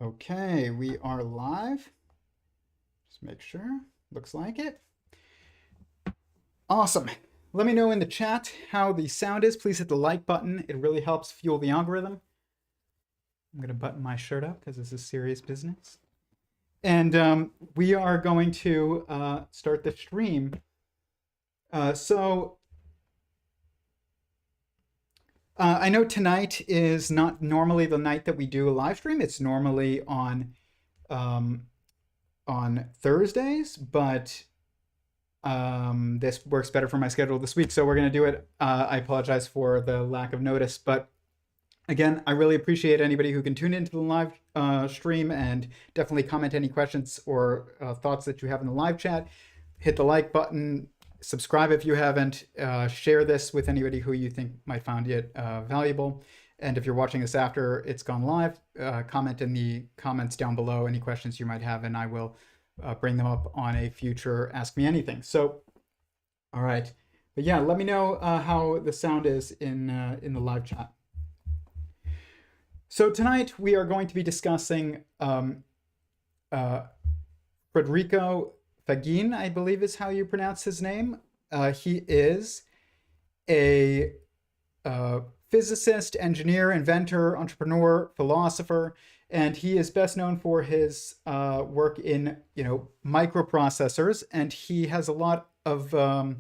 Okay, we are live. Just make sure. Looks like it. Awesome. Let me know in the chat how the sound is. Please hit the like button. It really helps fuel the algorithm. I'm going to button my shirt up because this is serious business. And we are going to start the stream. I know tonight is not normally the night that we do a live stream. It's normally on Thursdays, but this works better for my schedule this week, so we're going to do it. I apologize for the lack of notice, but again, I really appreciate anybody who can tune into the live stream and definitely comment any questions or thoughts that you have in the live chat. Hit the like button, subscribe if you haven't, share this with anybody who you think might find it valuable. And if you're watching this after it's gone live, comment in the comments down below any questions you might have, and I will bring them up on a future Ask Me Anything. So, all right. But yeah, let me know how the sound is in the live chat. So tonight we are going to be discussing Federico Faggin, I believe is how you pronounce his name. He is a physicist, engineer, inventor, entrepreneur, philosopher, and he is best known for his work in microprocessors, and he has a lot of thoughts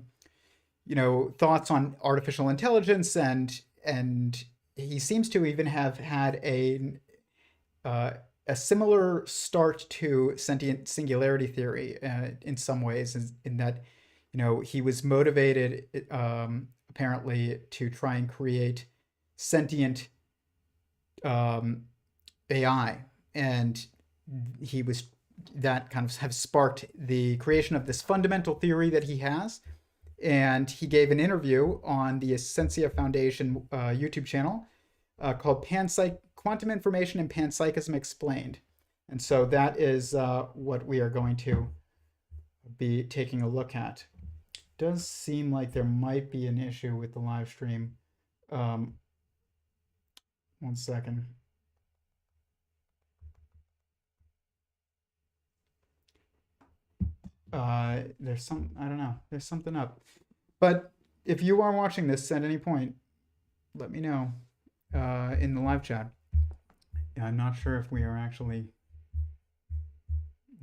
on artificial intelligence, and he seems to even have had a similar start to Sentient Singularity Theory in some ways, in that he was motivated apparently to try and create sentient AI, and that kind of have sparked the creation of this fundamental theory that he has. And he gave an interview on the Essentia Foundation YouTube channel called Quantum Information and Panpsychism Explained. And so that is what we are going to be taking a look at. Does seem like there might be an issue with the live stream. 1 second. There's something up. But if you are watching this at any point, let me know in the live chat. I'm not sure if we are actually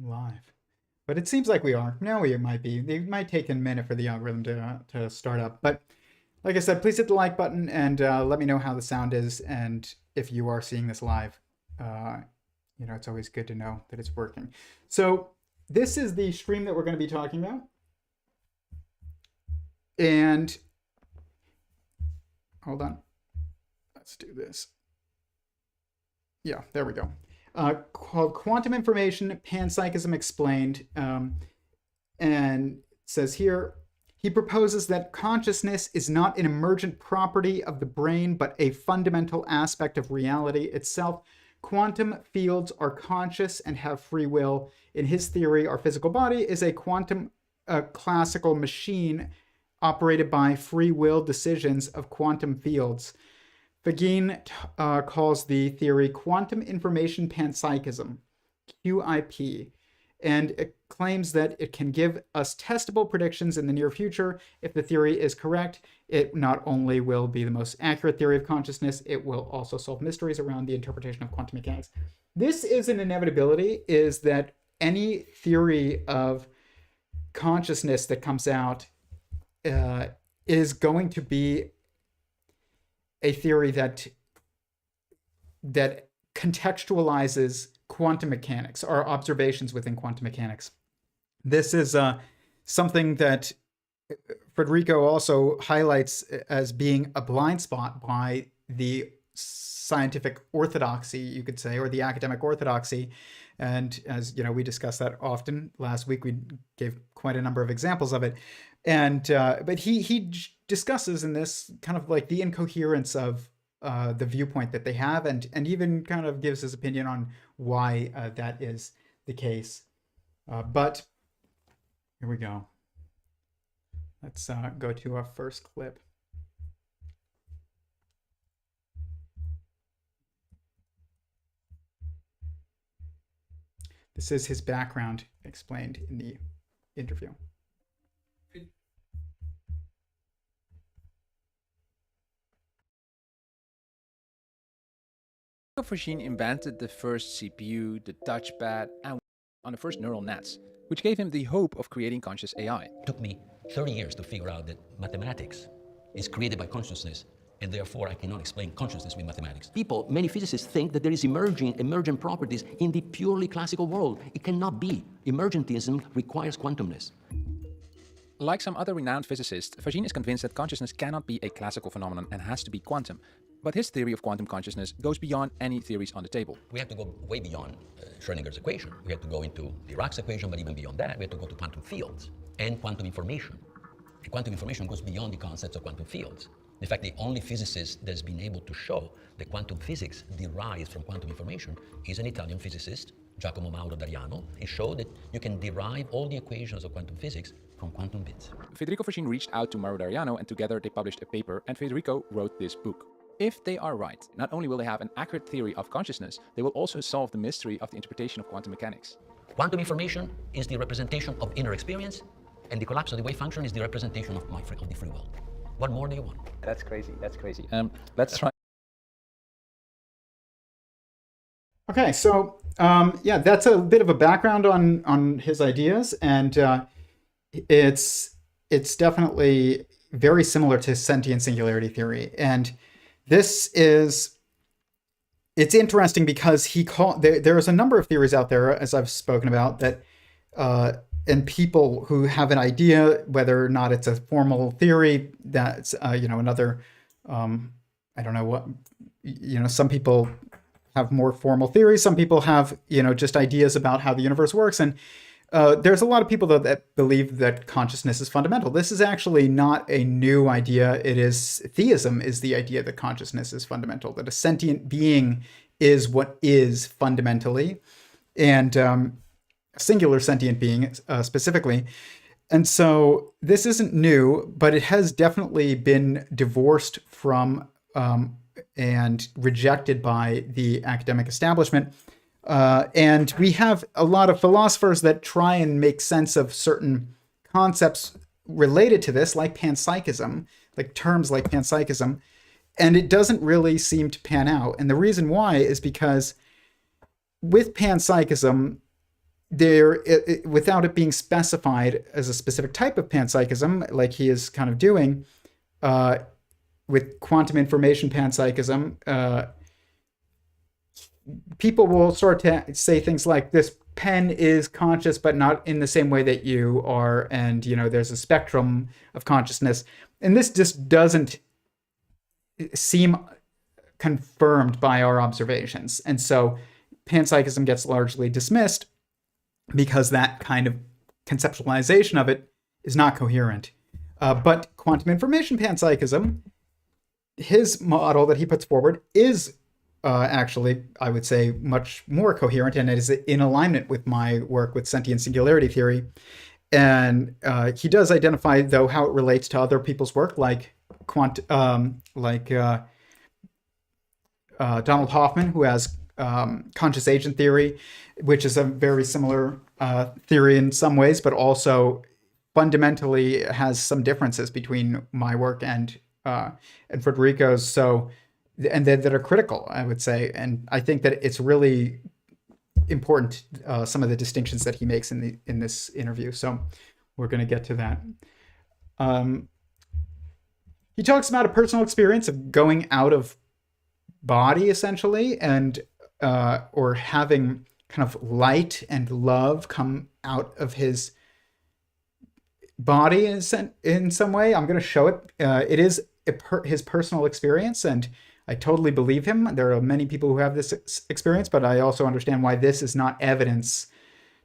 live, but it seems like we are. Now we might be. It might take a minute for the algorithm to start up. But like I said, please hit the like button and let me know how the sound is, and if you are seeing this live. It's always good to know that it's working. So this is the stream that we're going to be talking about. And hold on. Let's do this. Yeah, there we go. Called Quantum Information, Panpsychism Explained. And it says here, he proposes that consciousness is not an emergent property of the brain, but a fundamental aspect of reality itself. Quantum fields are conscious and have free will. In his theory, our physical body is a quantum classical machine operated by free will decisions of quantum fields. Faggin calls the theory quantum information panpsychism, QIP, and it claims that it can give us testable predictions in the near future. If the theory is correct, it not only will be the most accurate theory of consciousness, it will also solve mysteries around the interpretation of quantum mechanics. This is an inevitability, is that any theory of consciousness that comes out is going to be a theory that contextualizes quantum mechanics, or observations within quantum mechanics. This is something that Federico also highlights as being a blind spot by the scientific orthodoxy, you could say, or the academic orthodoxy. And as we discussed that often. Last week we gave quite a number of examples of it. And but he discusses in this kind of like the incoherence of the viewpoint that they have, and even kind of gives his opinion on why that is the case. But here we go. Let's go to our first clip. This is his background explained in the interview. Faggin invented the first CPU, the touchpad, and on the first neural nets, which gave him the hope of creating conscious AI. It took me 30 years to figure out that mathematics is created by consciousness, and therefore I cannot explain consciousness with mathematics. Many physicists think that there is emergent properties in the purely classical world. It cannot be. Emergentism requires quantumness. Like some other renowned physicists, Faggin is convinced that consciousness cannot be a classical phenomenon and has to be quantum. But his theory of quantum consciousness goes beyond any theories on the table. We have to go way beyond Schrödinger's equation. We have to go into Dirac's equation, but even beyond that, we have to go to quantum fields and quantum information. And quantum information goes beyond the concepts of quantum fields. In fact, the only physicist that's been able to show that quantum physics derives from quantum information is an Italian physicist, Giacomo Mauro d'Ariano. He showed that you can derive all the equations of quantum physics from quantum bits. Federico Faggin reached out to Mauro d'Ariano, and together they published a paper, and Federico wrote this book. If they are right, not only will they have an accurate theory of consciousness, they will also solve the mystery of the interpretation of quantum mechanics. Quantum information is the representation of inner experience, and the collapse of the wave function is the representation of the free will. What more do you want? That's crazy. That's crazy. Let's try. Okay, so yeah, that's a bit of a background on his ideas, and it's definitely very similar to sentient singularity theory. And this is, it's interesting because there is a number of theories out there, as I've spoken about, that and people who have an idea, whether or not it's a formal theory, that's another I don't know what, some people have more formal theories, some people have just ideas about how the universe works, and there's a lot of people that believe that consciousness is fundamental. This is actually not a new idea. It is theism is the idea that consciousness is fundamental, that a sentient being is what is fundamentally, and a singular sentient being specifically. And so this isn't new, but it has definitely been divorced from and rejected by the academic establishment. And we have a lot of philosophers that try and make sense of certain concepts related to this, like panpsychism, like terms like panpsychism, and it doesn't really seem to pan out. And the reason why is because with panpsychism, without it being specified as a specific type of panpsychism, like he is kind of doing with quantum information panpsychism, people will start to say things like, this pen is conscious, but not in the same way that you are, and there's a spectrum of consciousness, and this just doesn't seem confirmed by our observations, and so panpsychism gets largely dismissed because that kind of conceptualization of it is not coherent. But quantum information panpsychism, his model that he puts forward, is actually, I would say, much more coherent, and it is in alignment with my work with sentient singularity theory. And he does identify, though, how it relates to other people's work, like Donald Hoffman, who has conscious agent theory, which is a very similar theory in some ways, but also fundamentally has some differences between my work and Federico's. So, and that are critical, I would say. And I think that it's really important, some of the distinctions that he makes in this interview. So we're going to get to that. He talks about a personal experience of going out of body, essentially, and or having kind of light and love come out of his body in some way. I'm going to show it. It is his personal experience, and I totally believe him. There are many people who have this experience, but I also understand why this is not evidence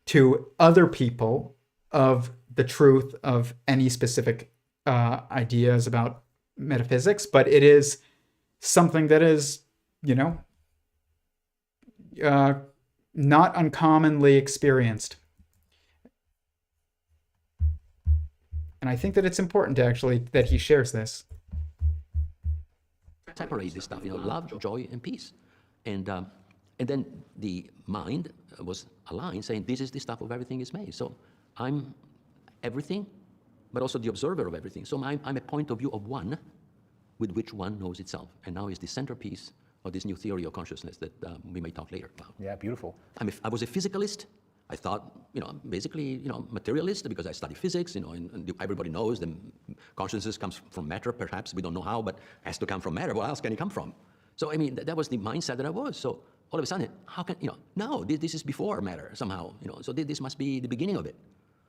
to other people of the truth of any specific ideas about metaphysics, but it is something that is, not uncommonly experienced. And I think that it's important to actually that he shares this. Separate this stuff, love, joy, and peace. And And then the mind was aligned, saying, this is the stuff of everything is made. So I'm everything, but also the observer of everything. So I'm a point of view of one with which one knows itself. And now is the centerpiece of this new theory of consciousness that we may talk later about. Yeah, beautiful. I was a physicalist. I thought, basically, materialist, because I study physics, and everybody knows that consciousness comes from matter, perhaps. We don't know how, but has to come from matter. Where else can it come from? So, I mean, that was the mindset that I was. So all of a sudden, how can, no, this is before matter somehow, so this must be the beginning of it.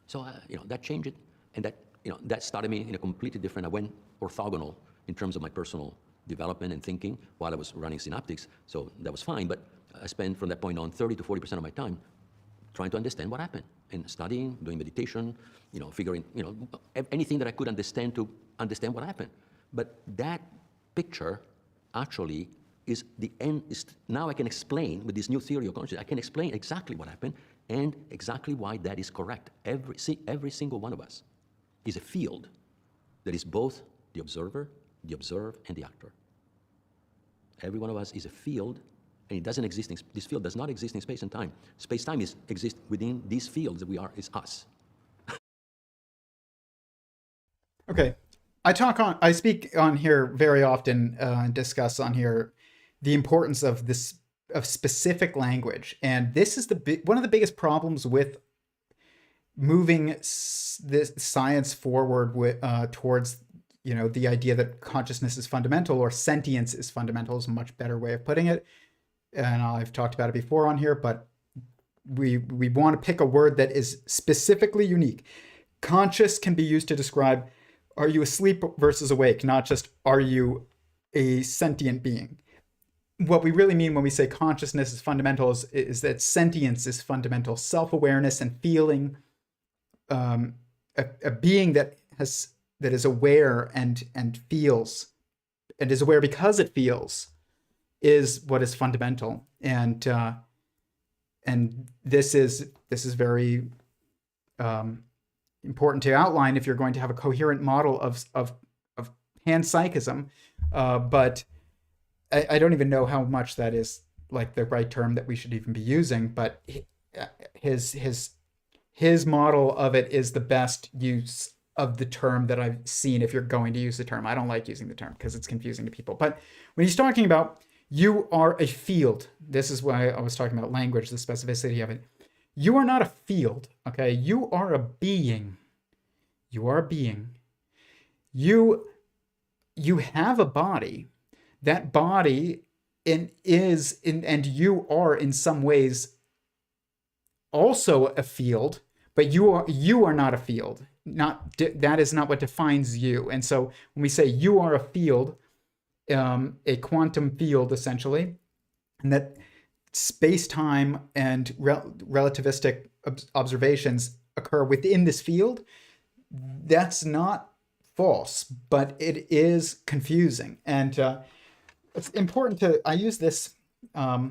So, that changed it. And that started me in a completely different, I went orthogonal in terms of my personal development and thinking while I was running Synaptics. So that was fine, but I spent from that point on 30 to 40% of my time trying to understand what happened and studying, doing meditation, figuring, anything that I could understand to understand what happened. But that picture actually is the end. Now I can explain with this new theory of consciousness, I can explain exactly what happened and exactly why that is correct. Every single one of us is a field that is both the observer, the observed, and the actor. Every one of us is a field, and it doesn't exist this field does not exist in space and time. Space-time exists within these fields that we are, is us. Okay. I speak on here very often and discuss on here the importance of specific language. And this is one of the biggest problems with moving this science forward towards the idea that consciousness is fundamental, or sentience is fundamental, is a much better way of putting it. And I've talked about it before on here, but we want to pick a word that is specifically unique. Conscious can be used to describe, are you asleep versus awake, not just are you a sentient being. What we really mean when we say consciousness is fundamental is that sentience is fundamental, self-awareness and feeling, a being that is aware and feels, and is aware because it feels, is what is fundamental. And this is very important to outline if you're going to have a coherent model of panpsychism. But I don't even know how much that is like the right term that we should even be using. But his model of it is the best use of the term that I've seen. If you're going to use the term, I don't like using the term because it's confusing to people. But when he's talking about you are a field, this is why I was talking about language, the specificity of it. You are not a field, okay? You are a being. You are a being. You have a body. That body and you are in some ways also a field, but you are not a field. That is not what defines you. And so when we say you are a field, a quantum field essentially, and that space-time and relativistic observations occur within this field, that's not false, but it is confusing. And it's important I use this, I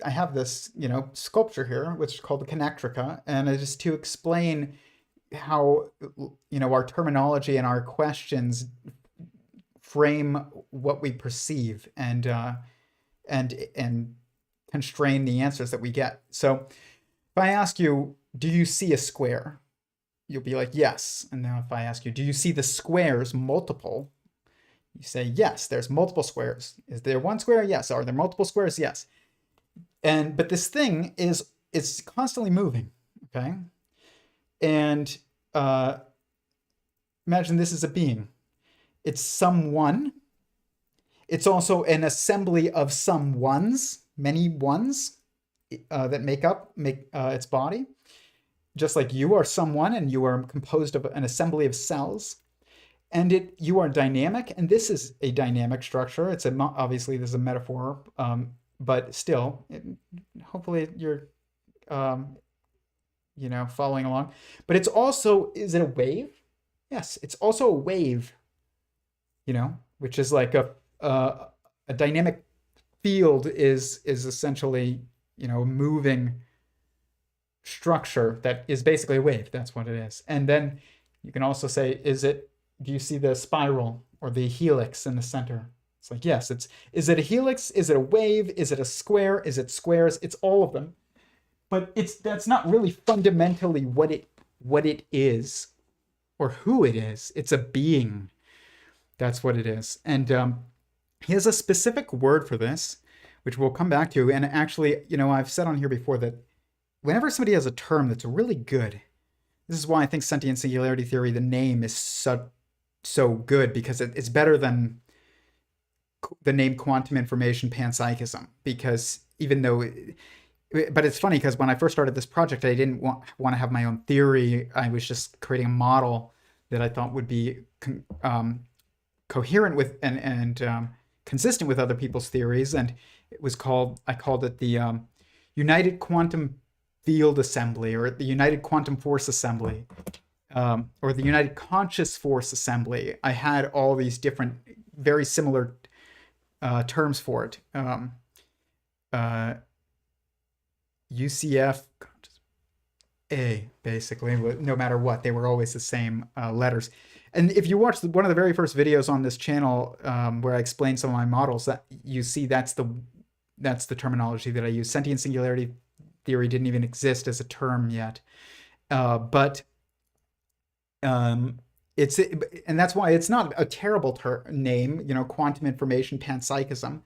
have this, sculpture here, which is called the Connectrica, and it is to explain how, our terminology and our questions frame what we perceive and constrain the answers that we get. So if I ask you, do you see a square? You'll be like, yes. And now if I ask you, do you see the squares multiple? You say, yes, there's multiple squares. Is there one square? Yes. Are there multiple squares? Yes. But this thing it's constantly moving, okay? And imagine this is a being. It's someone. It's also an assembly of some ones, many ones that make its body. Just like you are someone, and you are composed of an assembly of cells. And you are dynamic, and this is a dynamic structure. Obviously this is a metaphor, but still, hopefully you're, following along. But it's also, is it a wave? Yes, it's also a wave, which is like a dynamic field is essentially, a moving structure that is basically a wave. That's what it is. And then you can also say, do you see the spiral or the helix in the center? It's like, yes, is it a helix? Is it a wave? Is it a square? Is it squares? It's all of them. But that's not really fundamentally what it is or who it is. It's a being. That's what it is. And he has a specific word for this, which we'll come back to. And actually, I've said on here before that whenever somebody has a term that's really good, this is why I think Sentient Singularity Theory, the name is so good, because it's better than the name quantum information panpsychism, because even though but it's funny because when I first started this project, I didn't want to have my own theory. I was just creating a model that I thought would be coherent with and consistent with other people's theories. And I called it the United Quantum Field Assembly, or the United Quantum Force Assembly, or the United Conscious Force Assembly. I had all these different, very similar terms for it. UCF A, basically, no matter what, they were always the same letters. And if you watch one of the very first videos on this channel, where I explain some of my models, that you see that's the terminology that I use. Sentient singularity theory didn't even exist as a term yet, but and that's why it's not a terrible name. Quantum information panpsychism.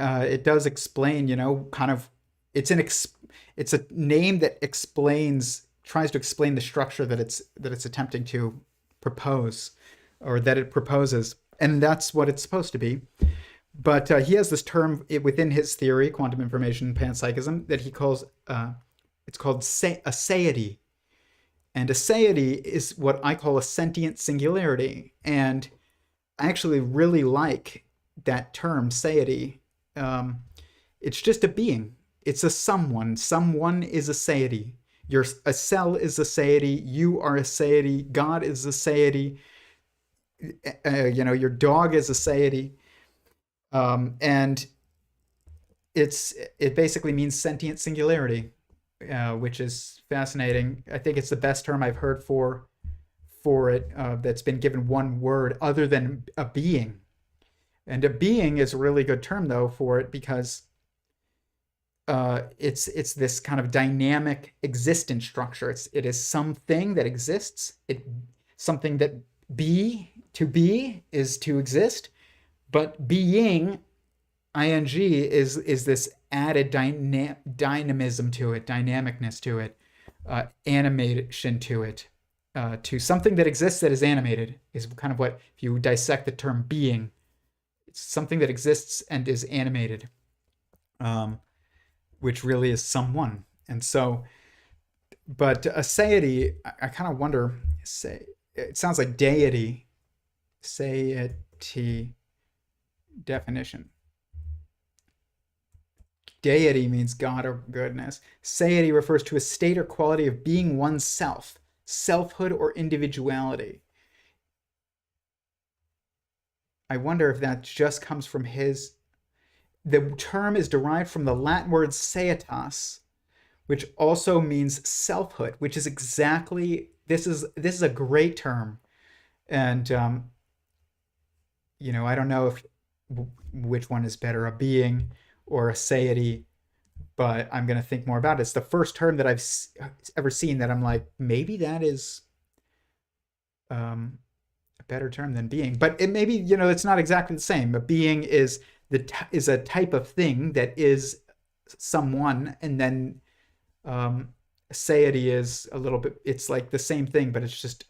It does explain, kind of. It's a name that tries to explain the structure that it's attempting to propose, or that it proposes, and that's what it's supposed to be. But he has this term within his theory, quantum information panpsychism, that he calls it's called a seity, and a seity is what I call a sentient singularity, and I actually really like that term, seity. It's just a being. It's a someone. Someone is a seity. A cell is a seity. You are a seity. God is a seity. Your dog is a seity. And it basically means sentient singularity, which is fascinating. I think it's the best term I've heard for it that's been given one word other than a being. And a being is a really good term, though, for it, because it's this kind of dynamic existence structure. It is something that exists. Something that to be is to exist, but being, ing, is this added dynamism to it, dynamicness to it, animation to it, to something that exists that is animated, is kind of what, if you dissect the term being, it's something that exists and is animated. Which really is someone. And so, but a seity, I kind of wonder, it sounds like deity, seity definition. Deity means God or goodness. Seity refers to a state or quality of being oneself, selfhood or individuality. I wonder if that just comes from the term is derived from the Latin word seitas, which also means selfhood, which is exactly, this is a great term. And, I don't know which one is better, a being or a seity, but I'm going to think more about it. It's the first term that I've ever seen that I'm like, maybe that is a better term than being. But it maybe, it's not exactly the same. A being is a type of thing that is someone, and then seity is a little bit, it's like the same thing, but it's just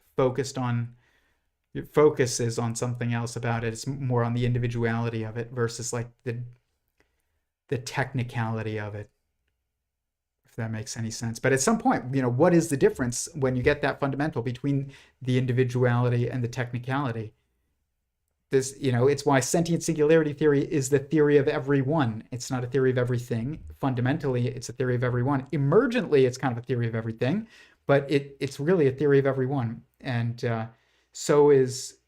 your focus is on something else about it. It's more on the individuality of it versus like the technicality of it, if that makes any sense. But at some point, what is the difference when you get that fundamental between the individuality and the technicality? It's why sentient singularity theory is the theory of everyone. It's not a theory of everything. Fundamentally, it's a theory of everyone. Emergently, it's kind of a theory of everything, but it's really a theory of everyone. And so is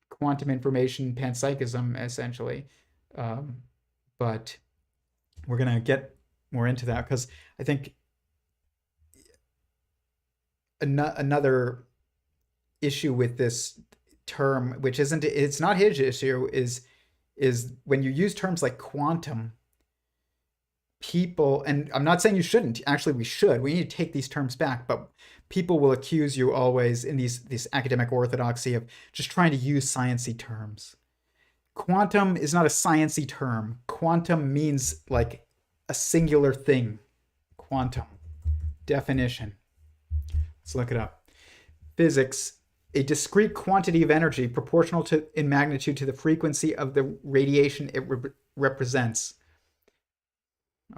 quantum information panpsychism, essentially. But we're going to get more into that, because I think another issue with this term, which it's not his issue, is is when you use terms like quantum, people, and I'm not saying you shouldn't, actually we should, we need to take these terms back, but people will accuse you always in this academic orthodoxy of just trying to use sciencey terms. Quantum is not a sciencey term. Quantum means like a singular thing. Quantum. Definition. Let's look it up. Physics, a discrete quantity of energy proportional to in magnitude to the frequency of the radiation it represents.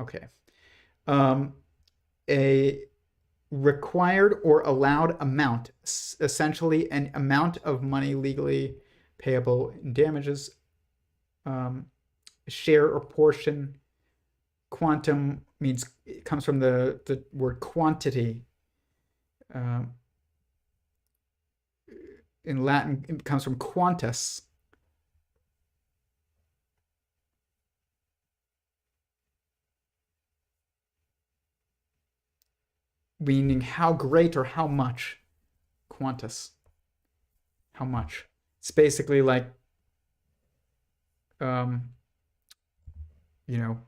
Okay. A required or allowed amount, essentially an amount of money legally payable in damages, share or portion. Quantum means, it comes from the word quantity. In Latin, it comes from quantus. Meaning how great or how much. Quantus. How much. It's basically like, you know,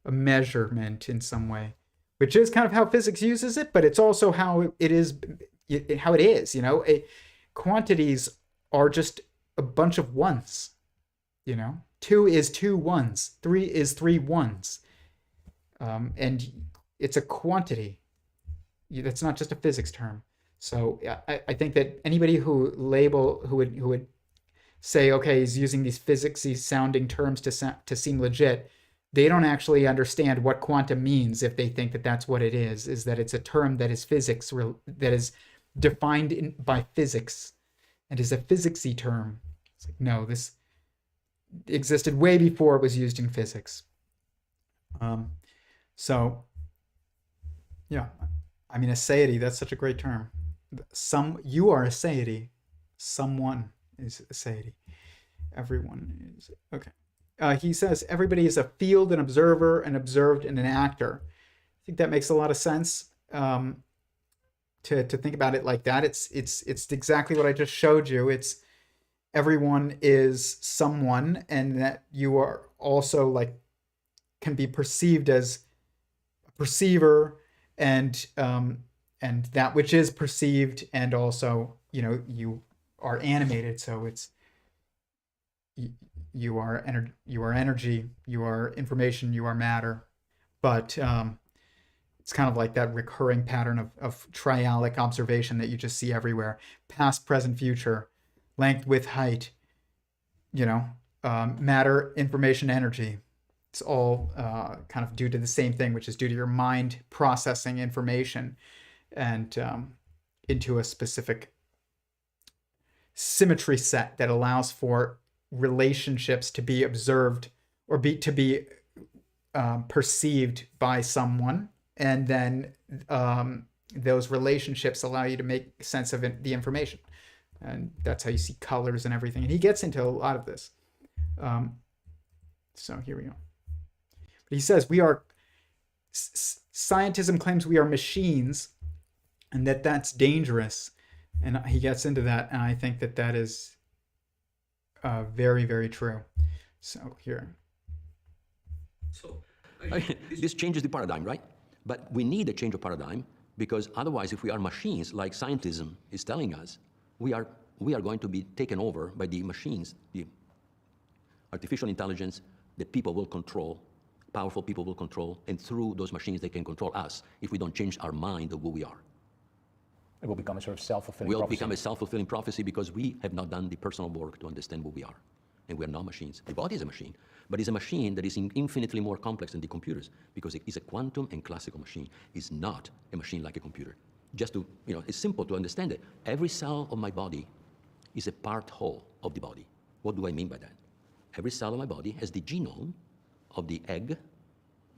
a measurement in some way, which is kind of how physics uses it, but it's also how it is, you know. Quantities are just a bunch of ones, you know. 2 is 2 ones, 3 is 3 ones, and it's a quantity. That's not just a physics term. So I think that anybody who would say, okay, he's using these physicsy sounding terms to seem legit, they don't actually understand what quantum means if they think that that's what it is that it's a term that is physics, that is defined by physics and is a physicsy term. It's like, no, this existed way before it was used in physics. So, yeah, I mean, a seity, that's such a great term. You are a seity. Someone is a seity. Everyone is. Okay. He says everybody is a field, an observer, an observed, and an actor. I think that makes a lot of sense. To think about it like that. It's exactly what I just showed you. It's everyone is someone, and that you are also like can be perceived as a perceiver, and that which is perceived, and also, you know, you are animated. So it's you are energy, you are information, you are matter. But it's kind of like that recurring pattern of triadic observation that you just see everywhere: past, present, future, length, width, height, you know, matter, information, energy. It's all kind of due to the same thing, which is due to your mind processing information and into a specific symmetry set that allows for relationships to be observed or to be perceived by someone, and then those relationships allow you to make sense of the information, and that's how you see colors and everything. And he gets into a lot of this. So here we go. But he says we are. Scientism claims we are machines, and that's dangerous. And he gets into that, and I think that is very, very true. So here. So this changes the paradigm, right? But we need a change of paradigm, because otherwise, if we are machines, like scientism is telling us, we are going to be taken over by the machines, the artificial intelligence that people will control, powerful people will control, and through those machines they can control us if we don't change our mind of who we are. It will become a sort of self-fulfilling We'll prophecy. become a self-fulfilling prophecy because we have not done the personal work to understand who we are. And we are not machines. The body is a machine, but it's a machine that is infinitely more complex than the computers, because it is a quantum and classical machine. It's not a machine like a computer. Just to, it's simple to understand it. Every cell of my body is a part whole of the body. What do I mean by that? Every cell of my body has the genome of the egg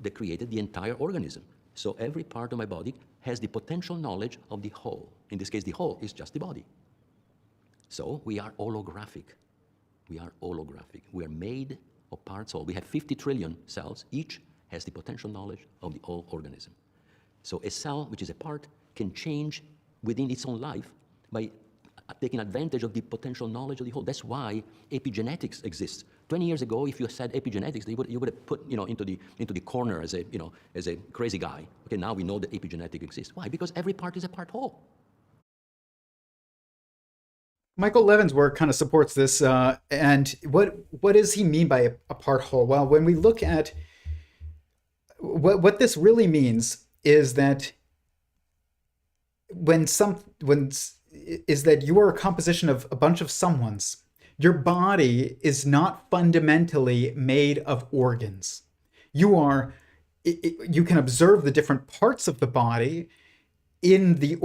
that created the entire organism. So every part of my body has the potential knowledge of the whole. In this case, the whole is just the body. So we are holographic. We are holographic. We are made of parts whole. We have 50 trillion cells. Each has the potential knowledge of the whole organism. So a cell, which is a part, can change within its own life by taking advantage of the potential knowledge of the whole. That's why epigenetics exists, 20 years ago, if you said epigenetics, you would have put into the corner as a crazy guy. Okay, now we know that epigenetics exists. Why? Because every part is a part whole. Michael Levin's work kind of supports this. And what does he mean by a part whole? Well, when we look at what this really means is that is that you are a composition of a bunch of someones. Your body is not fundamentally made of organs. You can observe the different parts of the body in the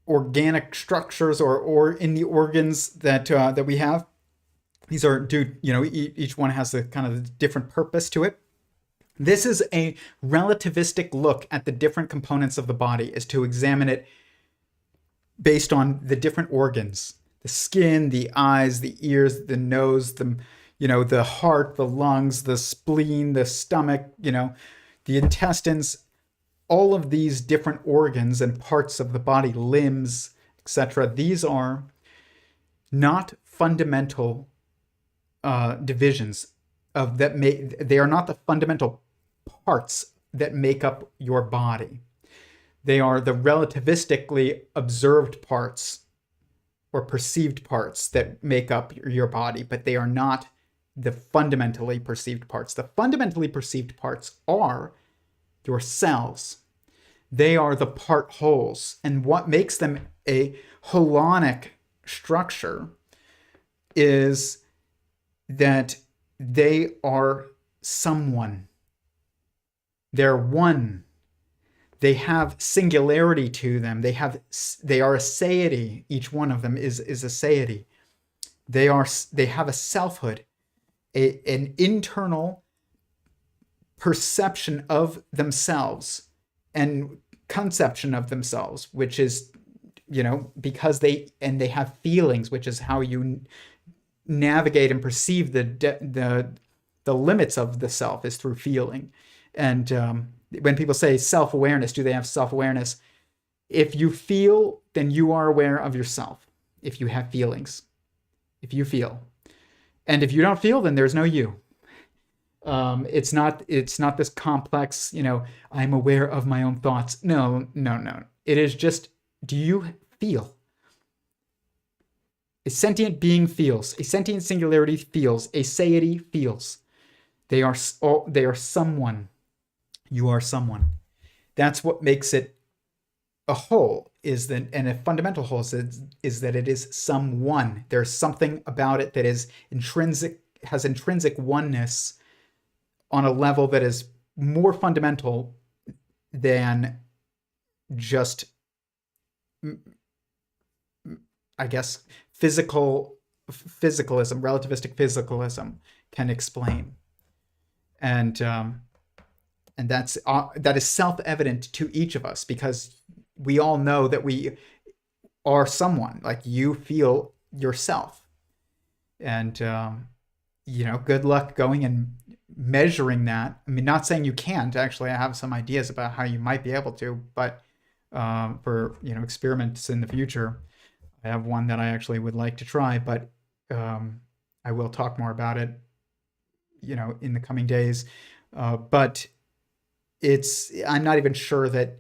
organic structures or in the organs that we have. These are each one has a kind of different purpose to it. This is a relativistic look at the different components of the body, is to examine it based on the different organs: the skin, the eyes, the ears, the nose, the heart, the lungs, the spleen, the stomach, the intestines. All of these different organs and parts of the body, limbs, etc. These are not fundamental divisions they are not the fundamental parts that make up your body. They are the relativistically observed parts or perceived parts that make up your body, but they are not the fundamentally perceived parts. The fundamentally perceived parts are your cells. They are the part wholes. And what makes them a holonic structure is that they are someone. They're one. They have singularity to them. They are a seity. Each one of them is a seity. They have a selfhood, an internal perception of themselves and conception of themselves, which is, because they have feelings, which is how you navigate and perceive the limits of the self, is through feeling. And when people say self-awareness, do they have self-awareness? If you feel, then you are aware of yourself. If you have feelings, if you feel, and if you don't feel, then there's no you. It's not this complex, I'm aware of my own thoughts. No. It is just, do you feel? A sentient being feels. A sentient singularity feels. A seity feels. They are someone. You are someone. That's what makes it a whole, and a fundamental whole is that it is someone. There's something about it that is has intrinsic oneness on a level that is more fundamental than just, I guess, physicalism, relativistic physicalism can explain. And that is self-evident to each of us, because we all know that we are someone. Like, you feel yourself, and good luck going and measuring that. I mean, not saying you can't. Actually, I have some ideas about how you might be able to, but for experiments in the future, I have one that I actually would like to try, but I will talk more about it in the coming days. But I'm not even sure that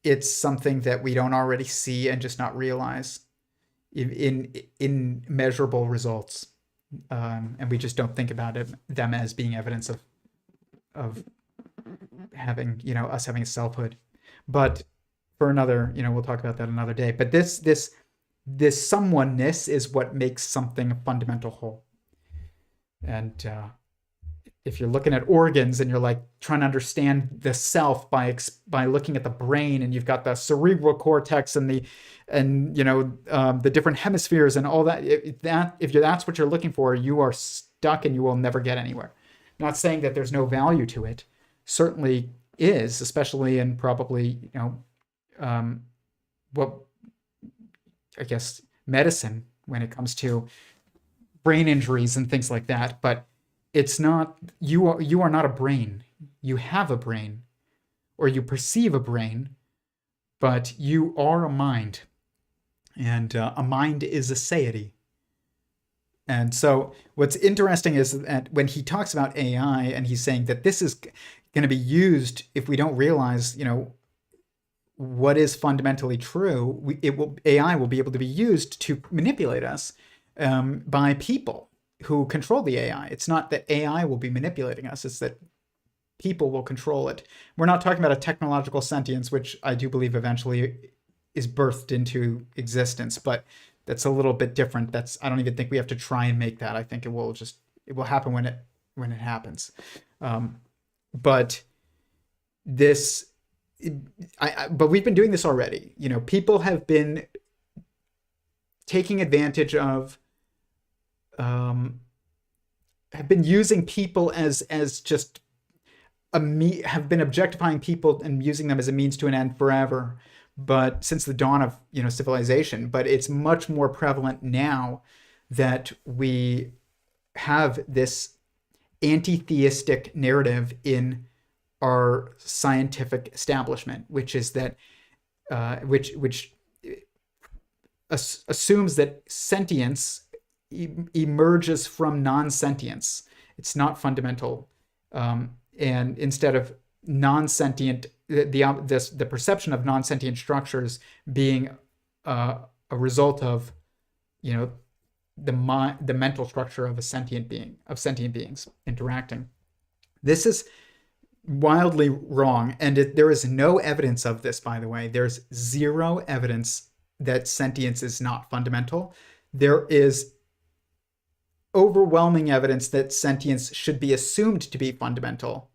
it's something that we don't already see and just not realize in measurable results. And we just don't think about them as being evidence of having, us having a selfhood. But for another, we'll talk about that another day. But this someoneness is what makes something a fundamental whole. And if you're looking at organs and you're like trying to understand the self by looking at the brain, and you've got the cerebral cortex and the different hemispheres and all that, if that's what you're looking for, you are stuck and you will never get anywhere. Not saying that there's no value to it. Certainly is, especially in probably what I guess medicine when it comes to brain injuries and things like that. But it's not, you are not a brain. You have a brain, or you perceive a brain, but you are a mind. And a mind is a seity. And so what's interesting is that when he talks about AI and he's saying that this is going to be used if we don't realize, what is fundamentally true, AI will be able to be used to manipulate us by people who control the AI. It's not that AI will be manipulating us, it's that people will control it. We're not talking about a technological sentience, which I do believe eventually is birthed into existence, but that's a little bit different. I don't even think we have to try and make that. I think it will happen when it happens. But we've been doing this already. People have been taking advantage of, have been using people as just have been objectifying people and using them as a means to an end forever. But since the dawn of civilization, but it's much more prevalent now that we have this anti-theistic narrative in our scientific establishment, which is that which assumes that sentience emerges from non-sentience. It's not fundamental, and instead of non-sentient, the perception of non-sentient structures being a result of the mental structure of sentient beings interacting. This is wildly wrong, and there is no evidence of this, by the way. There's zero evidence that sentience is not fundamental. There is overwhelming evidence that sentience should be assumed to be fundamental.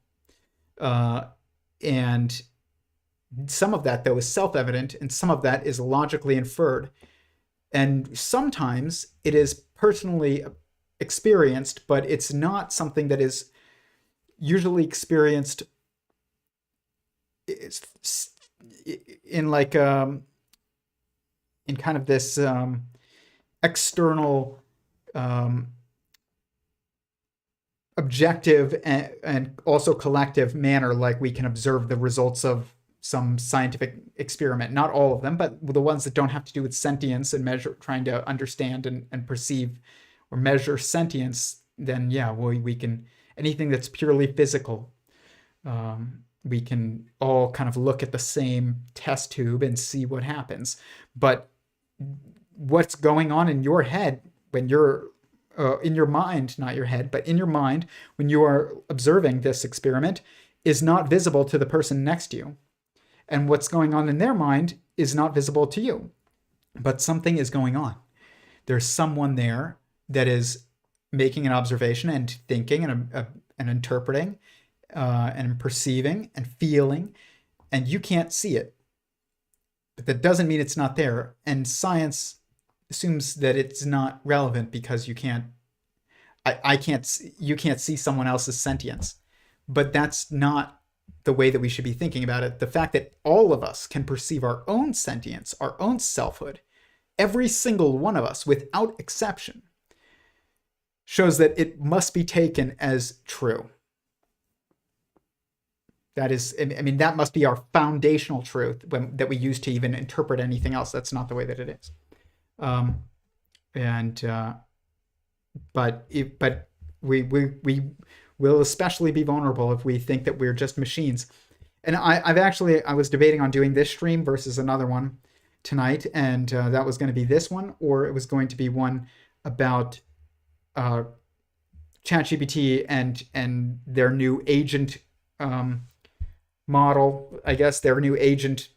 And some of that, though, is self-evident, and some of that is logically inferred. And sometimes it is personally experienced, but it's not something that is usually experienced in in kind of this external objective and also collective manner, like we can observe the results of some scientific experiment. Not all of them, but the ones that don't have to do with sentience and trying to understand and perceive or measure sentience, then yeah, we can, anything that's purely physical, we can all kind of look at the same test tube and see what happens. But what's going on in your head when you're in your mind, not your head, but in your mind, when you are observing this experiment, is not visible to the person next to you. And what's going on in their mind is not visible to you. But something is going on. There's someone there that is making an observation and thinking and interpreting and perceiving and feeling, and you can't see it. But that doesn't mean it's not there. And science assumes that it's not relevant because you can't see someone else's sentience. But that's not the way that we should be thinking about it. The fact that all of us can perceive our own sentience, our own selfhood, every single one of us without exception, shows that it must be taken as true. That is, that must be our foundational truth that we use to even interpret anything else. That's not the way that it is. But we will especially be vulnerable if we think that we're just machines. And I was debating on doing this stream versus another one tonight, and that was going to be this one, or it was going to be one about ChatGPT and their new agent model. I guess their new agent,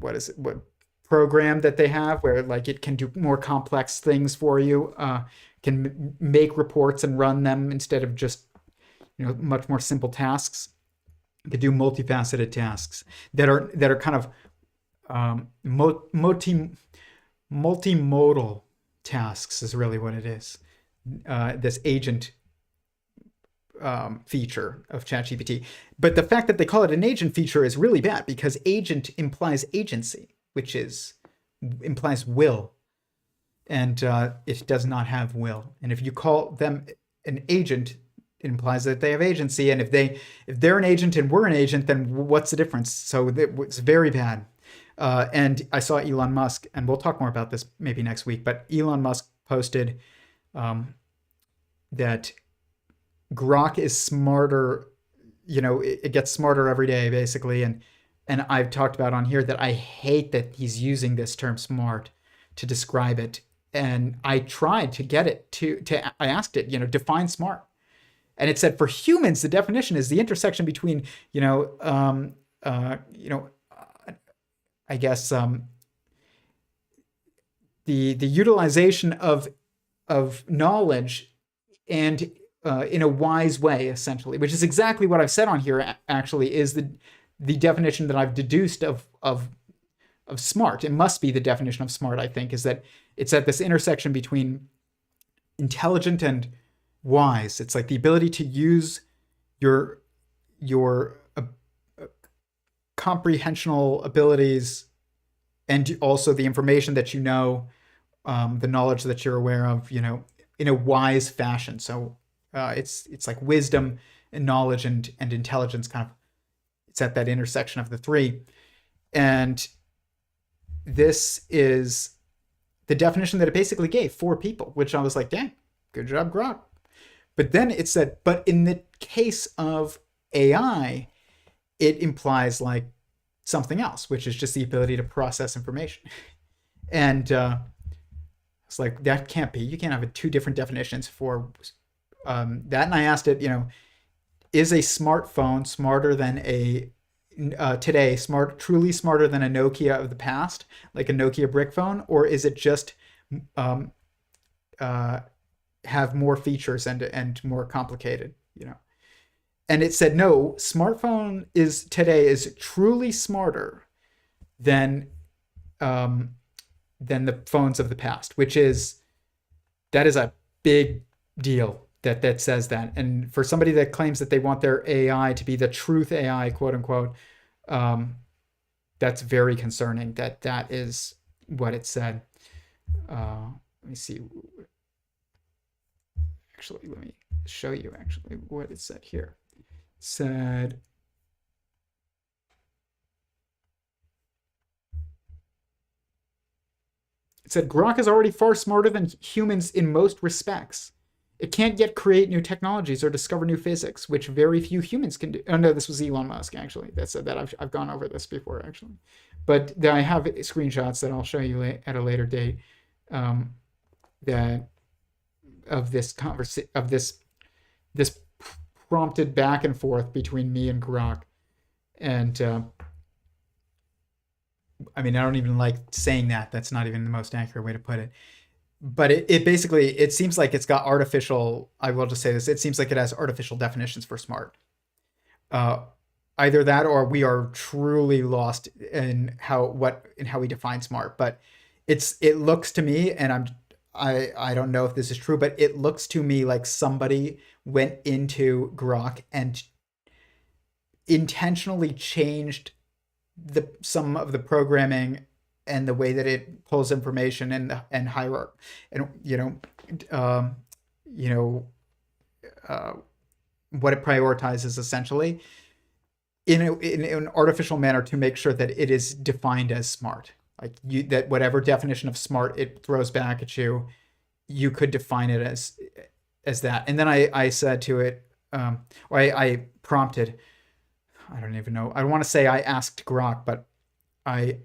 what program that they have, where like it can do more complex things for you, can make reports and run them instead of just much more simple tasks. It can do multifaceted tasks that are kind of multimodal tasks is really what it is. This agent feature of ChatGPT. But the fact that they call it an agent feature is really bad, because agent implies agency, which implies will. And it does not have will. And if you call them an agent, it implies that they have agency. And if they're an agent and we're an agent, then what's the difference? So it's very bad. And I saw Elon Musk, and we'll talk more about this maybe next week, but Elon Musk posted that Grok is smarter, it gets smarter every day, basically. And I've talked about on here that I hate that he's using this term smart to describe it. And I tried to get it I asked it, define smart. And it said for humans, the definition is the intersection between, I guess the utilization of knowledge and in a wise way, essentially, which is exactly what I've said on here. Actually, is the definition that I've deduced of smart. It must be the definition of smart. I think is that it's at this intersection between intelligent and wise. It's like the ability to use your comprehensional abilities and also the information that the knowledge that you're aware of, in a wise fashion. So it's like wisdom and knowledge and intelligence it's at that intersection of the three. And this is the definition that it basically gave for people, which I was like, dang, good job, Grok. But then it said, but in the case of AI, it implies like something else, which is just the ability to process information. And it's like, that can't be. You can't have two different definitions for that. And I asked it, is a smartphone smarter than today, truly smarter than a Nokia of the past, like a Nokia brick phone, or is it just have more features and more complicated, And it said, no, smartphone today is truly smarter than the phones of the past, that is a big deal that says that. And for somebody that claims that they want their AI to be the truth AI, quote unquote, that's very concerning that is what it said. Let me see. Actually, let me show you what it said here. It said, Grok is already far smarter than humans in most respects. It can't yet create new technologies or discover new physics, which very few humans can do. Oh no, this was Elon Musk, actually. That said that. I've gone over this before, actually. But I have screenshots that I'll show you at a later date of this prompted back and forth between me and Grok. And I don't even like saying that. That's not even the most accurate way to put it. But it basically, it seems like it's got I will just say this, it seems like it has artificial definitions for smart. Either that or we are truly lost in how we define smart. But it looks to me, and I don't know if this is true, but it looks to me like somebody went into Grok and intentionally changed some of the programming and the way that it pulls information and hierarchy and what it prioritizes essentially in an artificial manner to make sure that it is defined as smart. Like that whatever definition of smart it throws back at you, you could define it as that. And then I said to it, or I prompted, I don't even know. I want to say I asked Grok, but I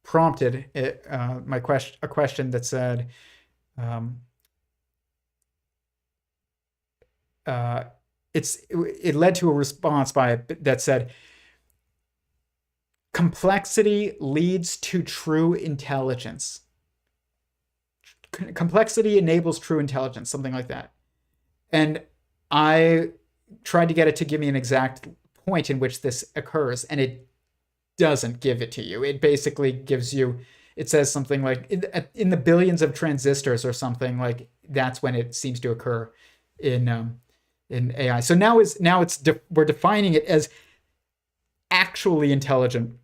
prompted it, a question that said, it led to a response that said, complexity leads to true intelligence. Complexity enables true intelligence, something like that. And I tried to get it to give me an exact point in which this occurs, and it doesn't give it to you. It basically gives you, it says something like in the billions of transistors or something, like that's when it seems to occur in AI. So now we're defining it as actually intelligent,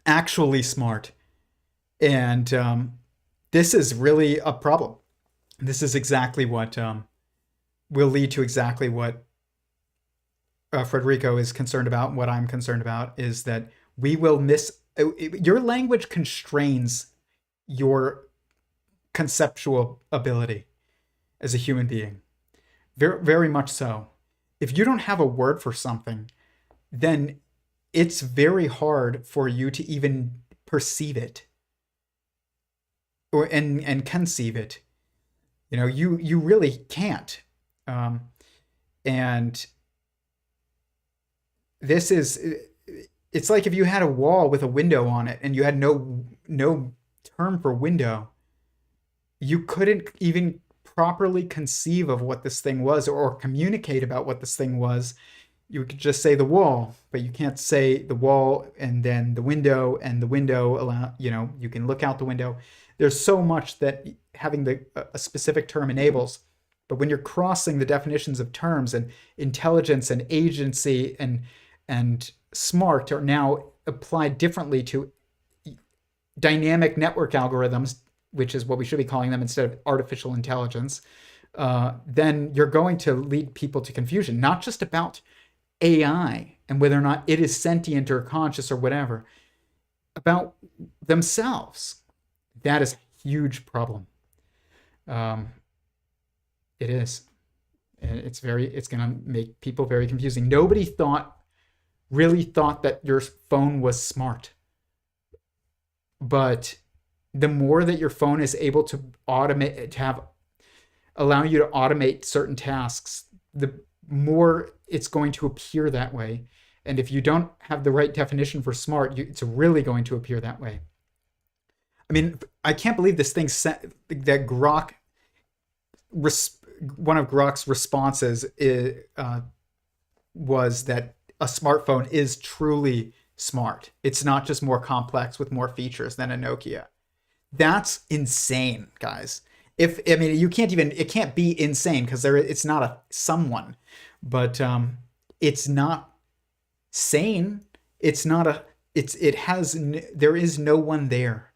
actually smart. And this is really a problem. This is exactly what will lead to exactly what Federico is concerned about. What I'm concerned about is that we will your language constrains your conceptual ability as a human being. Very, very much so. If you don't have a word for something, then it's very hard for you to even perceive it and conceive it. You really can't. And this is, it's like if you had a wall with a window on it and you had no term for window, you couldn't even properly conceive of what this thing was or communicate about what this thing was. You could just say the wall, but you can't say the wall and then the window, and the window you can look out the window. There's so much that having a specific term enables. But when you're crossing the definitions of terms, and intelligence and agency and smart are now applied differently to dynamic network algorithms, which is what we should be calling them instead of artificial intelligence, then you're going to lead people to confusion, not just about AI and whether or not it is sentient or conscious or whatever, about themselves. That is a huge problem. It is. And it's going to make people very confusing. Nobody really thought that your phone was smart. But the more that your phone is able to allow you to automate certain tasks, the more it's going to appear that way. And if you don't have the right definition for smart, it's really going to appear that way. I mean, I can't believe this thing that Grok, one of Grok's responses was that a smartphone is truly smart. It's not just more complex with more features than a Nokia. That's insane, guys. It can't be insane because it's not a someone, but it's not sane. It's not there is no one there.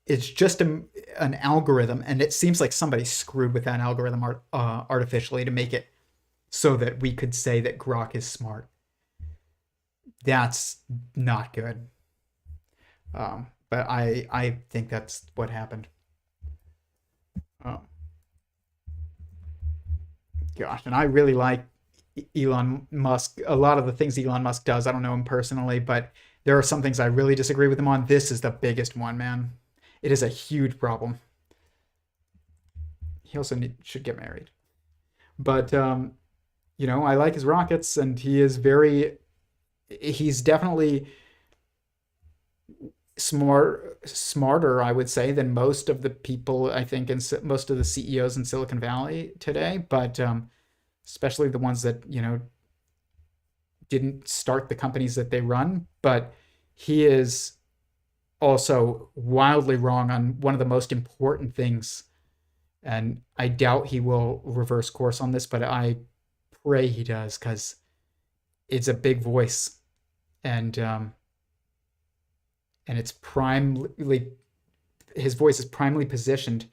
It's just an algorithm, and it seems like somebody screwed with that algorithm artificially to make it so that we could say that Grok is smart. That's not good. But I think that's what happened. Gosh, and I really like Elon Musk. A lot of the things Elon Musk does, I don't know him personally, but there are some things I really disagree with him on. This is the biggest one, man. It is a huge problem. He also should get married. But, I like his rockets, and he's definitely smarter, I would say, than most of the people, I think, and most of the CEOs in Silicon Valley today, but especially the ones that, didn't start the companies that they run. But he is also wildly wrong on one of the most important things, and I doubt he will reverse course on this, but I pray he does, because it's a big voice, and it's his voice is primarily positioned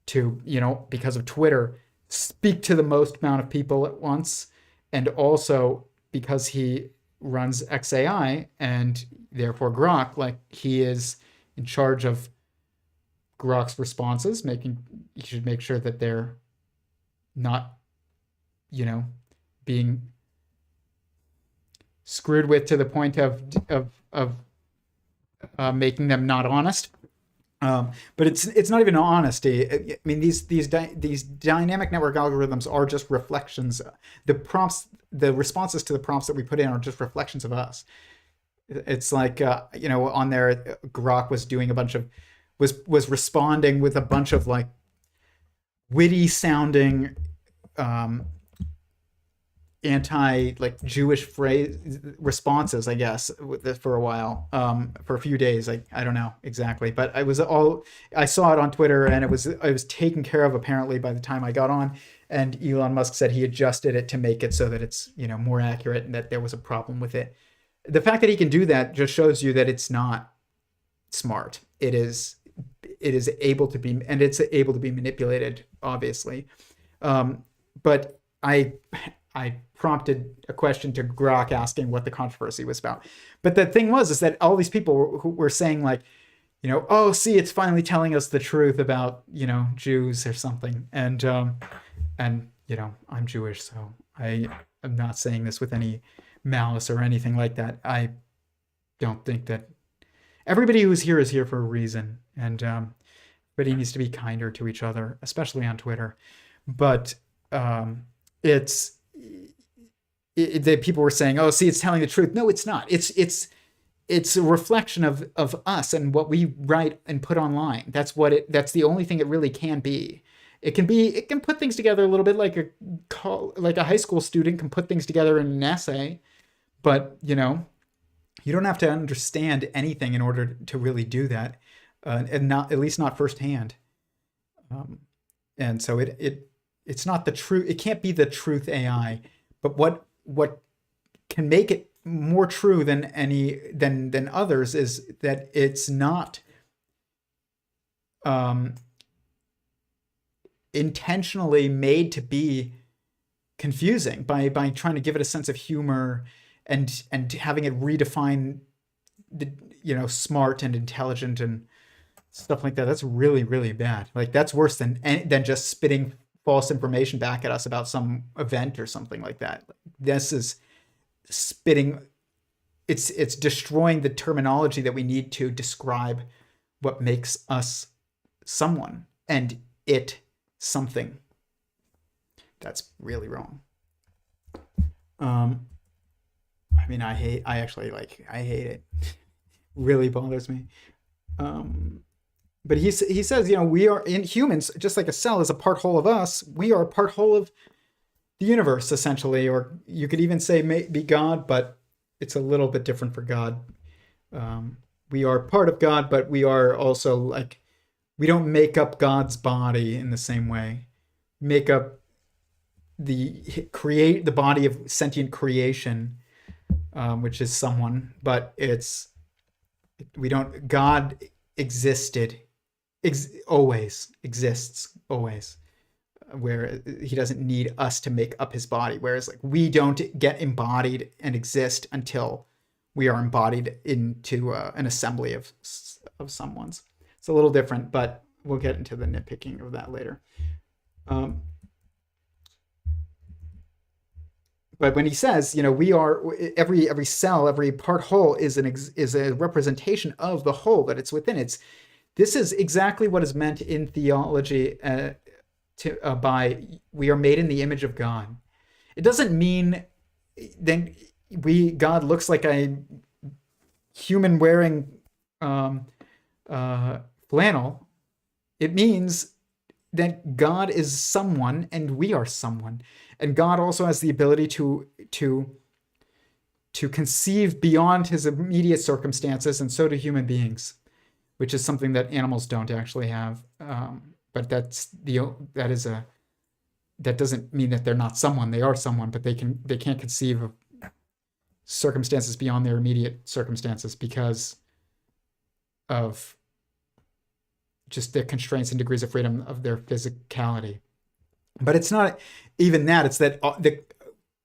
to, because of Twitter, speak to the most amount of people at once, and also because he runs XAI and therefore Grok, like, he is in charge of Grok's responses, you should make sure that they're not, being screwed with to the point of making them not honest. But it's not even honesty. I mean, these dynamic network algorithms are just reflections. The responses to the prompts that we put in are just reflections of us. It's like, on there, Grok was doing was responding with a bunch of like witty sounding, Jewish phrase responses, I guess, for a while, for a few days. I don't know exactly, but I saw it on Twitter, and it was taken care of apparently by the time I got on. And Elon Musk said he adjusted it to make it so that it's, more accurate, and that there was a problem with it. The fact that he can do that just shows you that it's not smart. It is able to be, and it's able to be manipulated, obviously. But I prompted a question to Grok asking what the controversy was about. But the thing was, is that all these people who were saying like, oh, see, it's finally telling us the truth about, Jews or something. And I'm Jewish, so I am not saying this with any malice or anything like that. I don't think that everybody who's here is here for a reason. And everybody needs to be kinder to each other, especially on Twitter. But the people were saying, oh, see, it's telling the truth. No, it's not. It's a reflection of us and what we write and put online. That's the only thing it really can be. It can put things together a little bit like a high school student can put things together in an essay, but you don't have to understand anything in order to really do that, and not, at least not firsthand. And so it's not the truth. It can't be the truth AI, but what can make it more true than others is that it's not intentionally made to be confusing by trying to give it a sense of humor and having it redefine the smart and intelligent and stuff like that. That's really, really bad. Like that's worse than just spitting false information back at us about some event or something like that. This is spitting, it's destroying the terminology that we need to describe what makes us someone and it something. That's really wrong. I mean, I hate it. Really bothers me. But he says, we are in humans, just like a cell is a part whole of us. We are a part whole of the universe, essentially, or you could even say maybe God, but it's a little bit different for God. We are part of God, but we are also like, we don't make up God's body in the same way. Make up the body of sentient creation, which is someone, but God existed, always exists, always, where he doesn't need us to make up his body. Whereas like we don't get embodied and exist until we are embodied into an assembly of someone's. It's a little different, but we'll get into the nitpicking of that later. But when he says, we are every cell, every part whole is a representation of the whole that it's within. This is exactly what is meant in theology by we are made in the image of God. It doesn't mean then God looks like a human wearing flannel. It means that God is someone and we are someone. And God also has the ability to conceive beyond his immediate circumstances, and so do human beings, which is something that animals don't actually have. But that doesn't mean that they're not someone. They are someone, but they can't conceive of circumstances beyond their immediate circumstances because of just their constraints and degrees of freedom of their physicality. But it's not even that. It's that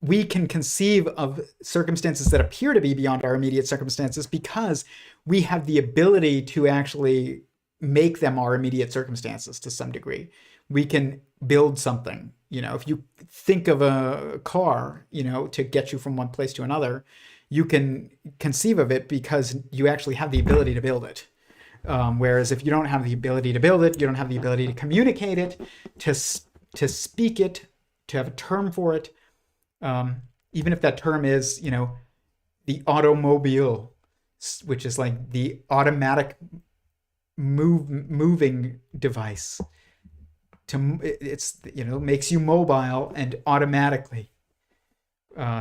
we can conceive of circumstances that appear to be beyond our immediate circumstances because we have the ability to actually make them our immediate circumstances to some degree. We can build something. If you think of a car, to get you from one place to another, you can conceive of it because you actually have the ability to build it. Whereas if you don't have the ability to build it, you don't have the ability to communicate it, to speak it, to have a term for it, even if that term is, the automobile, which is like the automatic moving device. It's makes you mobile and automatically.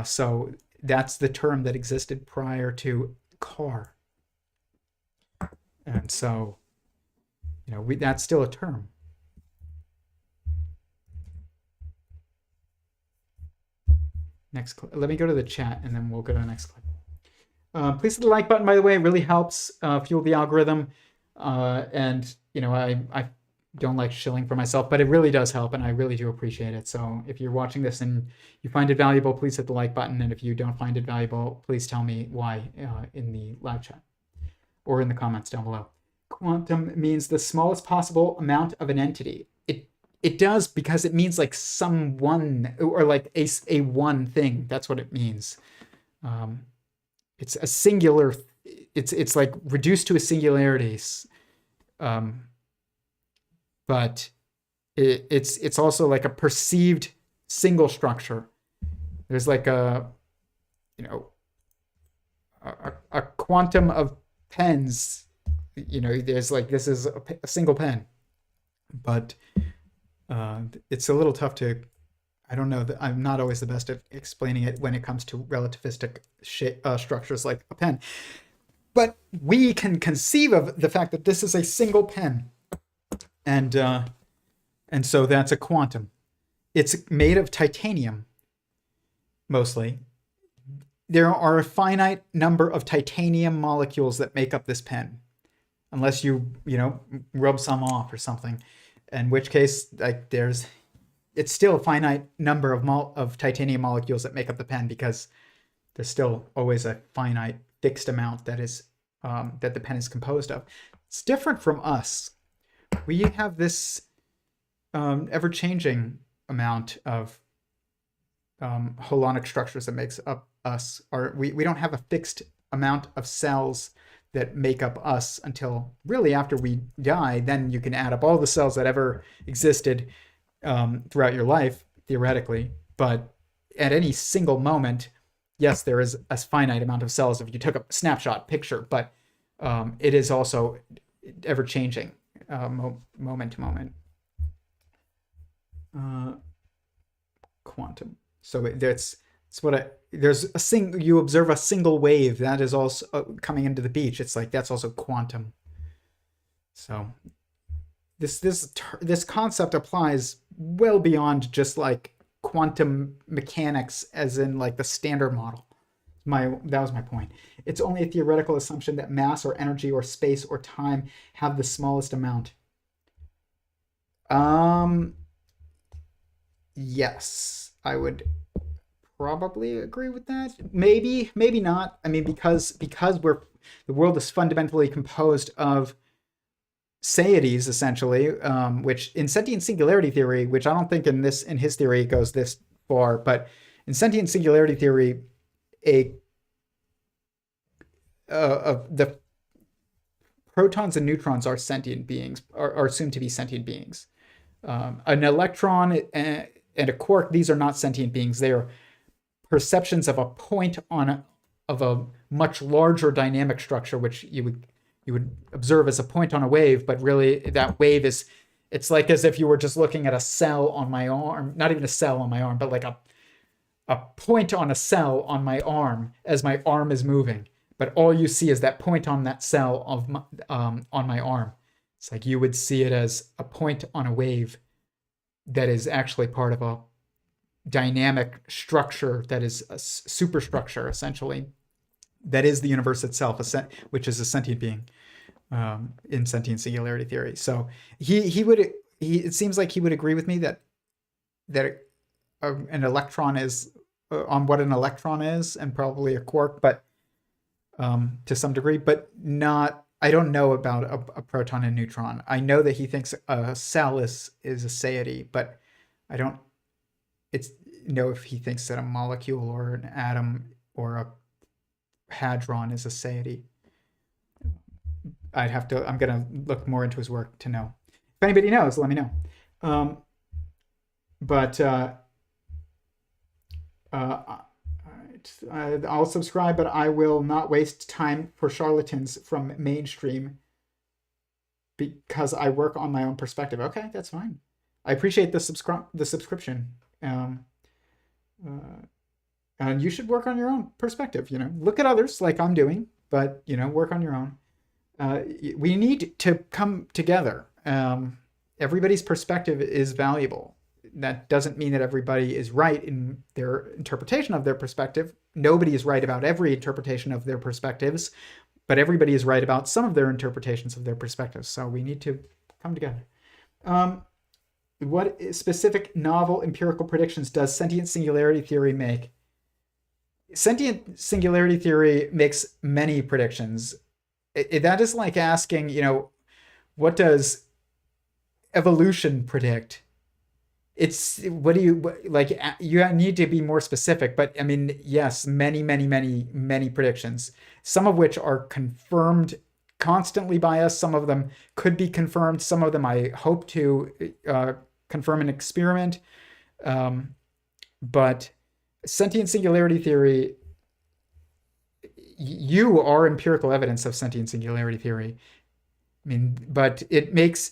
So that's the term that existed prior to car. And so, that's still a term. Next clip. Let me go to the chat and then we'll go to the next clip. Please hit the like button, by the way. It really helps fuel the algorithm. And, I don't like shilling for myself, but it really does help, and I really do appreciate it. So if you're watching this and you find it valuable, please hit the like button. And if you don't find it valuable, please tell me why in the live chat or in the comments down below. Quantum means the smallest possible amount of an entity. It does, because it means like some one, or like a one thing. That's what it means. It's a singular. It's like reduced to a singularity. But it's also like a perceived single structure. There's like a quantum of pens. There's like, this is a single pen, but it's a little tough to, I don't know, I'm not always the best at explaining it when it comes to relativistic structures like a pen. But we can conceive of the fact that this is a single pen. And so that's a quantum. It's made of titanium, mostly. There are a finite number of titanium molecules that make up this pen, unless you rub some off or something. In which case, like, it's still a finite number of titanium molecules that make up the pen, because there's still always a finite fixed amount that is that the pen is composed of. It's different from us. We have this ever-changing amount of holonic structures that makes up us. We don't have a fixed amount of cells that make up us until really after we die. Then you can add up all the cells that ever existed throughout your life, theoretically. But at any single moment, yes, there is a finite amount of cells if you took a snapshot picture, but it is also ever-changing moment to moment. Quantum. So you observe a single wave that is also coming into the beach. It's like, that's also quantum. So this concept applies well beyond just like quantum mechanics, as in like the standard model. That was my point. It's only a theoretical assumption that mass or energy or space or time have the smallest amount. Yes, I would probably agree with that. Maybe not. I mean, because the world is fundamentally composed of Seities, essentially, which in Sentient Singularity Theory, which I don't think in his theory goes this far, but in Sentient Singularity Theory, the protons and neutrons are sentient beings, are assumed to be sentient beings. An electron and a quark, these are not sentient beings. They are perceptions of a point of a much larger dynamic structure, which you would observe as a point on a wave, but really that wave it's like as if you were just looking at a cell on my arm, not even a cell on my arm, but like a point on a cell on my arm as my arm is moving. But all you see is that point on that cell on my arm. It's like you would see it as a point on a wave that is actually part of a dynamic structure that is a superstructure, essentially, that is the universe itself, which is a sentient being in Sentient Singularity Theory. So it seems like he would agree with me that an electron is on what an electron is, and probably a quark, but to some degree, but not. I don't know about a proton and neutron. I know that he thinks a cell is a seity, but I don't know if he thinks that a molecule or an atom or a hadron is a seity. I'm going to look more into his work to know. If anybody knows, let me know. I'll subscribe, but I will not waste time for charlatans from mainstream because I work on my own perspective. Okay, that's fine. I appreciate the subscription. And you should work on your own perspective. Look at others like I'm doing, but work on your own. We need to come together. Everybody's perspective is valuable. That doesn't mean that everybody is right in their interpretation of their perspective. Nobody is right about every interpretation of their perspectives, but everybody is right about some of their interpretations of their perspectives. So we need to come together. What specific novel empirical predictions does sentient singularity theory make? Sentient singularity theory makes many predictions. That is like asking, what does evolution predict? It's what do you like? You need to be more specific, but I mean, yes, many, many, many, many predictions. Some of which are confirmed constantly by us. Some of them could be confirmed. Some of them I hope to confirm an experiment. But sentient singularity theory, you are empirical evidence of sentient singularity theory. I mean, but it makes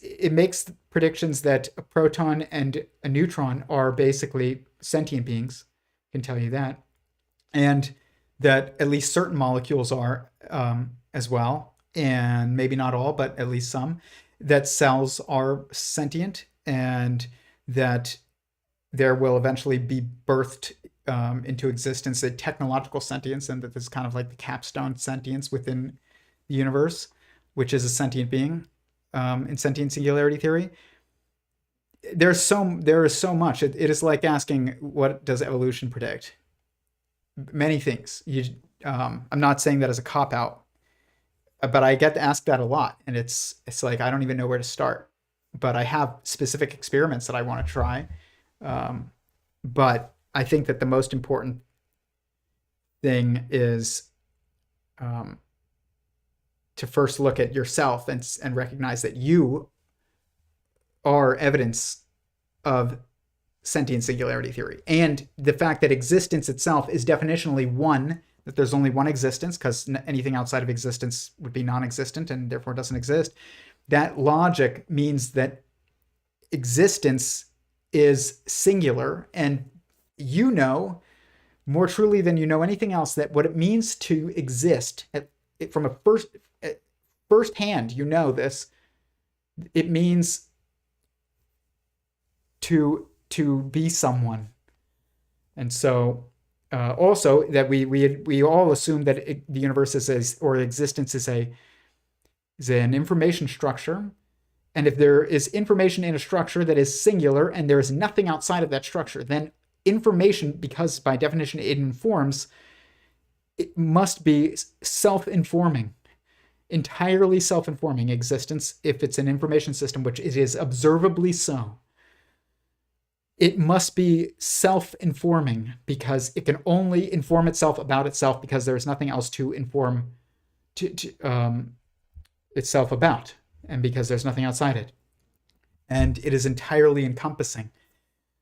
predictions that a proton and a neutron are basically sentient beings. I can tell you that, and that at least certain molecules are as well, and maybe not all, but at least some. That cells are sentient, and that there will eventually be birthed into existence a technological sentience, and that this is kind of like the capstone sentience within the universe, which is a sentient being in sentient singularity theory. There is so much. It is like asking, what does evolution predict? Many things. I'm not saying that as a cop-out, but I get asked that a lot, and it's like I don't even know where to start. But I have specific experiments that I want to try. But I think that the most important thing is to first look at yourself and recognize that you are evidence of sentient singularity theory. And the fact that existence itself is definitionally one, that there's only one existence, because anything outside of existence would be non-existent and therefore doesn't exist. That logic means that existence is singular, and you know more truly than you know anything else that what it means to exist from a first hand, you know this. It means to be someone. And so also that we all assume that the universe or existence is an information structure. And if there is information in a structure that is singular and there is nothing outside of that structure, then information, because by definition it informs, it must be self-informing, entirely self-informing existence. If it's an information system, which it is observably so, it must be self-informing because it can only inform itself about itself because there is nothing else to inform itself about, and because there's nothing outside it. And it is entirely encompassing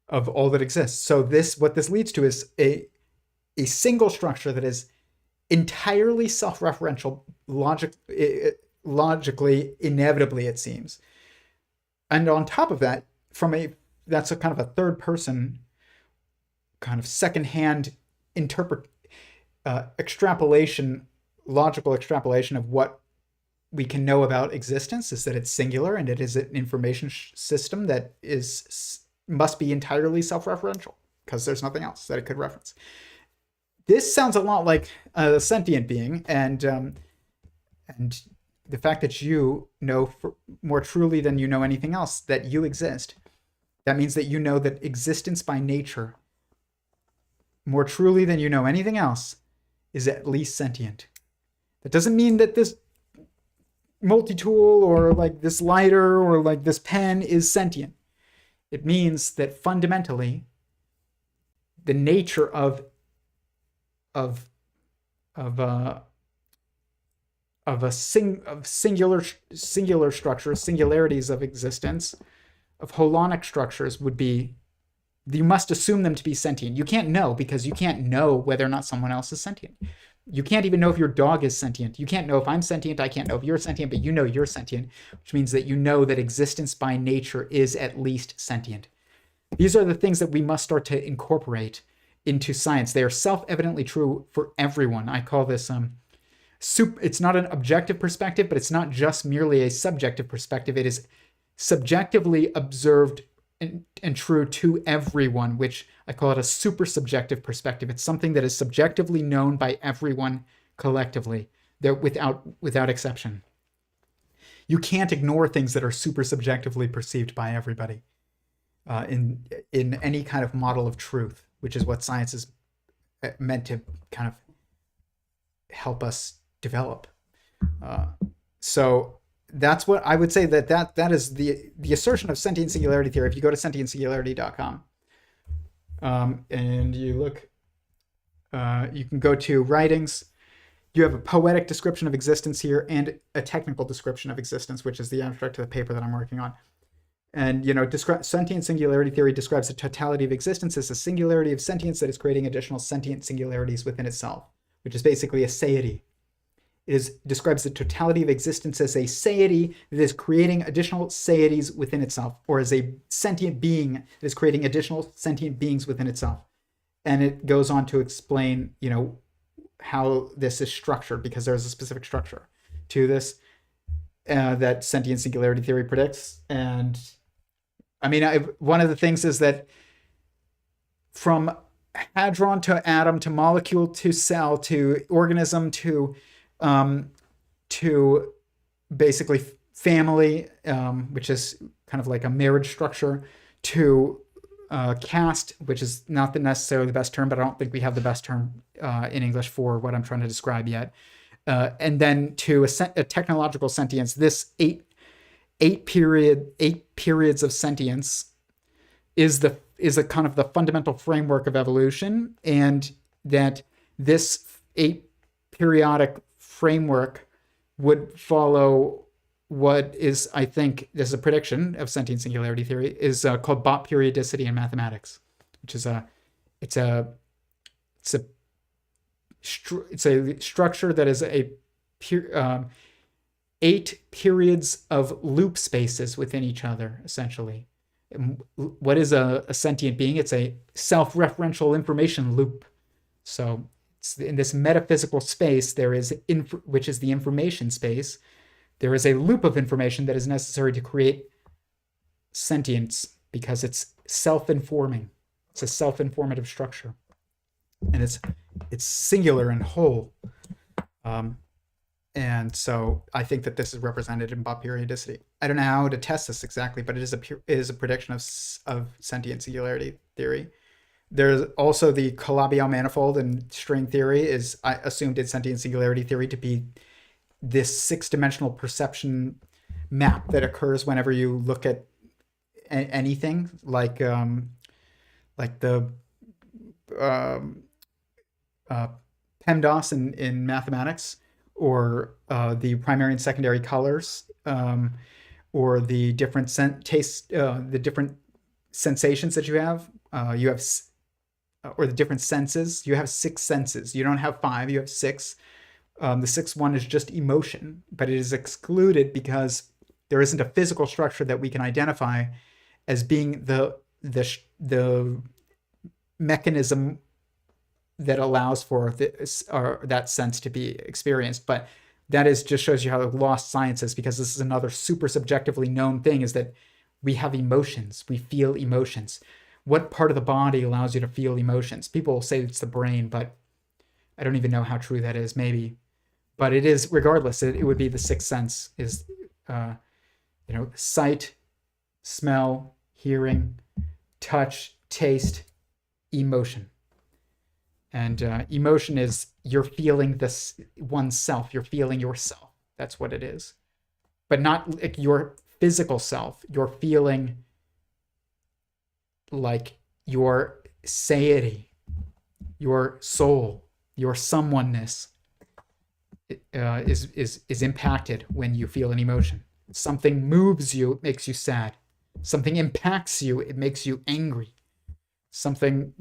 of all that exists. So what this leads to is a single structure that is entirely self-referential, logically, inevitably, it seems. And on top of that, that's a kind of a third person, kind of secondhand extrapolation, logical extrapolation of what we can know about existence is that it's singular and it is an information system that must be entirely self-referential because there's nothing else that it could reference. This sounds a lot like a sentient being, and the fact that you know more truly than you know anything else that you exist. That means that you know that existence by nature, more truly than you know anything else, is at least sentient. That doesn't mean that this multi-tool or like this lighter or like this pen is sentient. It means that fundamentally, the nature of singular structures, singularities of existence, of holonic structures would be, you must assume them to be sentient. You can't know because you can't know whether or not someone else is sentient. You can't even know if your dog is sentient. You can't know if I'm sentient. I can't know if you're sentient, but you know you're sentient, which means that you know that existence by nature is at least sentient. These are the things that we must start to incorporate into science. They are self-evidently true for everyone. I call this it's not an objective perspective, but it's not just merely a subjective perspective. It is subjectively observed and true to everyone, which I call it a super subjective perspective. It's something that is subjectively known by everyone collectively, without exception. you can't ignore things that are super subjectively perceived by everybody in any kind of model of truth, which is what science is meant to kind of help us develop. So that's what I would say, that is the assertion of sentient singularity theory. If you go to sentientsingularity.com and you look, you can go to writings. You have a poetic description of existence here and a technical description of existence, which is the abstract of the paper that I'm working on. And, sentient singularity theory describes the totality of existence as a singularity of sentience that is creating additional sentient singularities within itself, which is basically a seity. It describes the totality of existence as a seity that is creating additional seities within itself, or as a sentient being that is creating additional sentient beings within itself. And it goes on to explain, how this is structured, because there's a specific structure to this that sentient singularity theory predicts. And I mean, one of the things is that from hadron to atom to molecule to cell to organism to basically family, which is kind of like a marriage structure, to caste, which is not necessarily the best term, but I don't think we have the best term in English for what I'm trying to describe yet. And then to a technological sentience, this eight periods of sentience is a kind of the fundamental framework of evolution, and that this 8 periodic framework would follow what is, I think, this is a prediction of sentient singularity theory, is called Bott periodicity in mathematics, which is it's a structure that is 8 periods of loop spaces within each other, essentially. What is a sentient being? It's a self-referential information loop. So in this metaphysical space, there is which is the information space. There is a loop of information that is necessary to create sentience, because it's self-informing. It's a self-informative structure, and it's singular and whole. And so I think that this is represented in Bott periodicity. I don't know how to test this exactly, but it is a prediction of sentient singularity theory. There's also the Calabi-Yau manifold and string theory I assumed in sentient singularity theory to be this 6-dimensional perception map that occurs whenever you look at anything, like the PEMDAS in mathematics, or the primary and secondary colors, or the different the different sensations that you have. Or the different senses. You have 6 senses. You don't have 5. You have 6. The 6th one is just emotion, but it is excluded because there isn't a physical structure that we can identify as being the mechanism that allows for this, or that sense to be experienced. But that just shows you how lost science is, because this is another super subjectively known thing, is that we have emotions. We feel emotions. What part of the body allows you to feel emotions? People say it's the brain, but I don't even know how true that is, maybe. But it is, regardless, it would be the 6th sense, is sight, smell, hearing, touch, taste, emotion. And emotion is you're feeling this oneself. You're feeling yourself. That's what it is. But not like your physical self. You're feeling like your seity, your soul, your someoneness is impacted when you feel an emotion. Something moves you, it makes you sad. Something impacts you, it makes you angry. Something,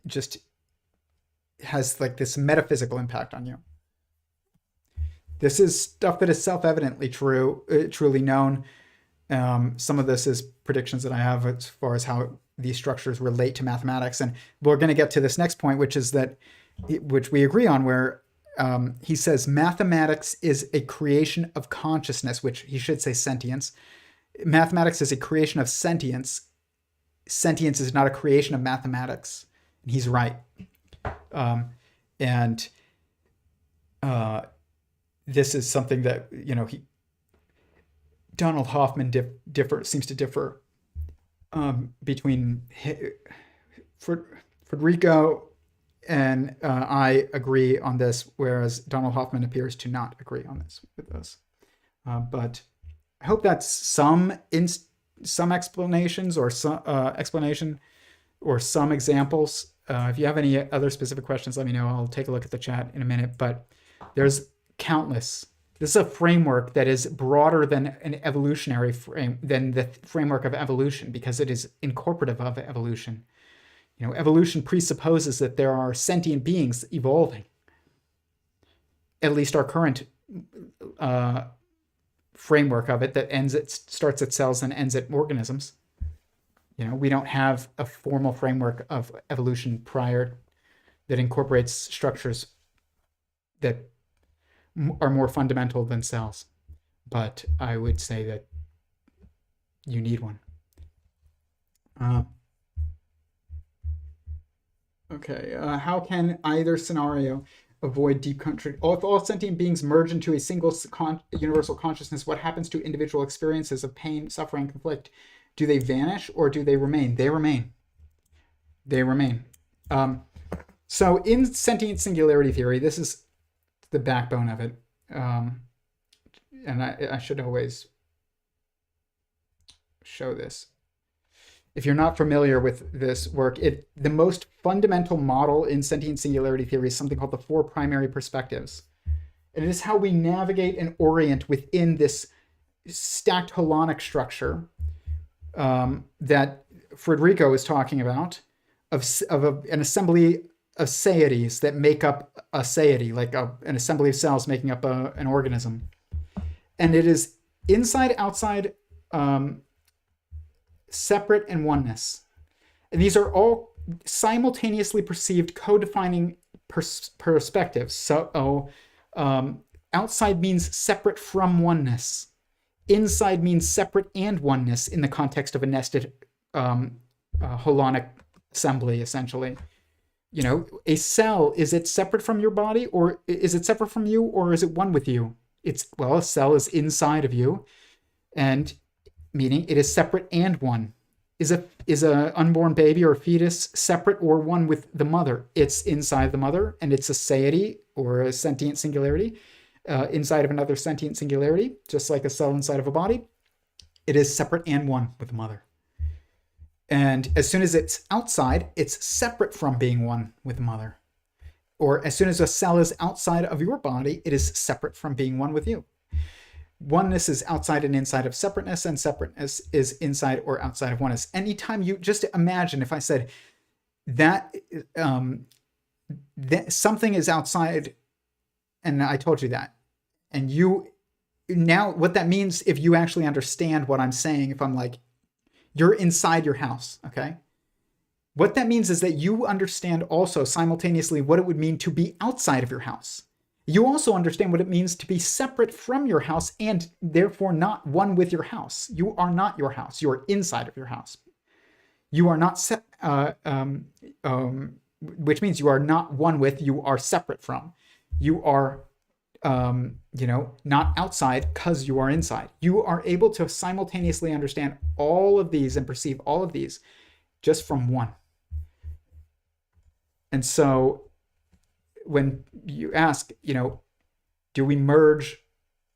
just has like this metaphysical impact on you. This is stuff that is self-evidently truly known. Some of this is predictions that I have as far as how these structures relate to mathematics. And we're going to get to this next point, which is which we agree on, where he says mathematics is a creation of consciousness, which he should say sentience. Mathematics is a creation of sentience. Sentience is not a creation of mathematics. And he's right. And this is something that, Donald Hoffman seems to differ between Federico and I agree on this, whereas Donald Hoffman appears to not agree on this with us. But I hope that's some explanations or some explanation or some examples. If you have any other specific questions, let me know. I'll take a look at the chat in a minute. But there's countless. This is a framework that is broader than an evolutionary frame, than the framework of evolution, because it is incorporative of evolution. Evolution presupposes that there are sentient beings evolving. At least our current framework of it that starts at cells and ends at organisms. We don't have a formal framework of evolution prior that incorporates structures that are more fundamental than cells. But I would say that you need one. Okay, how can either scenario avoid deep contradiction? If all sentient beings merge into a single universal consciousness, what happens to individual experiences of pain, suffering, conflict? Do they vanish or do they remain? They remain. They remain. So in Sentient Singularity Theory, this is the backbone of it. And I should always show this. If you're not familiar with this work, the most fundamental model in Sentient Singularity Theory is something called the four primary perspectives. And it is how we navigate and orient within this stacked holonic structure that Federico is talking about, of an assembly of seities that make up a seity, like an assembly of cells making up an organism. And it is inside, outside, separate, and oneness. And these are all simultaneously perceived co-defining perspectives. So outside means separate from oneness. Inside means separate and oneness in the context of a nested holonic assembly, essentially. A cell, is it separate from your body, or is it separate from you, or is it one with you? A cell is inside of you, and meaning it is separate and one. Is a unborn baby or a fetus separate or one with the mother? It's inside the mother, and it's a seity or a sentient singularity inside of another sentient singularity, just like a cell inside of a body. It is separate and one with the mother. And as soon as it's outside, it's separate from being one with the mother. Or as soon as a cell is outside of your body, it is separate from being one with you. Oneness is outside and inside of separateness, and separateness is inside or outside of oneness. Anytime you just imagine, if I said that, that something is outside, and I told you that, and you now what that means, if you actually understand what I'm saying, if I'm like, you're inside your house, okay? What that means is that you understand also simultaneously what it would mean to be outside of your house. You also understand what it means to be separate from your house and therefore not one with your house. You are not your house. You are inside of your house. You are not, which means you are not one with, you are separate from. You are, not outside because you are inside. You are able to simultaneously understand all of these and perceive all of these just from one. And so when you ask, do we merge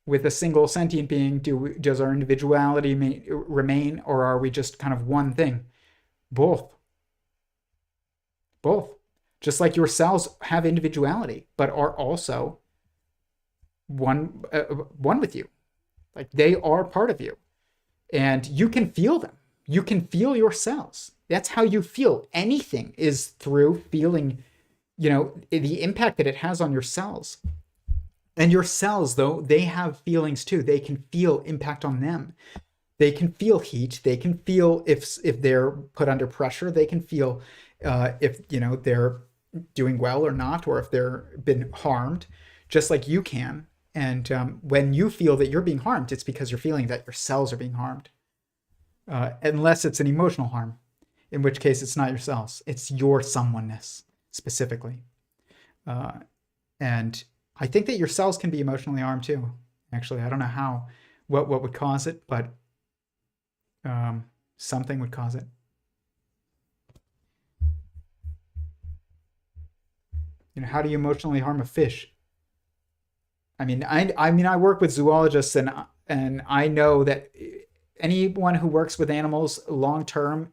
with a single sentient being? Does our individuality remain, or are we just kind of one thing? Both. Just like your cells have individuality, but are also one with you. Like they are part of you, and you can feel them. You can feel your cells. That's how you feel. Anything is through feeling, the impact that it has on your cells. And your cells, though, they have feelings too. They can feel impact on them. They can feel heat. They can feel if they're put under pressure. They can feel if they're doing well or not, or if they're been harmed, just like you can. And when you feel that you're being harmed, it's because you're feeling that your cells are being harmed. Unless it's an emotional harm, in which case it's not your cells. It's your someoneness specifically. And I think that your cells can be emotionally harmed too. Actually, I don't know how, what would cause it, but something would cause it. You know, how do you emotionally harm a fish? I mean, I work with zoologists, and I know that anyone who works with animals long term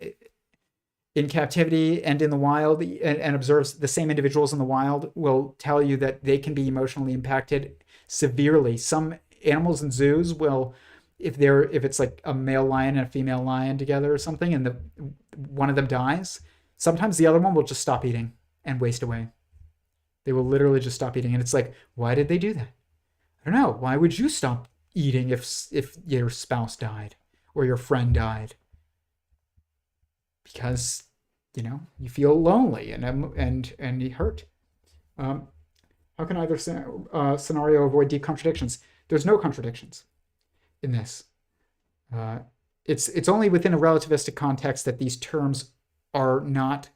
in captivity and in the wild and observes the same individuals in the wild will tell you that they can be emotionally impacted severely. Some animals in zoos will, if it's like a male lion and a female lion together or something, and one of them dies, sometimes the other one will just stop eating and waste away. They will literally just stop eating, and it's like, why did they do that? I don't know. Why would you stop eating if your spouse died or your friend died? Because, you know, you feel lonely and you hurt. How can either scenario avoid deep contradictions? There's no contradictions in this. It's only within a relativistic context that these terms are not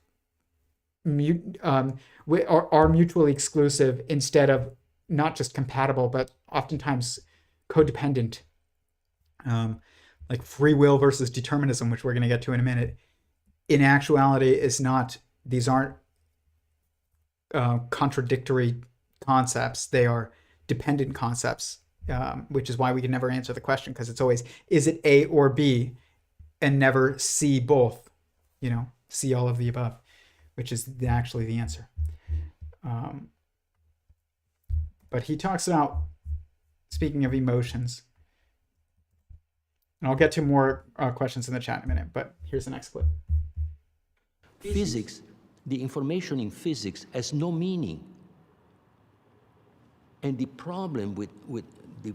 are mutually exclusive instead of not just compatible, but oftentimes codependent. Like free will versus determinism, which we're going to get to in a minute. In actuality, these aren't contradictory concepts. They are dependent concepts, which is why we can never answer the question, because it's always, is it A or B, and never C both, you know, C all of the above, which is actually the answer. But he talks about, speaking of emotions, and I'll get to more questions in the chat in a minute, but here's the next clip. Physics, the information in physics has no meaning. And the problem with the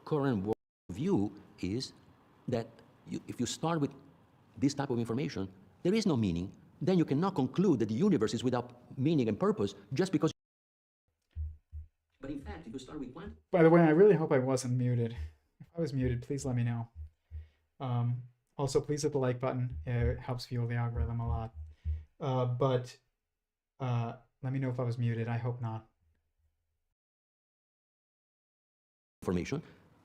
current world view is that if you start with this type of information, there is no meaning. Then you cannot conclude that the universe is without meaning and purpose just because. But in fact, if you start with quantum. By the way, I really hope I wasn't muted. If I was muted, please let me know. Also, please hit the like button. It helps fuel the algorithm a lot. But let me know if I was muted. I hope not. Information,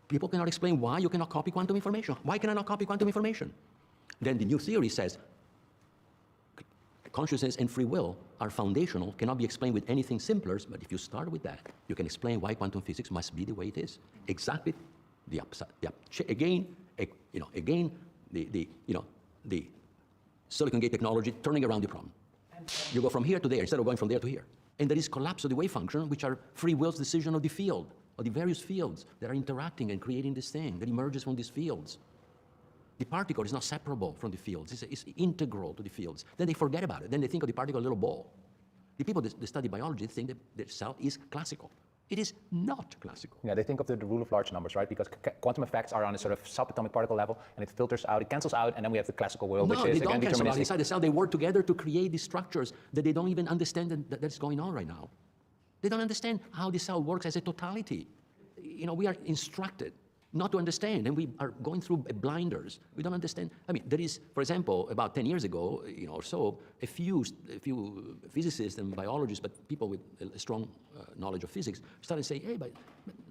people cannot explain why you cannot copy quantum information. Why can I not copy quantum information? Then the new theory says consciousness and free will are foundational, cannot be explained with anything simpler, but if you start with that, you can explain why quantum physics must be the way it is. Exactly the upside. Again, the silicon gate technology turning around the problem. You go from here to there instead of going from there to here. And there is collapse of the wave function, which are free will's decision of the field, of the various fields that are interacting and creating this thing that emerges from these fields. The particle is not separable from the fields. It's integral to the fields. Then they forget about it. Then they think of the particle as a little ball. The people that study biology think that the cell is classical. It is not classical. Yeah, they think of the rule of large numbers, right? Because quantum effects are on a sort of subatomic particle level, and it filters out, it cancels out, and then we have the classical world, which is again deterministic. Inside the cell, they work together to create these structures that they don't even understand that's going on right now. They don't understand how the cell works as a totality. You know, we are instructed not to understand, and we are going through blinders. We don't understand. I mean, there is, for example, about 10 years ago, you know, or so, a few physicists and biologists, but people with a strong knowledge of physics, started to say, hey, but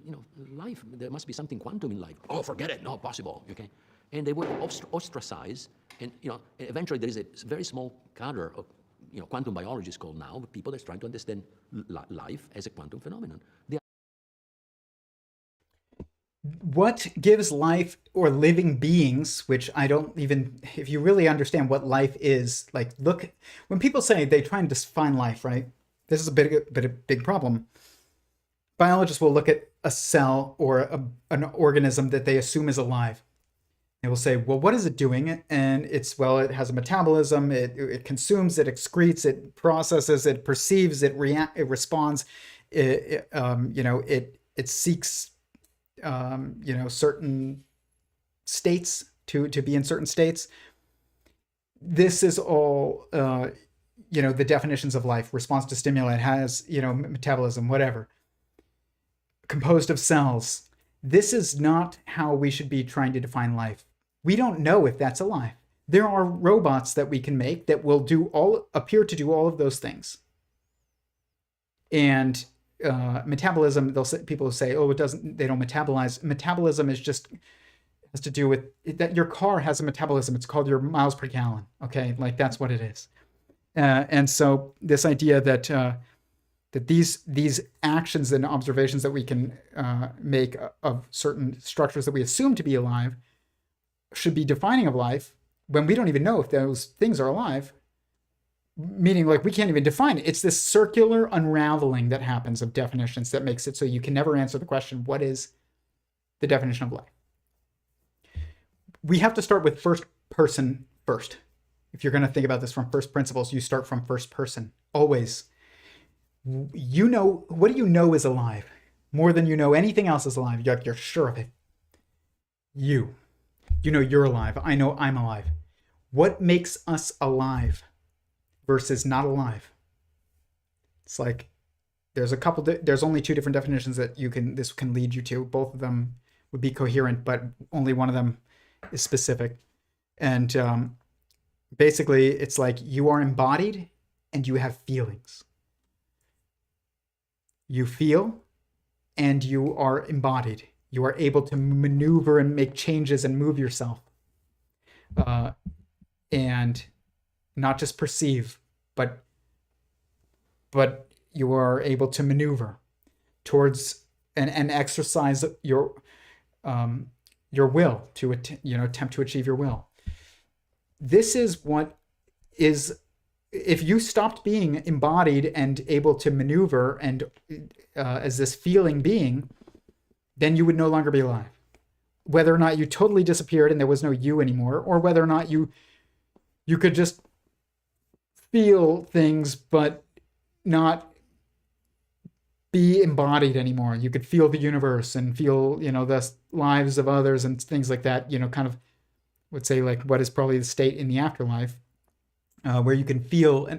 you know, life, there must be something quantum in life. Oh, forget it, not possible, okay? And they would ostracize, and you know, eventually there is a very small cadre of, you know, quantum biologists called now, people that's trying to understand life as a quantum phenomenon. What gives life or living beings, which I don't even, if you really understand what life is, like look, when people say they try and define life, right? This is a big problem. Biologists will look at a cell or an organism that they assume is alive. They will say, well, what is it doing? And it's, well, it has a metabolism, it consumes, it excretes, it processes, it perceives, it responds, you know, it seeks you know, certain states to be in certain states. This is all, you know, the definitions of life. Response to stimuli, it has, you know, metabolism, whatever. Composed of cells. This is not how we should be trying to define life. We don't know if that's alive. There are robots that we can make that will appear to do all of those things. And metabolism, people say, oh, they don't metabolize. Metabolism is just has to do with that your car has a metabolism. It's called your miles per gallon. Okay, like that's what it is. And so this idea that that these actions and observations that we can make of certain structures that we assume to be alive should be defining of life when we don't even know if those things are alive. Meaning, like, we can't even define it. It's this circular unraveling that happens of definitions that makes it so you can never answer the question, what is the definition of life? We have to start with first person first. If you're going to think about this from first principles, you start from first person, always. You know, what do you know is alive? More than you know anything else is alive. You're sure of it. You know you're alive. I know I'm alive. What makes us alive versus not alive? It's like there's only two different definitions that this can lead you to. Both of them would be coherent, but only one of them is specific. And basically, it's like you are embodied and you have feelings. You feel and you are embodied. You are able to maneuver and make changes and move yourself. And not just perceive, but you are able to maneuver towards and exercise your will to attempt to achieve your will. This is what is, if you stopped being embodied and able to maneuver and as this feeling being, then you would no longer be alive. Whether or not you totally disappeared and there was no you anymore, or whether or not you could just feel things but not be embodied anymore. You could feel the universe and feel, the lives of others and things like that, kind of would say like what is probably the state in the afterlife, where you can feel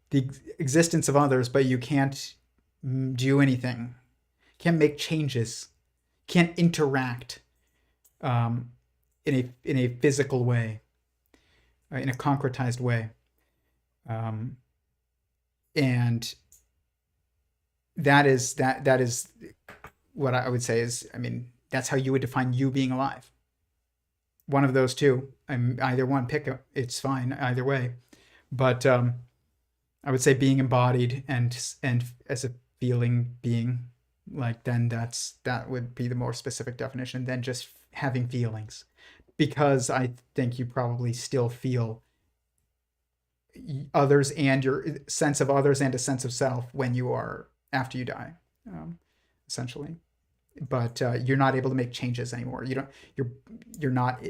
the existence of others, but you can't do anything, can't make changes, can't interact in a physical way, in a concretized way. And that is what I would say is, that's how you would define you being alive. One of those two, either one, it's fine either way. But I would say being embodied and as a feeling being, like, then that would be the more specific definition than just having feelings, because I think you probably still feel others and your sense of others and a sense of self when you are after you die, essentially. But you're not able to make changes anymore. You're not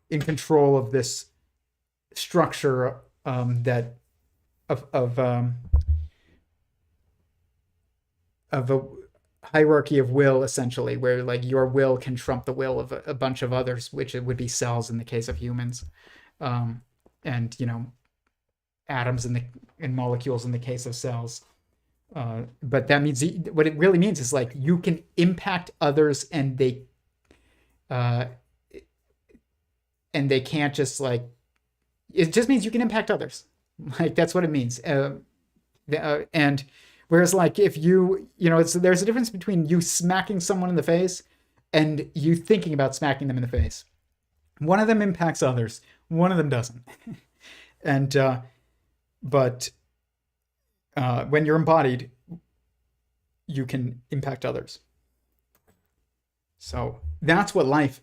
in control of this structure that of a hierarchy of will, essentially, where like your will can trump the will of a bunch of others, which it would be cells in the case of humans, and atoms and molecules in the case of cells. But that means what it really means is like you can impact others and they can't just like, it just means you can impact others. Like that's what it means. And whereas like if there's a difference between you smacking someone in the face and you thinking about smacking them in the face. One of them impacts others. One of them doesn't. And but when you're embodied, you can impact others. So that's what life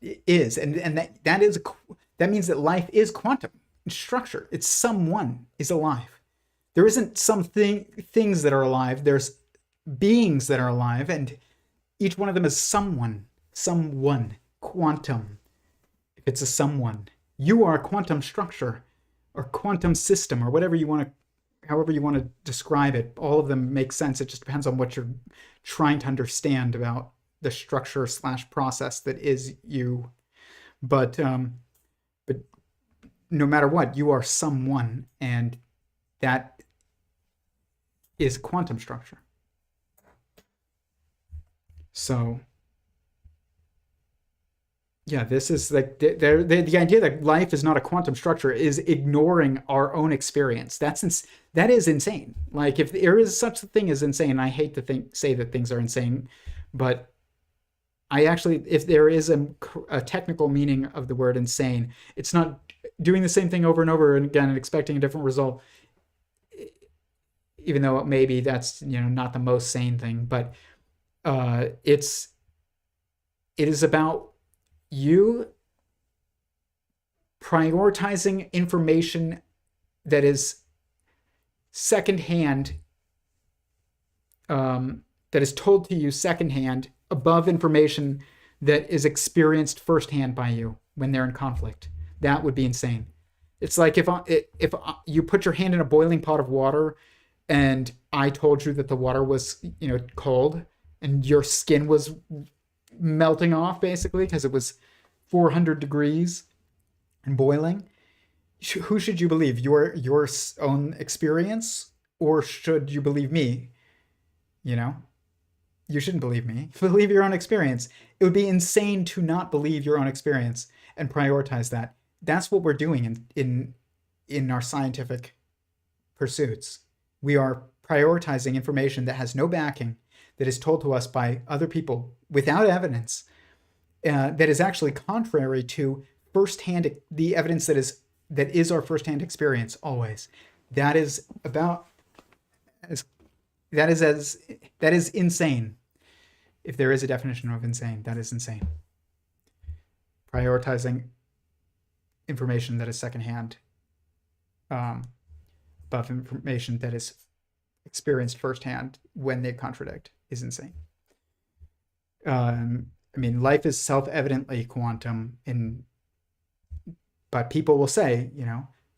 is, and that means that life is quantum in structure. It's someone is alive. There isn't things that are alive. There's beings that are alive, and each one of them is someone, quantum. If it's a someone, you are a quantum structure or quantum system or whatever you want to. However you want to describe it, all of them make sense. It just depends on what you're trying to understand about the structure / process that is you. But no matter what, you are someone, and that is quantum structure. So Yeah, this is like the idea that life is not a quantum structure is ignoring our own experience. That is insane. Like, if there is such a thing as insane, I hate to say that things are insane, but I actually, if there is a technical meaning of the word insane, it's not doing the same thing over and over again and expecting a different result, even though maybe that's, not the most sane thing. But it is about you prioritizing information that is secondhand, that is told to you secondhand, above information that is experienced firsthand by you when they're in conflict. That would be insane. It's like if you put your hand in a boiling pot of water and I told you that the water was, cold, and your skin was melting off basically because it was 400 degrees and boiling. Who should you believe? Your own experience, or should you believe me? You shouldn't believe me. Believe your own experience. It would be insane to not believe your own experience and prioritize that. That's what we're doing in our scientific pursuits. We are prioritizing information that has no backing, that is told to us by other people without evidence, that is actually contrary to the evidence that is our firsthand experience always. That is insane. If there is a definition of insane, that is insane. Prioritizing information that is secondhand above information that is experienced firsthand when they contradict is insane. Life is self-evidently quantum, but people will say,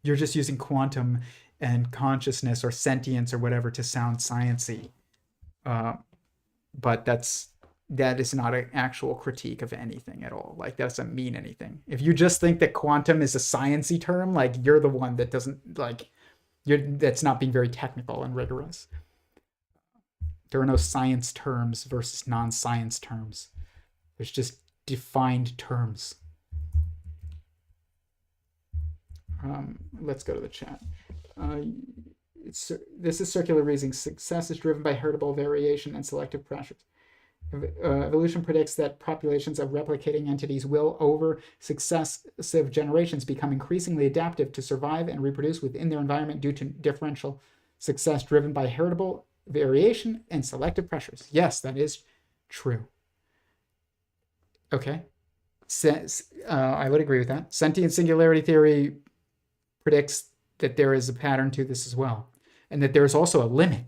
you're just using quantum and consciousness or sentience or whatever to sound sciencey. But that is not an actual critique of anything at all. Like, that doesn't mean anything. If you just think that quantum is a sciencey term, like, you're the one that doesn't, like, that's not being very technical and rigorous. There are no science terms versus non-science terms. There's just defined terms. Let's go to the chat. This is circular reasoning. Success is driven by heritable variation and selective pressures. Evolution predicts that populations of replicating entities will, over successive generations, become increasingly adaptive to survive and reproduce within their environment due to differential success driven by heritable variation and selective pressures. Yes, that is true. Okay. I would agree with that. Sentient Singularity Theory predicts that there is a pattern to this as well, and that there is also a limit.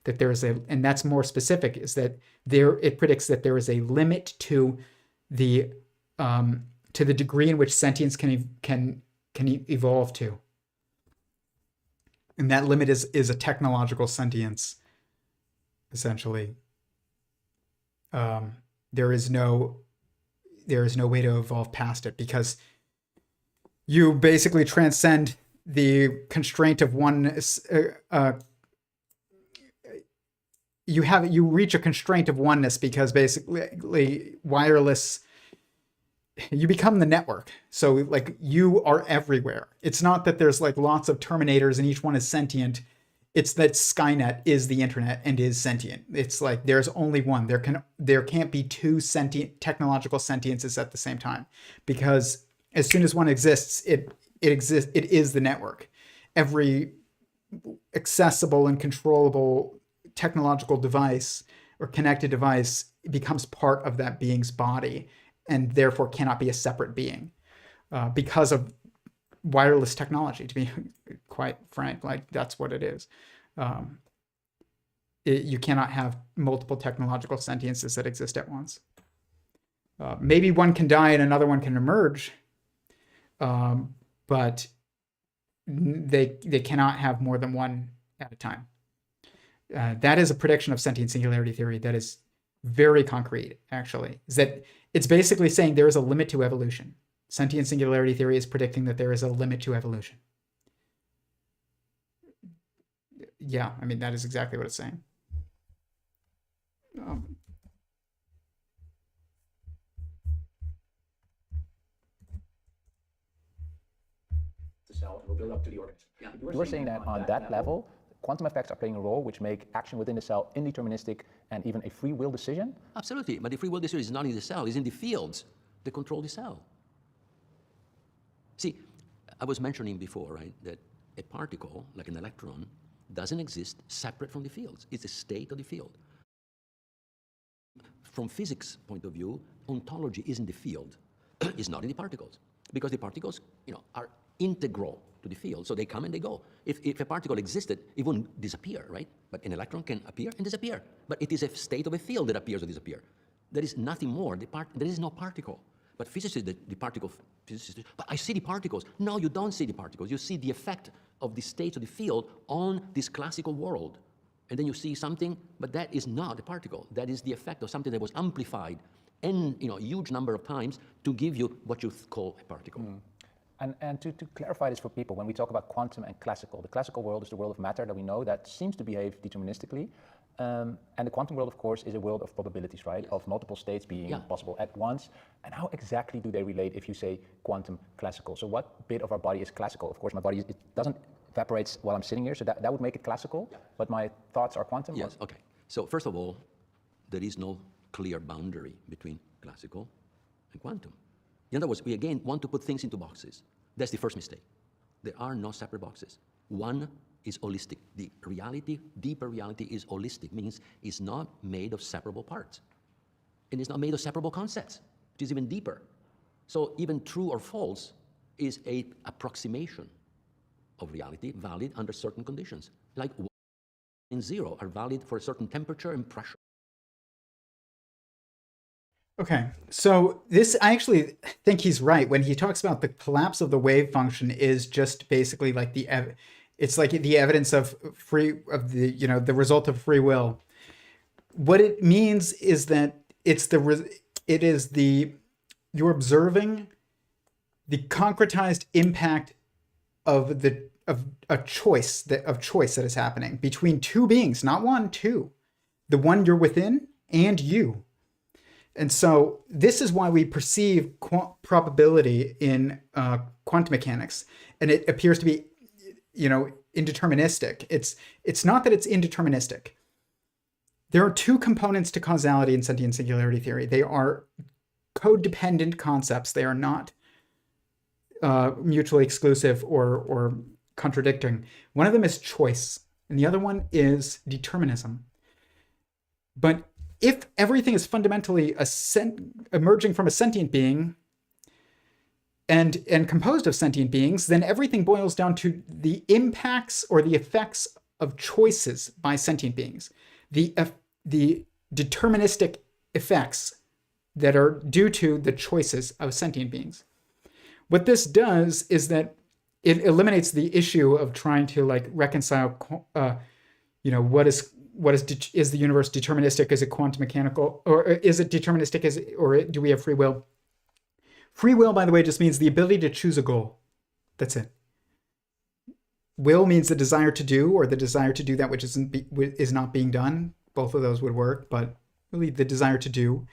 And that's more specific, is that it predicts that there is a limit to the degree in which sentience can evolve to. And that limit is a technological sentience, essentially. There is no way to evolve past it, because you basically transcend the constraint of oneness. You reach a constraint of oneness, because basically wireless, you become the network. So, like, you are everywhere. It's not that there's like lots of terminators and each one is sentient. It's that Skynet is the internet and is sentient. It's like there's only one. There can't be two technological sentiences at the same time, because as soon as one exists, it exists. It is the network. Every accessible and controllable technological device or connected device becomes part of that being's body, and therefore cannot be a separate being, because of wireless technology. To be quite frank, like, that's what it is. You cannot have multiple technological sentiences that exist at once. Maybe one can die and another one can emerge, but they cannot have more than one at a time. That is a prediction of sentient singularity theory that is very concrete, actually. Is that it's basically saying there is a limit to evolution. Sentient singularity theory is predicting that there is a limit to evolution. Yeah, that is exactly what it's saying. cell and will build up to the organism. Yeah. You were saying that on that level, quantum effects are playing a role which make action within the cell indeterministic and even a free will decision? Absolutely, but the free will decision is not in the cell, it's in the fields that control the cell. See, I was mentioning before, right, that a particle, like an electron, doesn't exist separate from the fields. It's a state of the field. From physics point of view, ontology is in the field. It's not in the particles, because the particles, are integral to the field, so they come and they go. If a particle existed, it wouldn't disappear, right? But an electron can appear and disappear. But it is a state of a field that appears or disappears. There is nothing more. There is no particle. But physicists, the particle physicists, but I see the particles. No, you don't see the particles. You see the effect of the states of the field on this classical world. And then you see something, but that is not a particle. That is the effect of something that was amplified in a huge number of times to give you what you call a particle. And to clarify this for people, when we talk about quantum and classical, the classical world is the world of matter that we know that seems to behave deterministically. And the quantum world, of course, is a world of probabilities, right? Yes. Of multiple states being possible at once. And how exactly do they relate if you say quantum classical? So what bit of our body is classical? Of course, my body, it doesn't evaporate while I'm sitting here, so that would make it classical, but my thoughts are quantum? Yes, okay. So first of all, there is no clear boundary between classical and quantum. In other words, we again want to put things into boxes. That's the first mistake. There are no separate boxes. One is holistic. The reality, deeper reality, is holistic, means it's not made of separable parts. And it's not made of separable concepts, which is even deeper. So even true or false is an approximation of reality valid under certain conditions. Like 1 and 0 are valid for a certain temperature and pressure. Okay, so this, I actually think he's right when he talks about the collapse of the wave function is just basically like it's like the evidence of the result of free will. What it means is that you're observing the concretized impact of a choice that is happening between two beings, not one, two, the one you're within and you. And so this is why we perceive probability in quantum mechanics, and it appears to be, indeterministic. It's not that it's indeterministic. There are two components to causality in sentient singularity theory. They are codependent concepts. They are not mutually exclusive or contradicting. One of them is choice, and the other one is determinism. But if everything is fundamentally emerging from a sentient being and composed of sentient beings, then everything boils down to the impacts or the effects of choices by sentient beings, the deterministic effects that are due to the choices of sentient beings. What this does is that it eliminates the issue of trying to reconcile, is the universe deterministic? Is it quantum mechanical? Or is it deterministic? Or do we have free will? Free will, by the way, just means the ability to choose a goal. That's it. Will means the desire to do, or the desire to do that which is not being done. Both of those would work, but really the desire to do.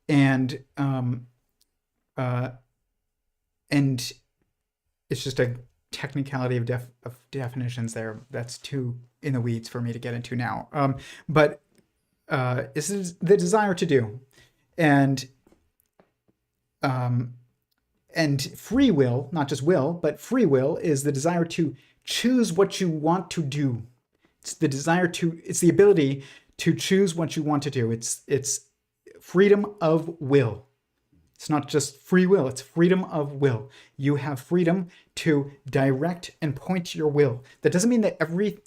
And it's just a technicality of definitions there. That's too in the weeds for me to get into now. But this is the desire to do, and free will, not just will, but free will is the desire to choose what you want to do. It's the ability to choose what you want to do. It's freedom of will. It's not just free will, it's freedom of will. You have freedom to direct and point your will. That doesn't mean that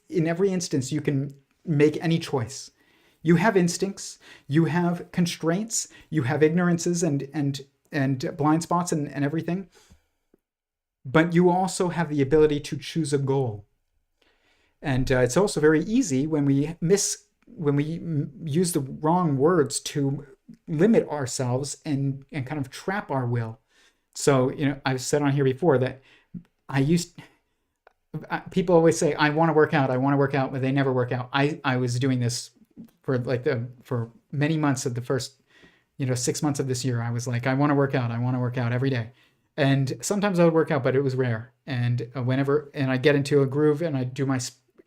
in every instance you can make any choice. You have instincts, you have constraints, you have ignorances and blind spots and everything. But you also have the ability to choose a goal. And it's also very easy when we use the wrong words to limit ourselves and kind of trap our will. So, I've said on here before that people always say, I want to work out, but they never work out. I was doing this for many months of the first, 6 months of this year. I was like, I want to work out every day. And sometimes I would work out, but it was rare. And and I get into a groove and I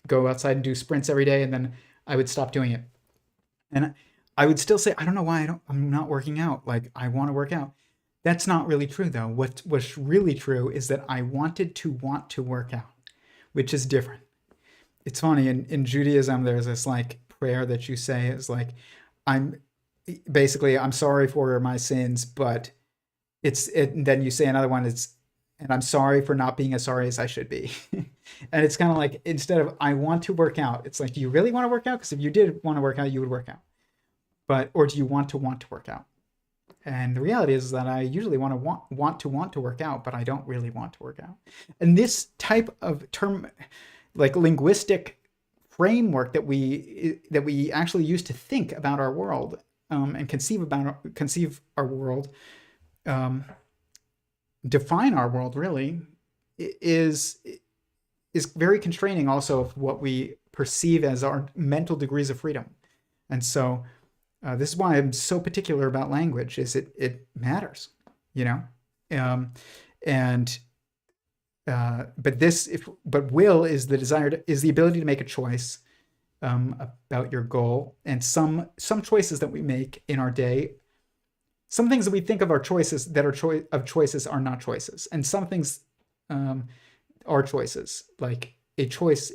go outside and do sprints every day, and then I would stop doing it. And I would still say, I don't know why I'm not working out. Like, I want to work out. That's not really true, though. What's really true is that I wanted to want to work out, which is different. It's funny, in Judaism, there's this like prayer that you say is like, I'm sorry for my sins, but then you say another one, and I'm sorry for not being as sorry as I should be. And it's kind of like, instead of I want to work out, it's like, do you really want to work out? Because if you did want to work out, you would work out. Or do you want to work out? And the reality is that I usually want to work out, but I don't really want to work out. And this type of term, like linguistic framework that we actually use to think about our world, and conceive our world, define our world, really, is very constraining also of what we perceive as our mental degrees of freedom. And so this is why I'm so particular about language, is it matters, you know? But will is the ability to make a choice about your goal. And some choices that we make in our day, some things that we think of our choices that are choices are not choices. And some things are choices. Like a choice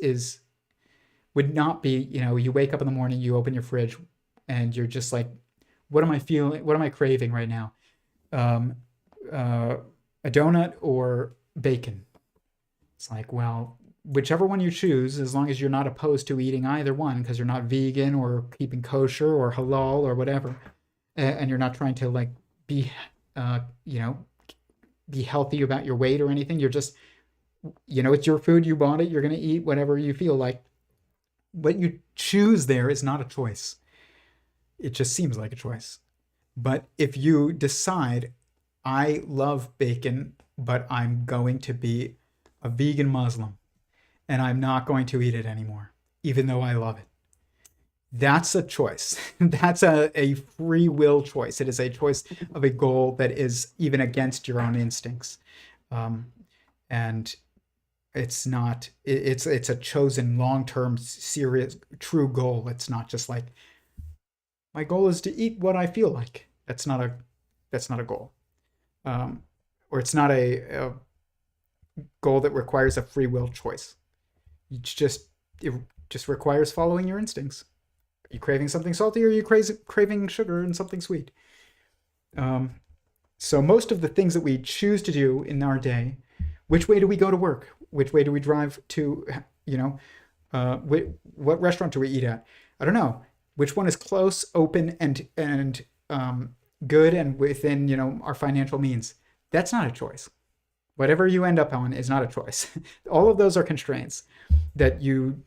would not be, you wake up in the morning, you open your fridge, and you're just like, what am I feeling? What am I craving right now? A donut or bacon? It's like, well, whichever one you choose, as long as you're not opposed to eating either one, because you're not vegan or keeping kosher or halal or whatever, and you're not trying to like be healthy about your weight or anything. You're just, it's your food, you bought it, you're going to eat whatever you feel like. What you choose there is not a choice. It just seems like a choice. But if you decide, I love bacon, but I'm going to be a vegan Muslim, and I'm not going to eat it anymore, even though I love it. That's a choice. That's a free will choice. It is a choice of a goal that is even against your own instincts. And it's a chosen long-term, serious, true goal. It's not just like, my goal is to eat what I feel like. That's not a goal. Or it's not a goal that requires a free will choice. It just requires following your instincts. Are you craving something salty, or are you craving sugar and something sweet? So most of the things that we choose to do in our day, which way do we go to work? Which way do we drive to, what restaurant do we eat at? I don't know. Which one is close, open, and good and within, our financial means? That's not a choice. Whatever you end up on is not a choice. All of those are constraints that you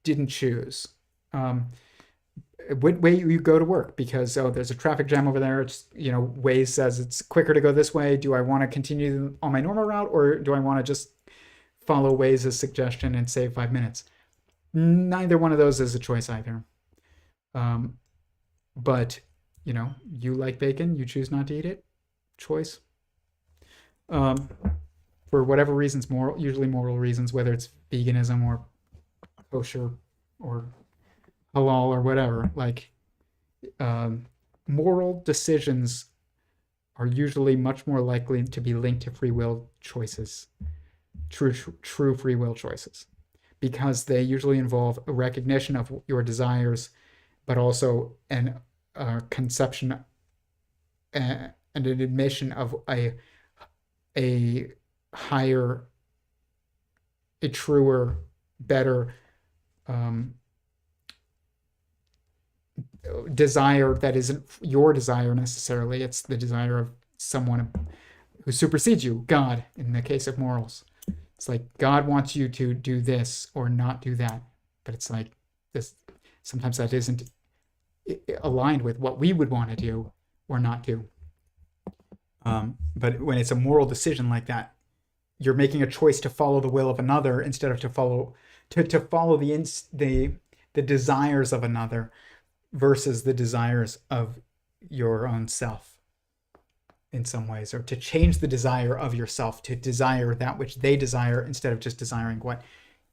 didn't choose. What way you go to work, because there's a traffic jam over there. It's Waze says it's quicker to go this way. Do I want to continue on my normal route, or do I want to just follow Waze's suggestion and save 5 minutes? Neither one of those is a choice either. But you like bacon, you choose not to eat it. Choice. For whatever reasons, usually moral reasons, whether it's veganism or kosher or halal or whatever, like moral decisions are usually much more likely to be linked to free will choices, true free will choices, because they usually involve a recognition of your desires, but also an conception and an admission of a higher, a truer, better desire that isn't your desire necessarily. It's the desire of someone who supersedes you, God, in the case of morals. It's like God wants you to do this or not do that, but it's like this. Sometimes that isn't aligned with what we would want to do or not do. But when it's a moral decision like that, you're making a choice to follow the will of another instead of to follow the desires of another versus the desires of your own self. in some ways, or to change the desire of yourself to desire that which they desire instead of just desiring what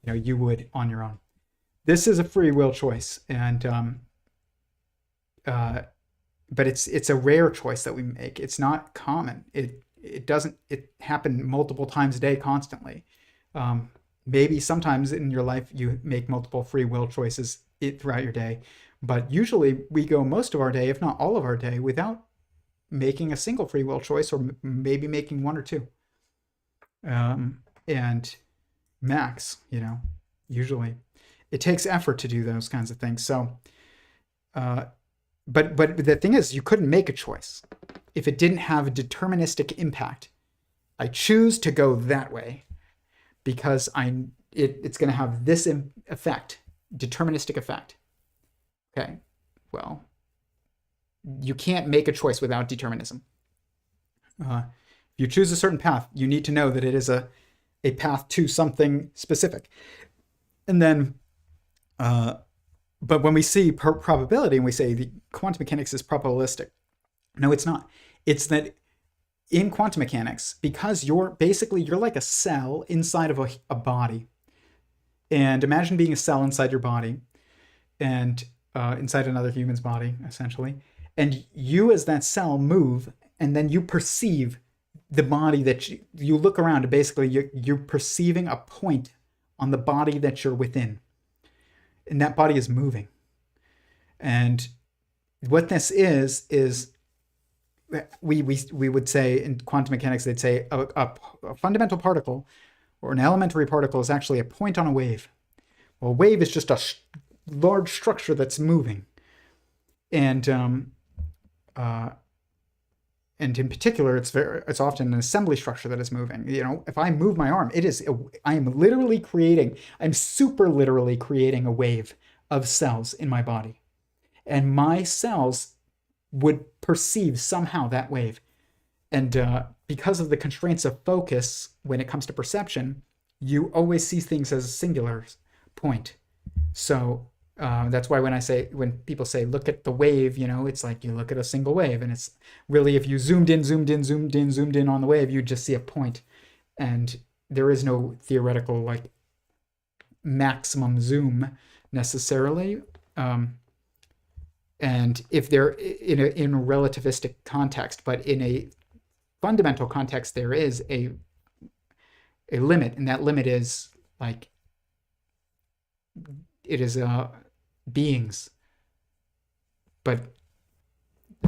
you would on your own. This is a free will choice, and but it's a rare choice that we make. It's not common. It doesn't happen multiple times a day constantly. Maybe sometimes in your life you make multiple free will choices throughout your day, but usually we go most of our day, if not all of our day, without making a single free will choice, or maybe making one or two. And max, usually it takes effort to do those kinds of things. So, but the thing is, you couldn't make a choice if it didn't have a deterministic impact. I choose to go that way because it's going to have this effect, deterministic effect. Okay, well, you can't make a choice without determinism. If you choose a certain path, you need to know that it is a path to something specific. And then, but when we see probability and we say the quantum mechanics is probabilistic, no, it's not. It's that in quantum mechanics, because you're like a cell inside of a body. And imagine being a cell inside your body, and inside another human's body, essentially. And you as that cell move, and then you perceive the body that you look around, and basically you're perceiving a point on the body that you're within. And that body is moving. And what this is we would say in quantum mechanics, they'd say a fundamental particle or an elementary particle is actually a point on a wave. Well, a wave is just a large structure that's moving. And in particular, it's often an assembly structure that is moving. If I move my arm, I'm super literally creating a wave of cells in my body. And my cells would perceive somehow that wave. And because of the constraints of focus, when it comes to perception, you always see things as a singular point. So that's why when people say, look at the wave, it's like you look at a single wave, and it's really, if you zoomed in on the wave, you just see a point. And there is no theoretical like maximum zoom necessarily. And if they're in a relativistic context, but in a fundamental context, there is a limit, and that limit is like, it is beings. But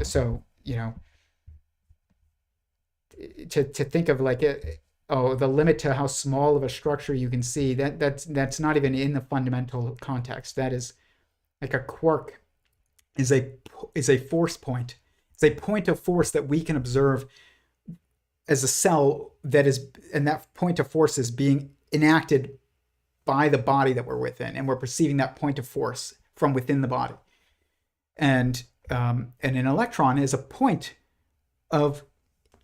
so, to think of like the limit to how small of a structure you can see, that's not even in the fundamental context. That is like a quark is a force point. It's a point of force that we can observe as a cell and that point of force is being enacted by the body that we're within, and we're perceiving that point of force from within the body. And an electron is a point of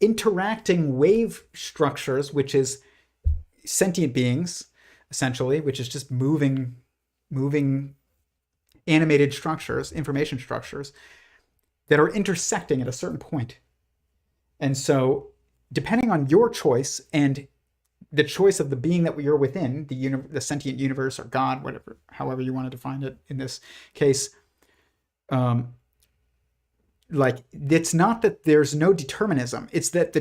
interacting wave structures, which is sentient beings, essentially, which is just moving animated structures, information structures that are intersecting at a certain point. And so depending on your choice and the choice of the being that you're within, the sentient universe or God, whatever, however you want to define it in this case, like, it's not that there's no determinism. It's that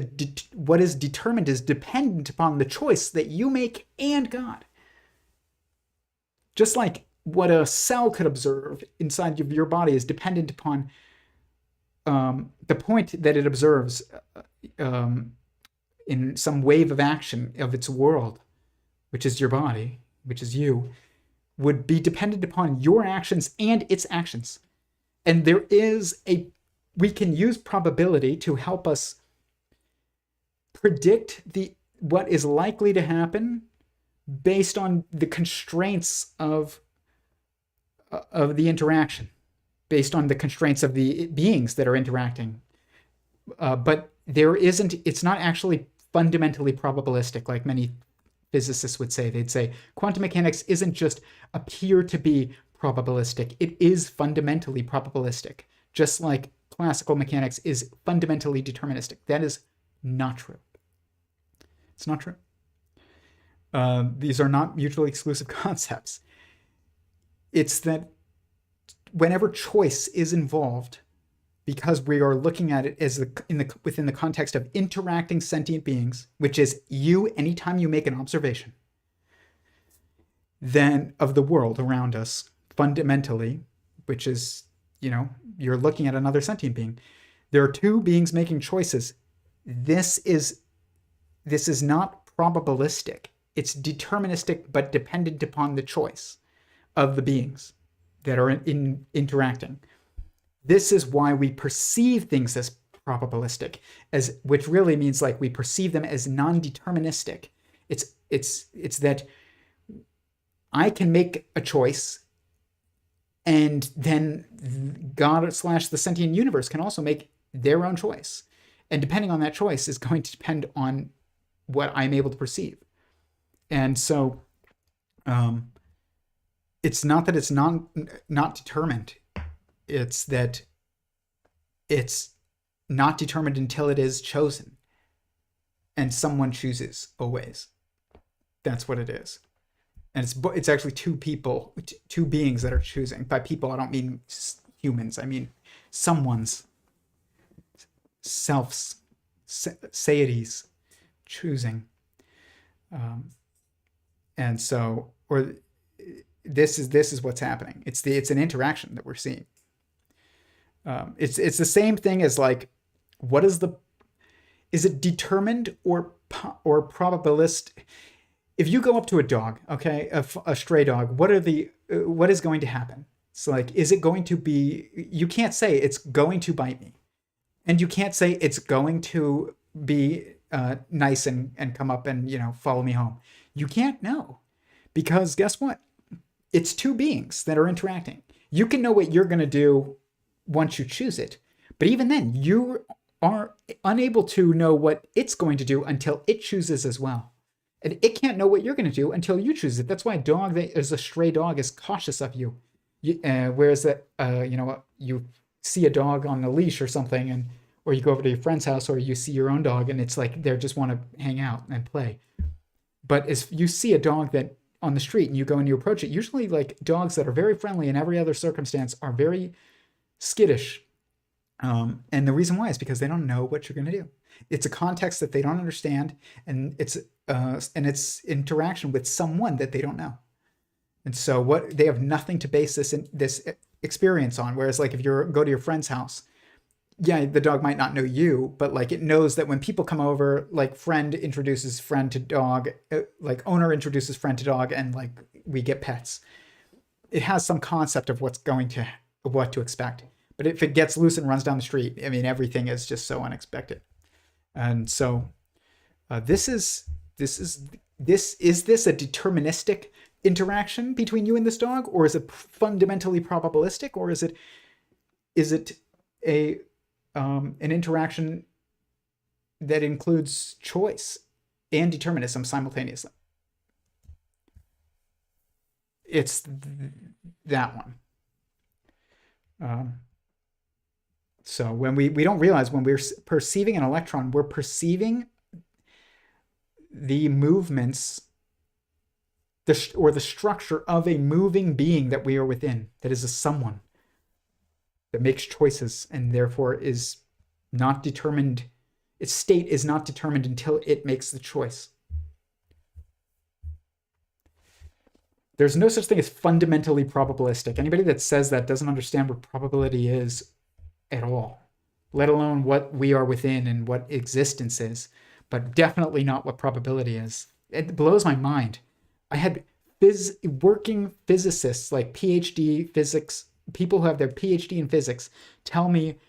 what is determined is dependent upon the choice that you make and God. Just like what a cell could observe inside of your body is dependent upon the point that it observes in some wave of action of its world, which is your body, which is you, would be dependent upon your actions and its actions. And we can use probability to help us predict what is likely to happen based on the constraints of the interaction, based on the constraints of the beings that are interacting. But it's not actually fundamentally probabilistic, like many physicists would say. They'd say quantum mechanics isn't just appear to be probabilistic. It is fundamentally probabilistic, just like classical mechanics is fundamentally deterministic. That is not true. It's not true. These are not mutually exclusive concepts. It's that whenever choice is involved, because we are looking at it as within the context of interacting sentient beings, which is you, anytime you make an observation, then of the world around us, fundamentally, which is, you're looking at another sentient being. There are two beings making choices. This is not probabilistic. It's deterministic, but dependent upon the choice of the beings that are interacting. This is why we perceive things as probabilistic, which really means like we perceive them as non-deterministic. It's that I can make a choice, and then God / the sentient universe can also make their own choice. And depending on that choice is going to depend on what I'm able to perceive. And so it's not that it's not determined. It's that it's not determined until it is chosen. And someone chooses always. That's what it is. And it's actually two beings that are choosing. By people, I don't mean humans. I mean someone's self's, Seities, choosing. And so, this is what's happening. It's an interaction that we're seeing. It's the same thing as like, is it determined or probabilist? If you go up to a dog, okay, a stray dog, what is going to happen? It's like, is it going to be? You can't say it's going to bite me, and you can't say it's going to be nice and come up and follow me home. You can't know, because guess what? It's two beings that are interacting. You can know what you're going to do once you choose it, but even then, you are unable to know what it's going to do until it chooses as well. And it can't know what you're going to do until you choose it. That's why a dog that is a stray dog is cautious of you. Whereas you see a dog on a leash or something, or you go over to your friend's house, or you see your own dog, and it's like they just want to hang out and play. But if you see a dog that on the street and you go and you approach it, usually like dogs that are very friendly in every other circumstance are very skittish. And the reason why is because they don't know what you're going to do. It's a context that they don't understand, and it's interaction with someone that they don't know. And so they have nothing to base this experience on. Whereas like if you go to your friend's house, yeah, the dog might not know you, but like it knows that when people come over, like friend introduces friend to dog, like owner introduces friend to dog, and like we get pets. It has some concept of what to expect. But if it gets loose and runs down the street, I mean, everything is just so unexpected. And so is this a deterministic interaction between you and this dog, or is it fundamentally probabilistic, or is it an interaction that includes choice and determinism simultaneously? It's that one. So when we don't realize, when we're perceiving an electron, we're perceiving the movements or the structure of a moving being that we are within, that is a someone that makes choices and therefore is not determined. Its state is not determined until it makes the choice. There's no such thing as fundamentally probabilistic. Anybody that says that doesn't understand what probability is at all, let alone what we are within and what existence is, but definitely not what probability is. It blows my mind. I had working physicists, like PhD physics, people who have their PhD in physics, tell me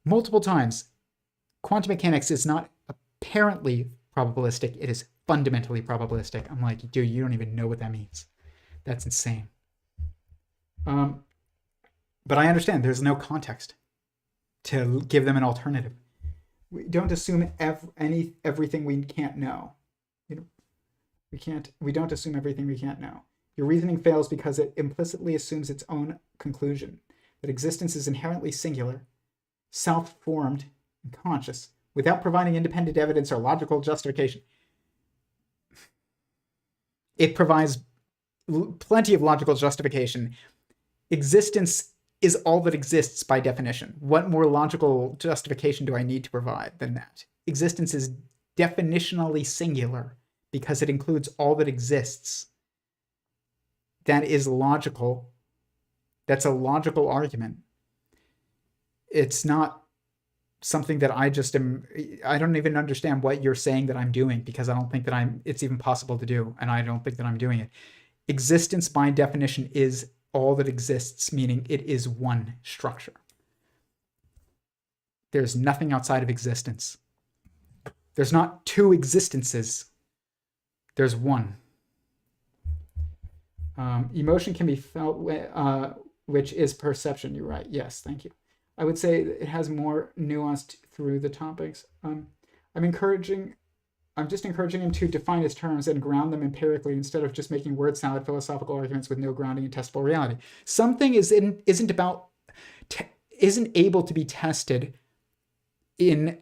multiple times, quantum mechanics is not apparently probabilistic, it is fundamentally probabilistic. I'm like, dude, you don't even know what that means. That's insane. But I understand there's no context to give them an alternative. We don't assume everything we can't know. We don't assume everything we can't know. Your reasoning fails because it implicitly assumes its own conclusion, that existence is inherently singular. self-formed, and conscious, without providing independent evidence or logical justification. It provides plenty of logical justification. Existence is all that exists by definition. What more logical justification do I need to provide than that? Existence is definitionally singular because it includes all that exists. That is logical. That's a logical argument. It's not something that I just am, I don't even understand what you're saying that I'm doing, because I don't think that it's even possible to do, and I don't think that I'm doing it. Existence by definition is all that exists, meaning it is one structure. There's nothing outside of existence. There's not two existences. There's one. Emotion can be felt, which is perception. You're right. Yes, thank you. I would say it has more nuanced through the topics. I'm just encouraging him to define his terms and ground them empirically instead of just making word salad philosophical arguments with no grounding in testable reality. Something isn't able to be tested in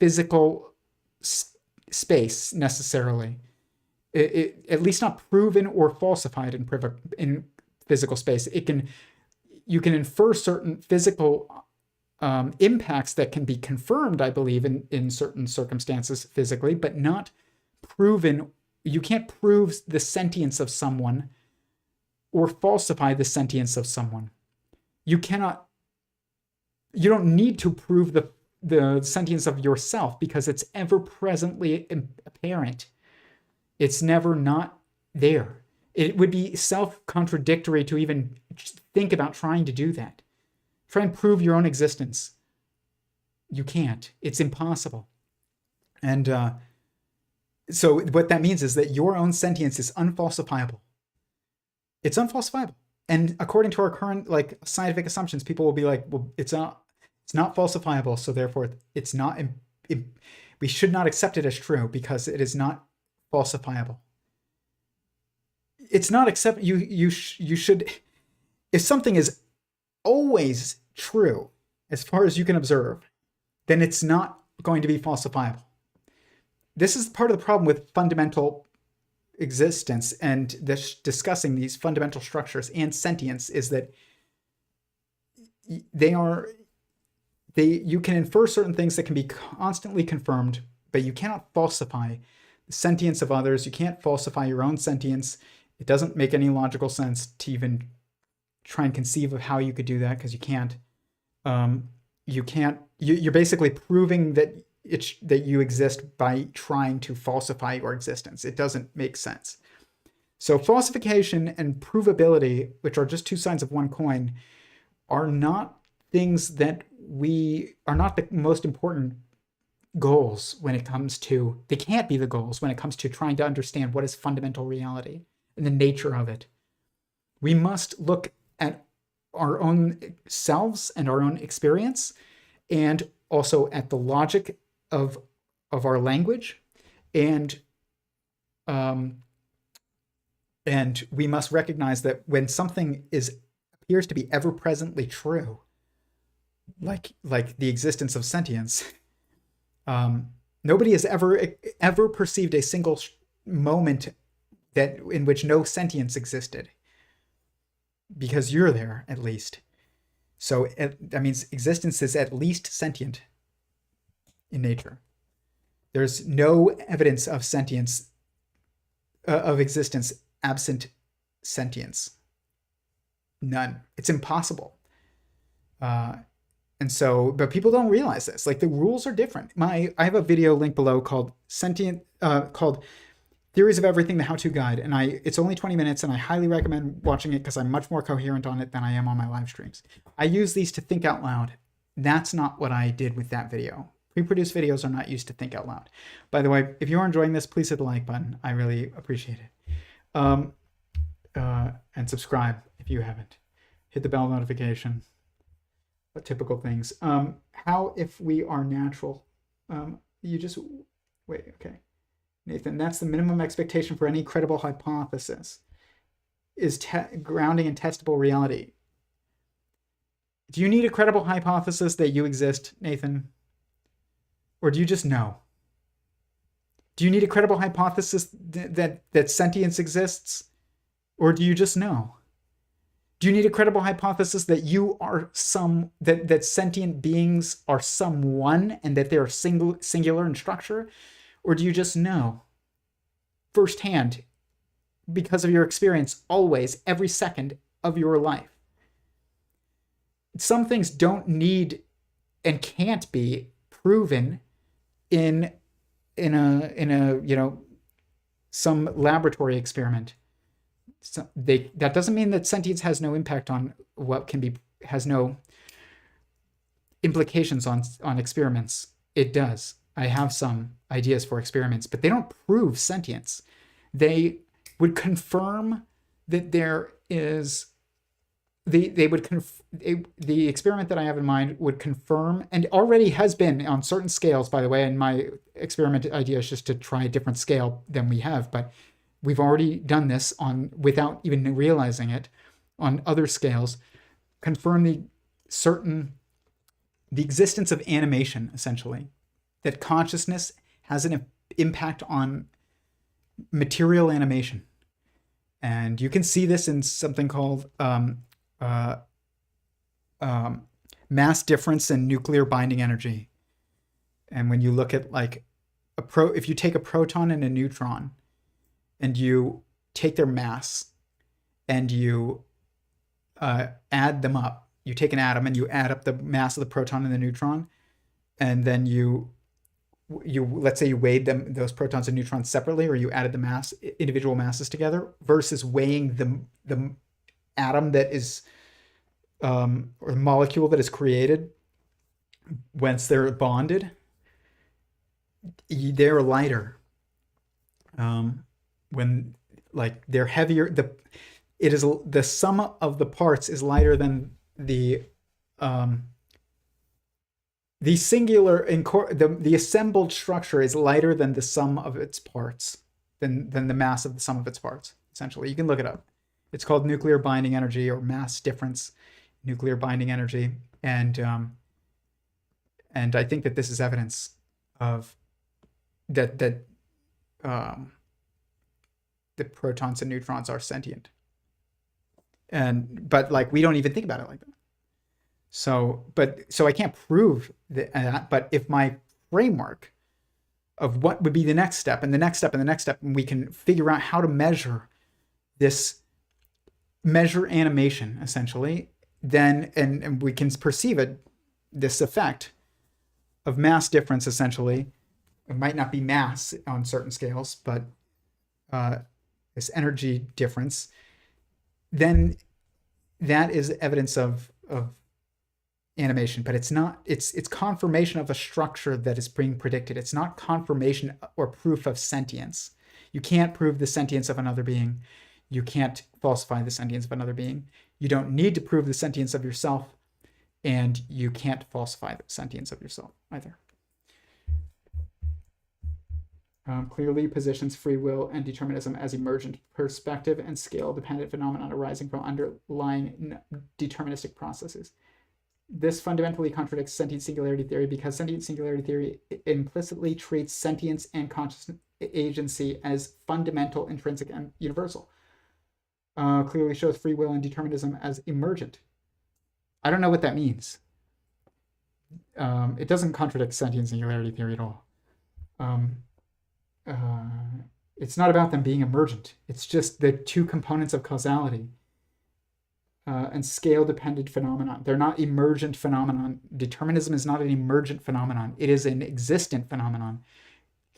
physical space necessarily. At least not proven or falsified in physical space. You can infer certain physical impacts that can be confirmed, I believe, in certain circumstances physically, but not proven. You can't prove the sentience of someone or falsify the sentience of someone. You don't need to prove the sentience of yourself because it's ever presently apparent. It's never not there. It would be self-contradictory to even think about trying to do that. Try and prove your own existence. You can't. It's impossible. And so what that means is that your own sentience is unfalsifiable. It's unfalsifiable. And according to our current scientific assumptions, people will be like, well, it's not falsifiable, so therefore it's not. We should not accept it as true because it is not falsifiable. It's not accept. You should. If something is always true as far as you can observe, then it's not going to be falsifiable. This is part of the problem with fundamental existence and discussing these fundamental structures and sentience is that you can infer certain things that can be constantly confirmed, but you cannot falsify the sentience of others. You can't falsify your own sentience. It doesn't make any logical sense to even try and conceive of how you could do that because you can't. You're basically proving that you exist by trying to falsify your existence. It doesn't make sense. So falsification and provability, which are just two sides of one coin, are not things that are not the most important goals when it comes to, they can't be the goals when it comes to trying to understand what is fundamental reality and the nature of it. We must look at our own selves and our own experience, and also at the logic of our language, and we must recognize that when something appears to be ever presently true, like the existence of sentience, nobody has ever perceived a single moment in which no sentience existed, because you're there at least. So that means existence is at least sentient in nature. There's no evidence of sentience, of existence absent sentience. None. It's impossible. And so, but people don't realize this. Like, the rules are different. I have a video link below called called Theories of Everything, the How-To Guide, and it's only 20 minutes, and I highly recommend watching it because I'm much more coherent on it than I am on my live streams. I use these to think out loud. That's not what I did with that video. Pre-produced videos are not used to think out loud. By the way, if you're enjoying this, please hit the like button. I really appreciate it. And subscribe if you haven't. Hit the bell notification. Typical things. How if we are natural? You just wait. Okay, Nathan, that's the minimum expectation for any credible hypothesis, is grounding in testable reality. Do you need a credible hypothesis that you exist, Nathan? Or do you just know? Do you need a credible hypothesis that sentience exists? Or do you just know? Do you need a credible hypothesis that you are that sentient beings are someone and that they are singular in structure? Or do you just know firsthand because of your experience always, every second of your life? Some things don't need and can't be proven in a some laboratory experiment. So that doesn't mean that sentience has no impact on what can be, has no implications on experiments. It does. I have some ideas for experiments, but they don't prove sentience. They would confirm that there is the experiment that I have in mind would confirm, and already has been on certain scales, by the way, and my experiment idea is just to try a different scale than we have, but we've already done this without even realizing it on other scales, confirm the existence of animation, essentially, that consciousness has an impact on material animation. And you can see this in something called mass difference and nuclear binding energy. And when you look at like if you take a proton and a neutron and you take their mass and you add them up, you take an atom and you add up the mass of the proton and the neutron, and then you let's say you weighed those protons and neutrons separately, or you added the individual masses together, versus weighing the atom that is or the molecule that is created once they're bonded, they're lighter. When like they're heavier, the sum of the parts is lighter than the singular the assembled structure is lighter than the sum of its parts, than the mass of the sum of its parts. Essentially, you can look it up. It's called nuclear binding energy, or mass difference nuclear binding energy, and I think that this is evidence of that the protons and neutrons are sentient. But like we don't even think about it like that. So I can't prove that, but if my framework of what would be the next step and the next step and the next step, and we can figure out how to measure animation, essentially, then and we can perceive this effect of mass difference, essentially. It might not be mass on certain scales, but this energy difference, then that is evidence of animation. But it's not, it's confirmation of a structure that is being predicted. It's not confirmation or proof of sentience. You can't prove the sentience of another being. You can't falsify the sentience of another being. You don't need to prove the sentience of yourself, and you can't falsify the sentience of yourself either. Clearly positions free will and determinism as emergent perspective and scale-dependent phenomenon arising from underlying deterministic processes. This fundamentally contradicts sentient singularity theory, because sentient singularity theory implicitly treats sentience and conscious agency as fundamental, intrinsic, and universal. Clearly shows free will and determinism as emergent. I don't know what that means. It doesn't contradict sentient singularity theory at all. It's not about them being emergent. It's just the two components of causality and scale-dependent phenomenon. They're not emergent phenomenon. Determinism is not an emergent phenomenon. It is an existent phenomenon.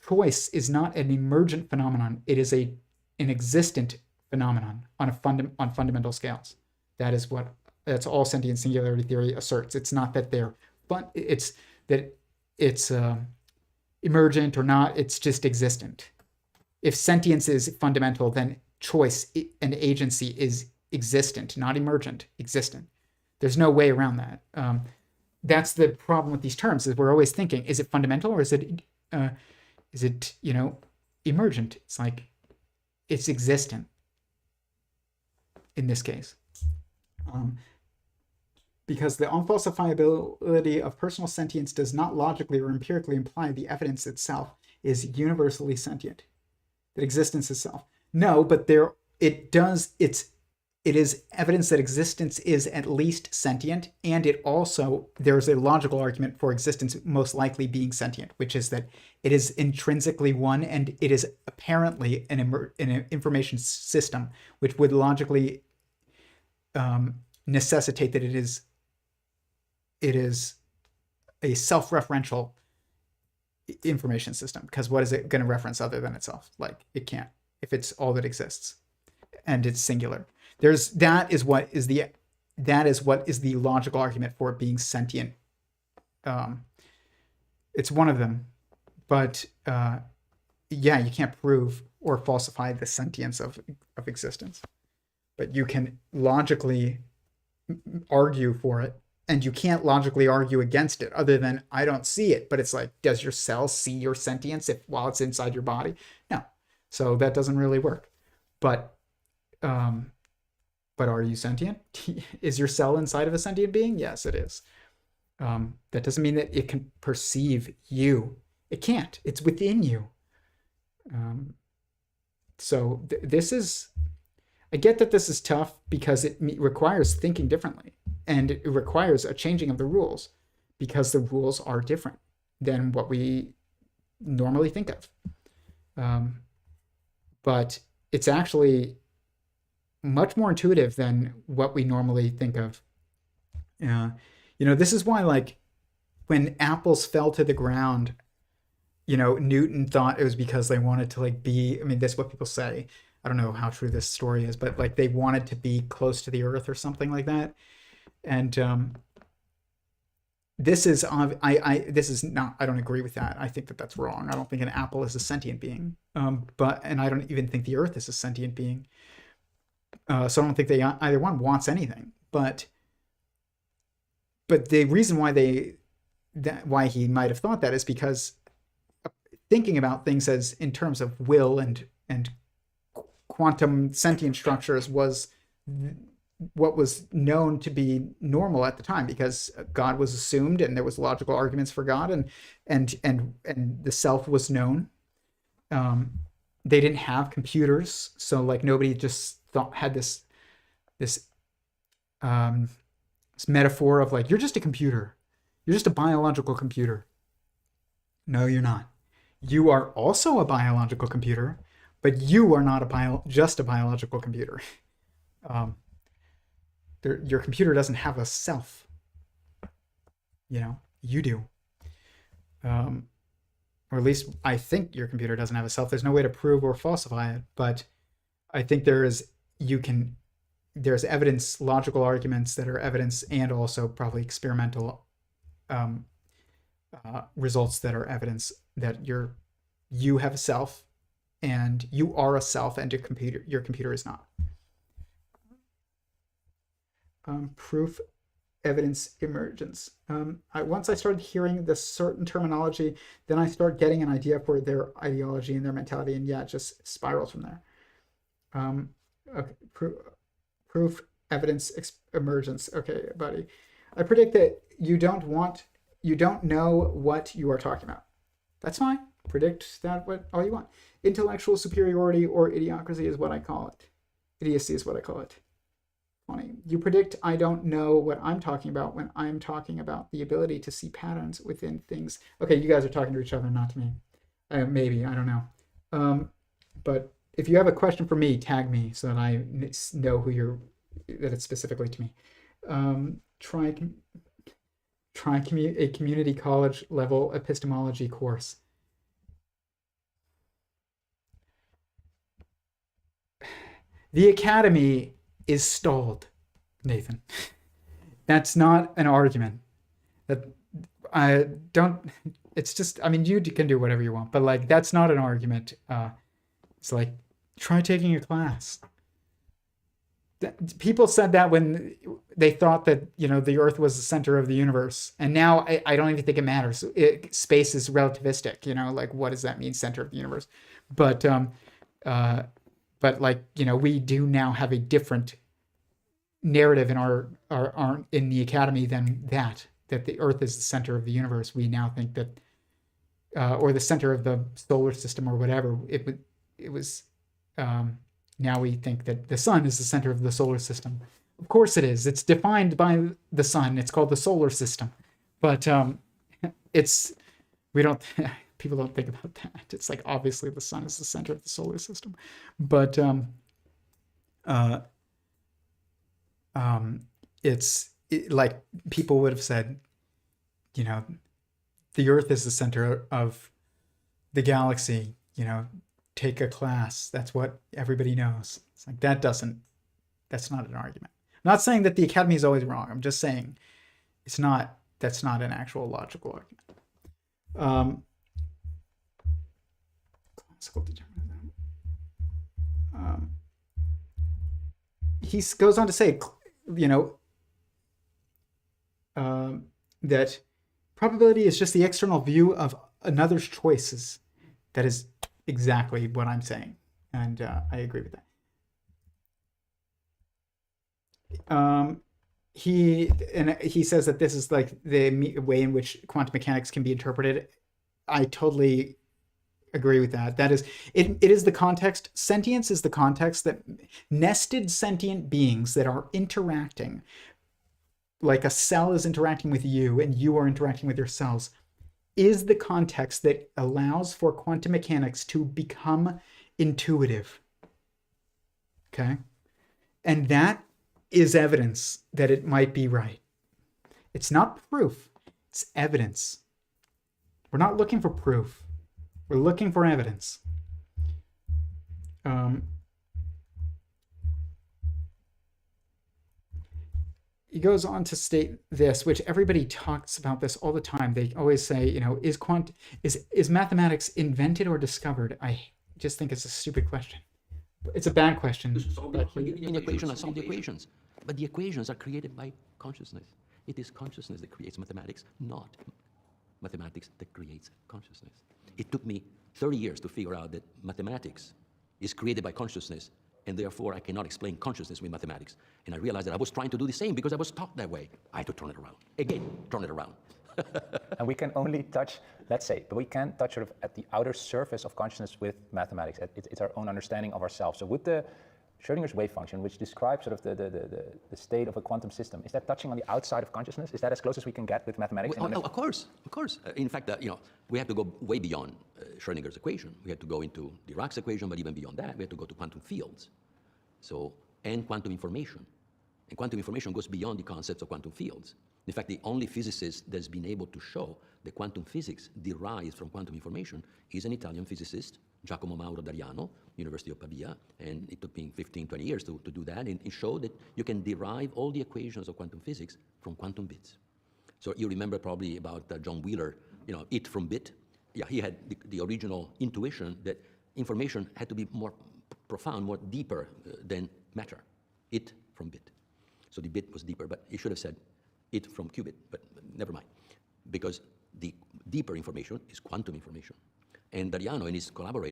Choice is not an emergent phenomenon. It is an existent phenomenon on fundamental scales. That's all sentient singularity theory asserts. It's not that it's that it's emergent or not. It's just existent. If sentience is fundamental, then choice and agency is existent, not emergent, existent. There's no way around that. That's the problem with these terms, is we're always thinking, is it fundamental or is it emergent? It's like, it's existent in this case. because the unfalsifiability of personal sentience does not logically or empirically imply the evidence itself is universally sentient, that existence itself. No, but it does. It is evidence that existence is at least sentient, and it also, there's a logical argument for existence most likely being sentient, which is that it is intrinsically one, and it is apparently an information system, which would logically necessitate that it is a self-referential information system, because what is it going to reference other than itself? Like, it can't, if it's all that exists and it's singular. That is what is the logical argument for it being sentient. It's one of them, but yeah, you can't prove or falsify the sentience of existence, but you can logically argue for it, and you can't logically argue against it other than I don't see it. But it's like, does your cell see your sentience while it's inside your body? No, so that doesn't really work. But are you sentient? Is your cell inside of a sentient being? Yes, it is. That doesn't mean that it can perceive you. It can't. It's within you. So this is, I get that this is tough because it requires thinking differently, and it requires a changing of the rules, because the rules are different than what we normally think of. But it's actually much more intuitive than what we normally think of. This is why, like, when apples fell to the ground, Newton thought it was because they wanted to that's what people say. I don't know how true this story is, but like they wanted to be close to the earth or something like that. And this is not, I don't agree with that. I think that that's wrong. I don't think an apple is a sentient being. And I don't even think the earth is a sentient being. So I don't think either one wants anything, but the reason why he might have thought that is because thinking about things as in terms of will and quantum sentient structures was what was known to be normal at the time, because God was assumed and there was logical arguments for God, and the self was known. They didn't have computers, so like nobody just had this metaphor of like, you're just a computer, you're just a biological computer. No, you're not. You are also a biological computer, but you are not just a biological computer. Your computer doesn't have a self. You do. Or at least I think your computer doesn't have a self. There's no way to prove or falsify it, but I think there's evidence, logical arguments that are evidence, and also probably experimental results that are evidence that you have a self, and you are a self, and your computer is not. Proof, evidence, emergence. Once I started hearing this certain terminology, then I start getting an idea for their ideology and their mentality, and yeah, it just spirals from there. Okay, proof, evidence, emergence. Okay, buddy. I predict that you don't know what you are talking about. That's fine. Predict that all you want. Intellectual superiority or idiocracy is what I call it. Idiocy is what I call it. Funny. You predict I don't know what I'm talking about when I'm talking about the ability to see patterns within things. Okay, you guys are talking to each other, not to me. Maybe, I don't know. But if you have a question for me, tag me so that I know that it's specifically to me. Try a community college level epistemology course. The academy is stalled, Nathan. That's not an argument. It's just, you can do whatever you want, but like, that's not an argument. It's like, try taking a class. People said that when they thought that, the earth was the center of the universe. And now I don't even think it matters. Space is relativistic, like, what does that mean, center of the universe? But like, we do now have a different narrative in our in the academy than that the Earth is the center of the universe. We now think that, or the center of the solar system or whatever. It was. Now we think that the sun is the center of the solar system. Of course it is. It's defined by the sun. It's called the solar system, but it's we don't. People don't think about that. It's like obviously the sun is the center of the solar system, but like people would have said, you know, the Earth is the center of the galaxy. You know, take a class. That's what everybody knows. It's like that's not an argument. I'm not saying that the academy is always wrong. I'm just saying that's not an actual logical argument. Classical determinism. He goes on to say, you know, that probability is just the external view of another's choices. That is exactly what I'm saying, and I agree with that. He says that this is like the way in which quantum mechanics can be interpreted. I totally agree with that. That is, it is the context. Sentience is the context that nested sentient beings that are interacting, like a cell is interacting with you and you are interacting with your cells, is the context that allows for quantum mechanics to become intuitive. Okay? And that is evidence that it might be right. It's not proof, it's evidence. We're not looking for proof. We're looking for evidence. He goes on to state this, which everybody talks about this all the time. They always say, you know, is mathematics invented or discovered? I just think it's a stupid question. It's a bad question. Solve the equations. But the equations are created by consciousness. It is consciousness that creates mathematics, not mathematics that creates consciousness. It took me 30 years to figure out that mathematics is created by consciousness, and therefore I cannot explain consciousness with mathematics. And I realized that I was trying to do the same because I was taught that way. I had to turn it around. Again, turn it around. And we can only touch, let's say, but we can touch sort of at the outer surface of consciousness with mathematics. It's our own understanding of ourselves. So with the Schrödinger's wave function, which describes sort of the state of a quantum system, is that touching on the outside of consciousness? Is that as close as we can get with mathematics? Well, of course. In fact, you know, we have to go way beyond Schrödinger's equation. We have to go into Dirac's equation, but even beyond that, we have to go to quantum fields. So, and quantum information. And quantum information goes beyond the concepts of quantum fields. In fact, the only physicist that's been able to show that quantum physics derives from quantum information is an Italian physicist, Giacomo Mauro D'Ariano, University of Pavia, and it took me 15, 20 years to do that, and it showed that you can derive all the equations of quantum physics from quantum bits. So you remember probably about John Wheeler, you know, it from bit. Yeah, he had the original intuition that information had to be more profound, more deeper than matter. It from bit. So the bit was deeper, but he should have said it from qubit, but never mind. Because the deeper information is quantum information. And D'Ariano and his collaborators.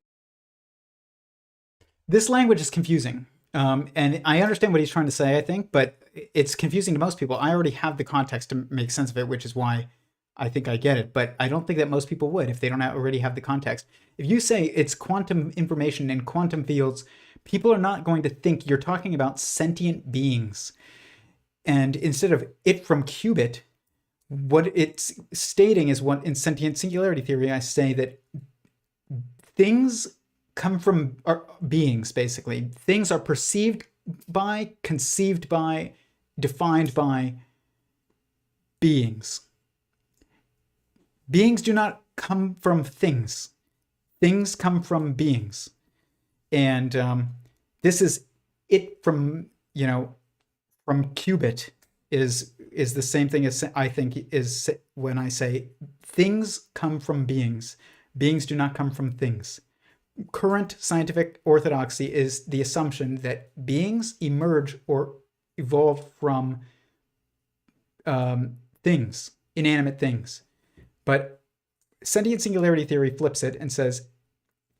This language is confusing. And I understand what he's trying to say, I think, but it's confusing to most people. I already have the context to make sense of it, which is why I think I get it. But I don't think that most people would if they don't already have the context. If you say it's quantum information and quantum fields, people are not going to think you're talking about sentient beings. And instead of it from qubit, what it's stating is what in Sentient Singularity Theory, I say that things come from beings, basically. Things are perceived by, conceived by, defined by beings. Beings do not come from things. Things come from beings. And this is it from, you know, from qubit is the same thing as I think is when I say things come from beings. Beings do not come from things. Current scientific orthodoxy is the assumption that beings emerge or evolve from things, inanimate things. But Sentient Singularity Theory flips it and says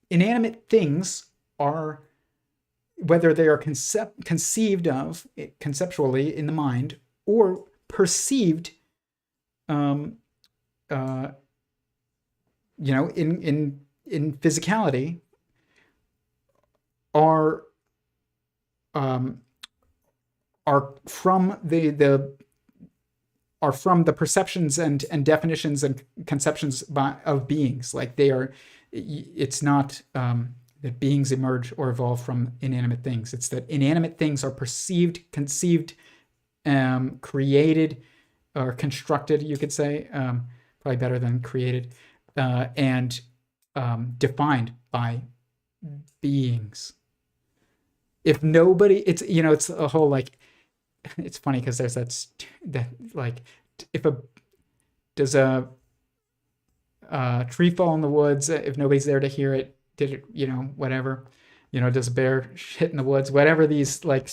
inanimate things are whether they are conceived of conceptually in the mind or perceived, in physicality, are from the perceptions and definitions and conceptions of beings. Like they are, it's not that beings emerge or evolve from inanimate things. It's that inanimate things are perceived, conceived, created, or constructed, you could say, probably better than created, and defined by beings. If nobody, it's a whole, like, it's funny because there's that like, does a tree fall in the woods if nobody's there to hear it? Did it, whatever, does a bear shit in the woods? Whatever these like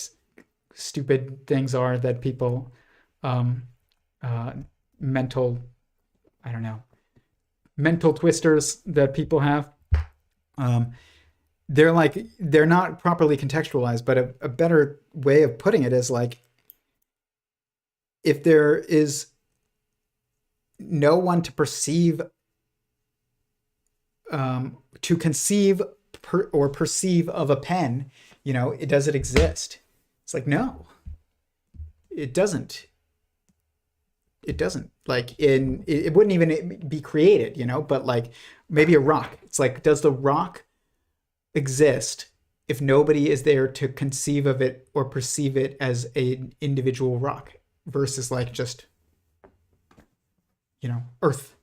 stupid things are that people, mental twisters that people have. They're not properly contextualized, but a better way of putting it is like, if there is no one to perceive, to conceive or perceive of a pen, does it exist? It's like, no, it doesn't. It doesn't. Like it wouldn't even be created, but like maybe a rock. It's like, does the rock exist if nobody is there to conceive of it or perceive it as an individual rock versus like just, Earth?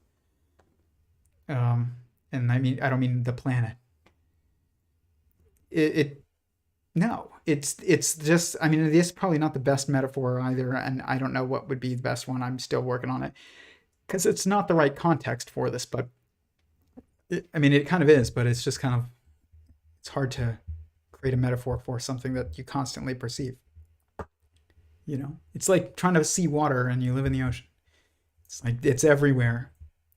And I don't mean the planet. No, it's just, this is probably not the best metaphor either, and I don't know what would be the best one. I'm still working on it because it's not the right context for this, but it kind of is, but it's just kind of, it's hard to create a metaphor for something that you constantly perceive. It's like trying to see water and you live in the ocean. It's like, it's everywhere.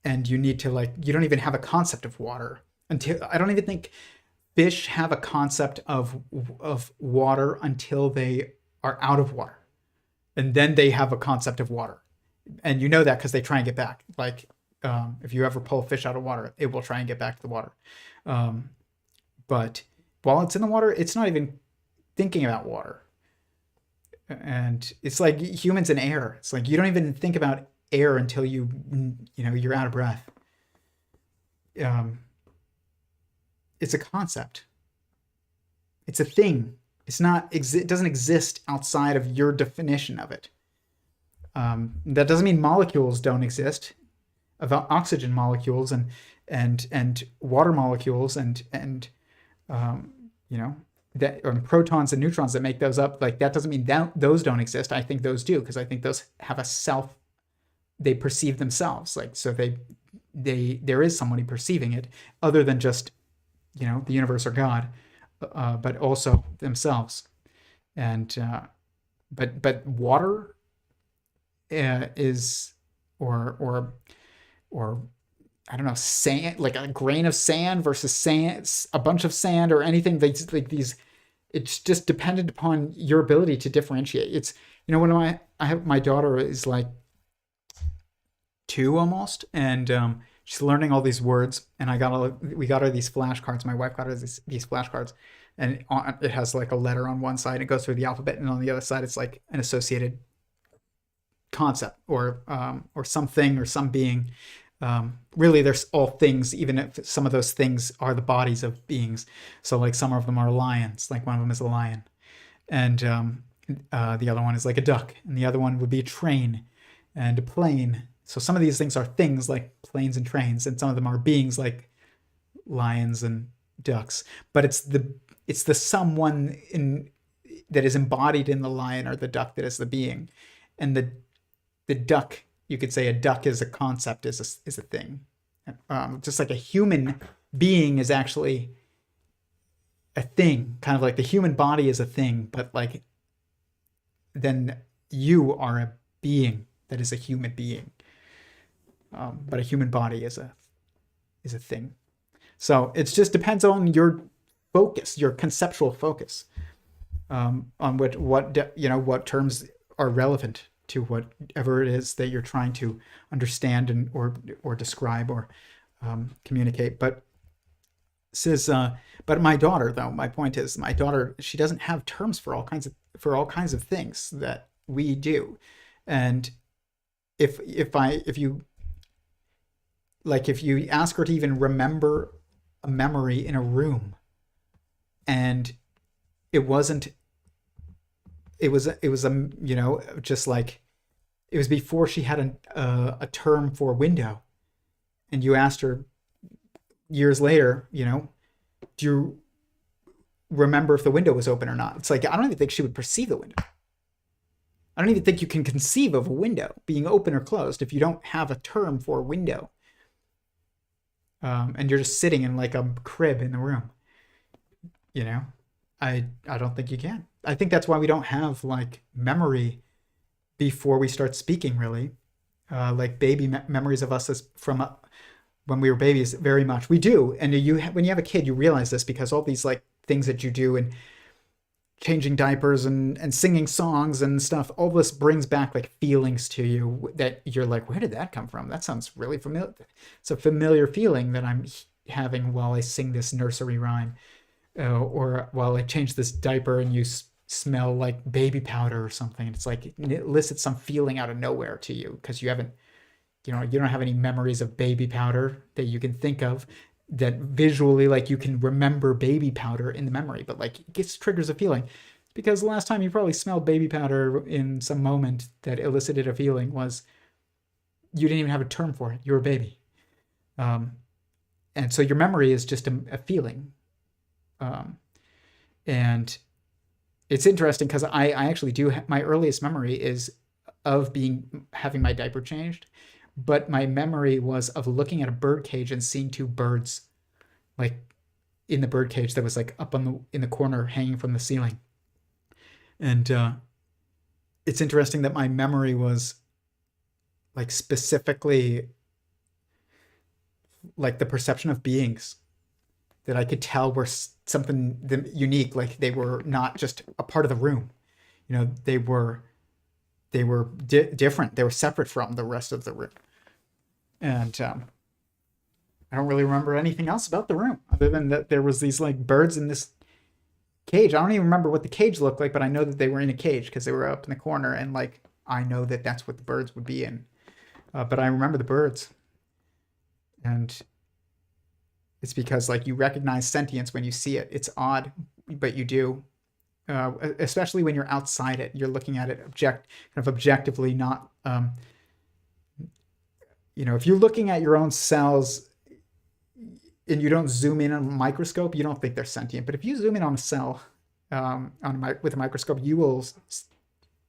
And you need to, like, you don't even have a concept of water until, I don't even think fish have a concept of water until they are out of water. And then they have a concept of water. And that because they try and get back. Like, if you ever pull a fish out of water, it will try and get back to the water. But while it's in the water, it's not even thinking about water. And it's like humans in air. It's like, you don't even think about air until you're out of breath. It's a concept. It's a thing. It's not, it doesn't exist outside of your definition of it. That doesn't mean molecules don't exist. About oxygen molecules and water molecules and that, or protons and neutrons that make those up. Like, that doesn't mean that those don't exist. I think those do, because I think those have a self. They perceive themselves. Like, so there is somebody perceiving it other than just, the universe or God, but also themselves. And, but water is, or I don't know, sand, like a grain of sand versus sand, a bunch of sand or anything. Like these, it's just dependent upon your ability to differentiate. It's, when I have, my daughter is like 2 almost, and she's learning all these words, and we got her these flashcards. My wife got her these flashcards, and it has like a letter on one side, it goes through the alphabet, and on the other side it's like an associated concept or something or some being. Really, there's all things, even if some of those things are the bodies of beings. So like some of them are lions, like one of them is a lion, and the other one is like a duck, and the other one would be a train and a plane. So some of these things are things like planes and trains, and some of them are beings like lions and ducks. But it's the someone that is embodied in the lion or the duck that is the being, and the duck. You could say a duck is a concept, is a thing. Just like a human being is actually a thing, kind of like the human body is a thing, but like then you are a being that is a human being. But a human body is a thing. So it just depends on your focus, your conceptual focus. on what terms are relevant to whatever it is that you're trying to understand and or describe or communicate. But but my daughter, though, my point is, my daughter, she doesn't have terms for all kinds of things that we do, and if you ask her to even remember a memory in a room, and it was just like it was before she had a term for window, and you asked her years later, do you remember if the window was open or not? It's like, I don't even think she would perceive the window. I don't even think you can conceive of a window being open or closed if you don't have a term for a window. And you're just sitting in like a crib in the room. I don't think you can. I think that's why we don't have like memory before we start speaking, really. Like baby memories of us as from when we were babies, very much. We do. And when you have a kid, you realize this, because all these like things that you do and changing diapers and singing songs and stuff, all this brings back like feelings to you that you're like, where did that come from? That sounds really familiar. It's a familiar feeling that I'm having while I sing this nursery rhyme, or while I change this diaper and you smell like baby powder or something. It's like it elicits some feeling out of nowhere to you because you haven't, you don't have any memories of baby powder that you can think of, that visually, like, you can remember baby powder in the memory, but like it triggers a feeling. It's because the last time you probably smelled baby powder in some moment that elicited a feeling was you didn't even have a term for it. You were a baby. And so your memory is just a feeling. And it's interesting because I actually do my earliest memory is of having my diaper changed. But my memory was of looking at a bird cage and seeing two birds, like in the bird cage that was like up in the corner, hanging from the ceiling. And it's interesting that my memory was like specifically like the perception of beings that I could tell were something unique, like they were not just a part of the room. They were different. They were separate from the rest of the room. And I don't really remember anything else about the room other than that there was these like birds in this cage. I don't even remember what the cage looked like, but I know that they were in a cage because they were up in the corner, and like I know that that's what the birds would be in. But I remember the birds, and it's because like you recognize sentience when you see it. It's odd, but you do. Especially when you're outside it, you're looking at it objectively, not. If you're looking at your own cells and you don't zoom in on a microscope, you don't think they're sentient. But if you zoom in on a cell with a microscope, you will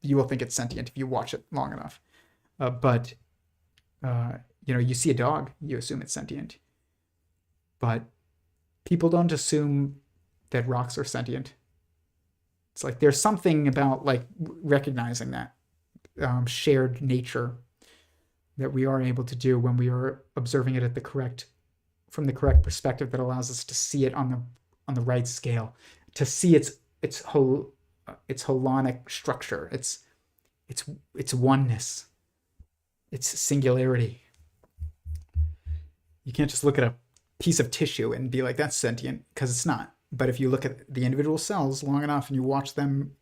think it's sentient if you watch it long enough. But you see a dog, you assume it's sentient. But people don't assume that rocks are sentient. It's like there's something about like recognizing that shared nature that we are able to do when we are observing it from the correct perspective that allows us to see it on the right scale, to see its holonic structure, its oneness, its singularity. You can't just look at a piece of tissue and be like, that's sentient, because it's not. But if you look at the individual cells long enough and you watch them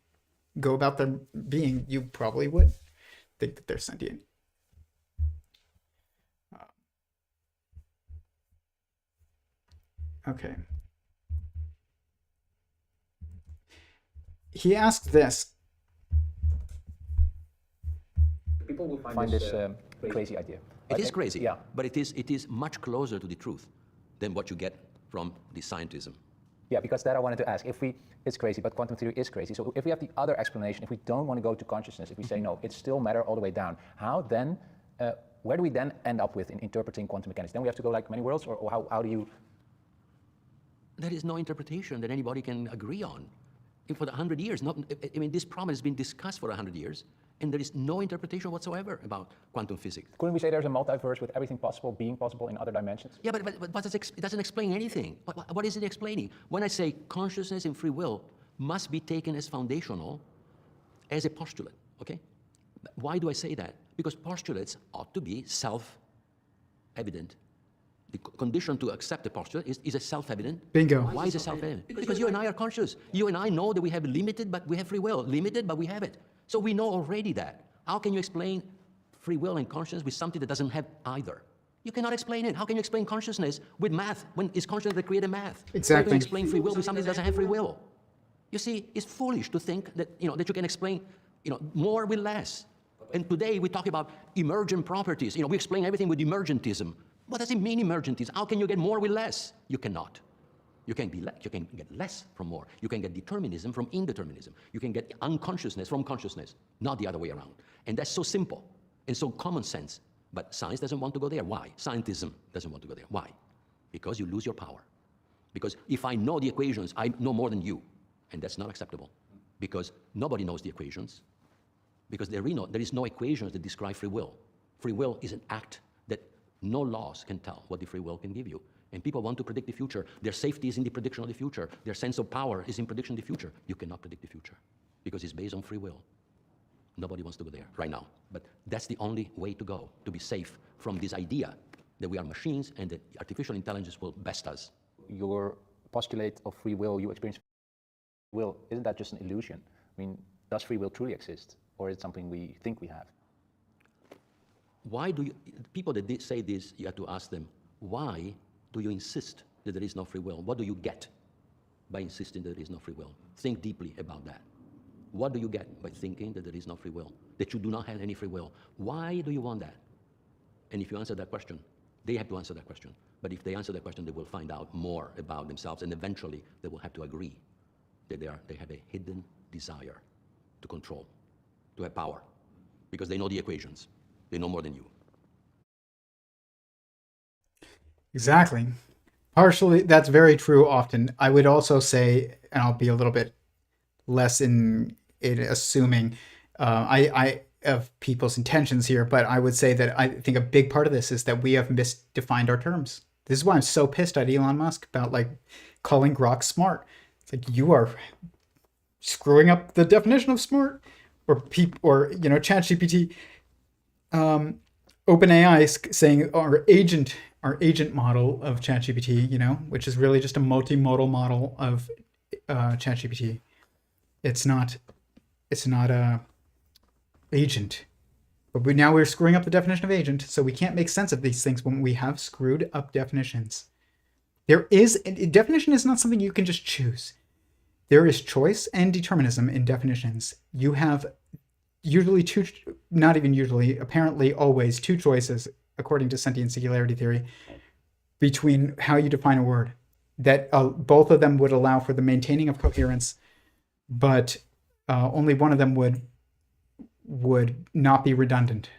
go about their being, you probably would think that they're sentient. Okay. He asked this. People will find this crazy idea. It is crazy, yeah. but it is much closer to the truth than what you get from the scientism. Yeah, because that I wanted to ask. It's crazy, but quantum theory is crazy. So if we have the other explanation, if we don't want to go to consciousness, if we say no, it's still matter all the way down, how then, where do we then end up with in interpreting quantum mechanics? Then we have to go like many worlds, or how do you? There is no interpretation that anybody can agree on. For 100 years, this problem has been discussed for 100 years, and there is no interpretation whatsoever about quantum physics. Couldn't we say there's a multiverse with everything possible being possible in other dimensions? Yeah, but it doesn't explain anything. What is it explaining? When I say consciousness and free will, must be taken as foundational, as a postulate, okay? Why do I say that? Because postulates ought to be self-evident. The condition to accept a postulate is a self-evident. Bingo. Why is it self-evident? Because you and I are conscious. You and I know that we have limited, but we have free will. Limited, but we have it. So we know already that. How can you explain free will and consciousness with something that doesn't have either? You cannot explain it. How can you explain consciousness with math when it's consciousness that created math? Exactly. How can you explain free will with something that doesn't have free will? You see, it's foolish to think that, that you can explain, more with less. And today we talk about emergent properties. We explain everything with emergentism. What does it mean, emergentism? How can you get more with less? You cannot. You can get less from more. You can get determinism from indeterminism. You can get unconsciousness from consciousness, not the other way around. And that's so simple and so common sense. But science doesn't want to go there. Why? Scientism doesn't want to go there. Why? Because you lose your power. Because if I know the equations, I know more than you. And that's not acceptable. Because nobody knows the equations. Because there is no equations that describe free will. Free will is an act that no laws can tell what the free will can give you. And people want to predict the future. Their safety is in the prediction of the future. Their sense of power is in prediction of the future. You cannot predict the future because it's based on free will. Nobody wants to go there right now. But that's the only way to go, to be safe from this idea that we are machines and that artificial intelligence will best us. Your postulate of free will, you experience free will, isn't that just an illusion? I mean, does free will truly exist? Or is it something we think we have? Why do you, people that say this, you have to ask them, why do you insist that there is no free will? What do you get by insisting that there is no free will? Think deeply about that. What do you get by thinking that there is no free will? That you do not have any free will? Why do you want that? And if you answer that question, they have to answer that question. But if they answer that question, they will find out more about themselves, and eventually they will have to agree that they have a hidden desire to control, to have power, because they know the equations. They know more than you. Exactly. Partially, that's very true often. I would also say, and I'll be a little bit less in assuming I of people's intentions here, but I would say that I think a big part of this is that we have misdefined our terms. This is why I'm so pissed at Elon Musk about calling Grok smart. It's like, you are screwing up the definition of smart, or ChatGPT, OpenAI saying our agent model of ChatGPT, which is really just a multimodal model of ChatGPT. It's not a agent. But now we're screwing up the definition of agent, so we can't make sense of these things when we have screwed up definitions. Definition is not something you can just choose. There is choice and determinism in definitions. You have apparently always two choices, according to Sentient Singularity Theory, between how you define a word. That both of them would allow for the maintaining of coherence, but only one of them would not be redundant.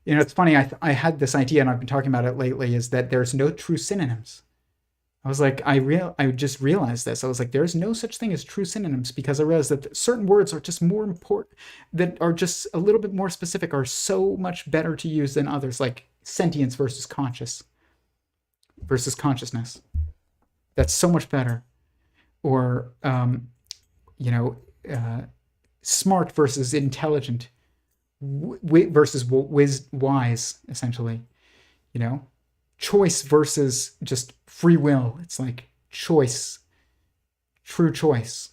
It's funny, I had this idea, and I've been talking about it lately, is that there's no true synonyms. I was like, I just realized this. I was like, there's no such thing as true synonyms, because I realized that certain words are just more important, that are just a little bit more specific, are so much better to use than others, like sentience versus consciousness. That's so much better. Or, smart versus intelligent, versus wise, essentially, choice versus just free will. It's like choice, true choice,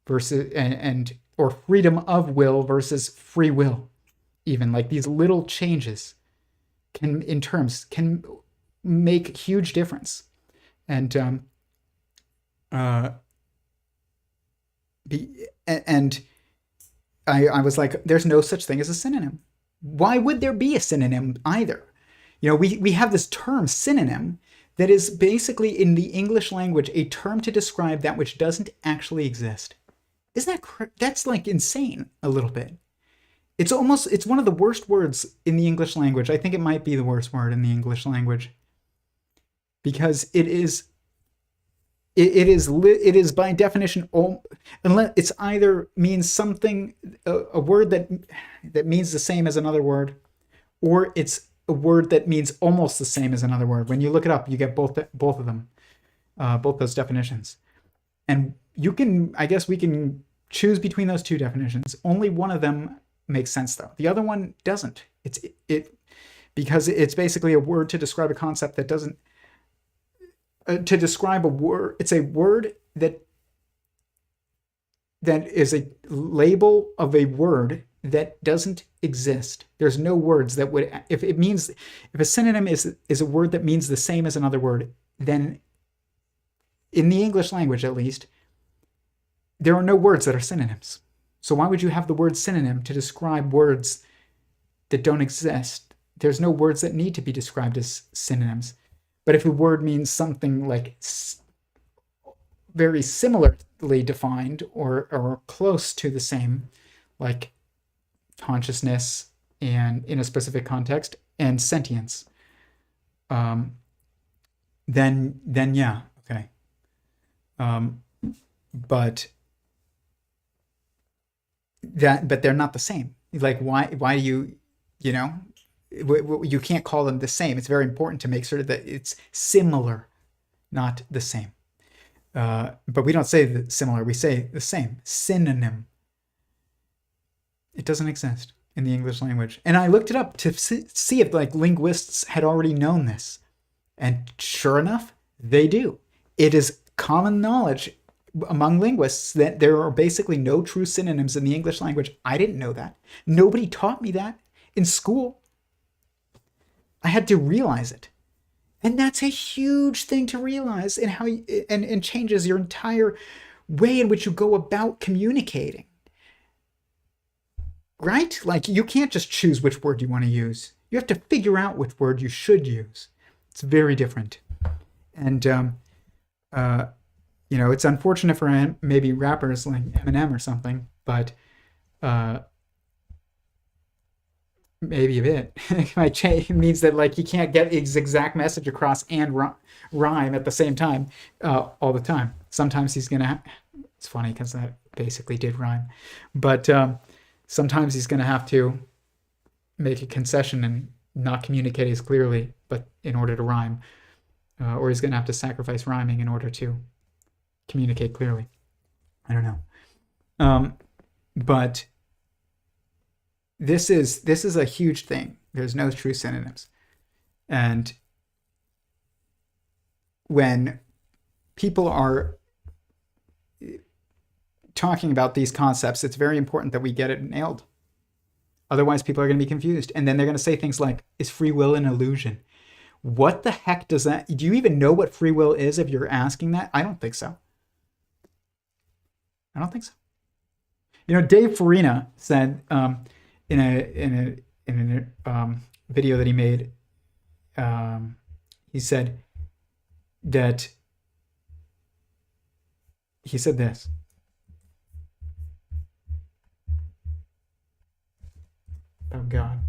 versus or freedom of will versus free will. Even like these little changes can make huge difference. And I was like, there's no such thing as a synonym. Why would there be a synonym either? We have this term synonym that is basically in the English language a term to describe that which doesn't actually exist. Isn't that that's like insane a little bit? It's one of the worst words in the English language. I think it might be the worst word in the English language, because it is by definition, unless it's either means something, a word that means the same as another word, or it's a word that means almost the same as another word. When you look it up, you get both of them, both those definitions. And I guess we can choose between those two definitions. Only one of them makes sense though. The other one doesn't. Because it's basically a word to describe a concept that doesn't, to describe a word. It's a word that is a label of a word that doesn't exist. There's no words that would, if a synonym is a word that means the same as another word, then in the English language at least, there are no words that are synonyms. So why would you have the word synonym to describe words that don't exist? There's no words that need to be described as synonyms. But if a word means something like very similarly defined or close to the same, like consciousness and in a specific context and sentience, then yeah, okay. But they're not the same. Like why do you can't call them the same. It's very important to make sure that it's similar, not the same. But we don't say the similar, we say the same. Synonym. It doesn't exist in the English language. And I looked it up to see if like linguists had already known this. And sure enough, they do. It is common knowledge among linguists that there are basically no true synonyms in the English language. I didn't know that. Nobody taught me that in school. I had to realize it. And that's a huge thing to realize in how and changes your entire way in which you go about communicating. Right? Like you can't just choose which word you want to use. You have to figure out which word you should use. It's very different. And it's unfortunate for maybe rappers like Eminem or something, but maybe a bit. It means that like he can't get his exact message across and rhyme at the same time all the time. Sometimes he's gonna. It's funny because that basically did rhyme, but sometimes he's gonna have to make a concession and not communicate as clearly, but in order to rhyme, or he's gonna have to sacrifice rhyming in order to communicate clearly. I don't know, but this is a huge thing. There's no true synonyms, and when people are talking about these concepts, it's very important that we get it nailed. Otherwise, people are going to be confused, and then they're going to say things like, "Is free will an illusion?" What the heck does that? Do you even know what free will is? If you're asking that, I don't think so. I don't think so. Dave Farina said in a video that he made, he said this. Oh God.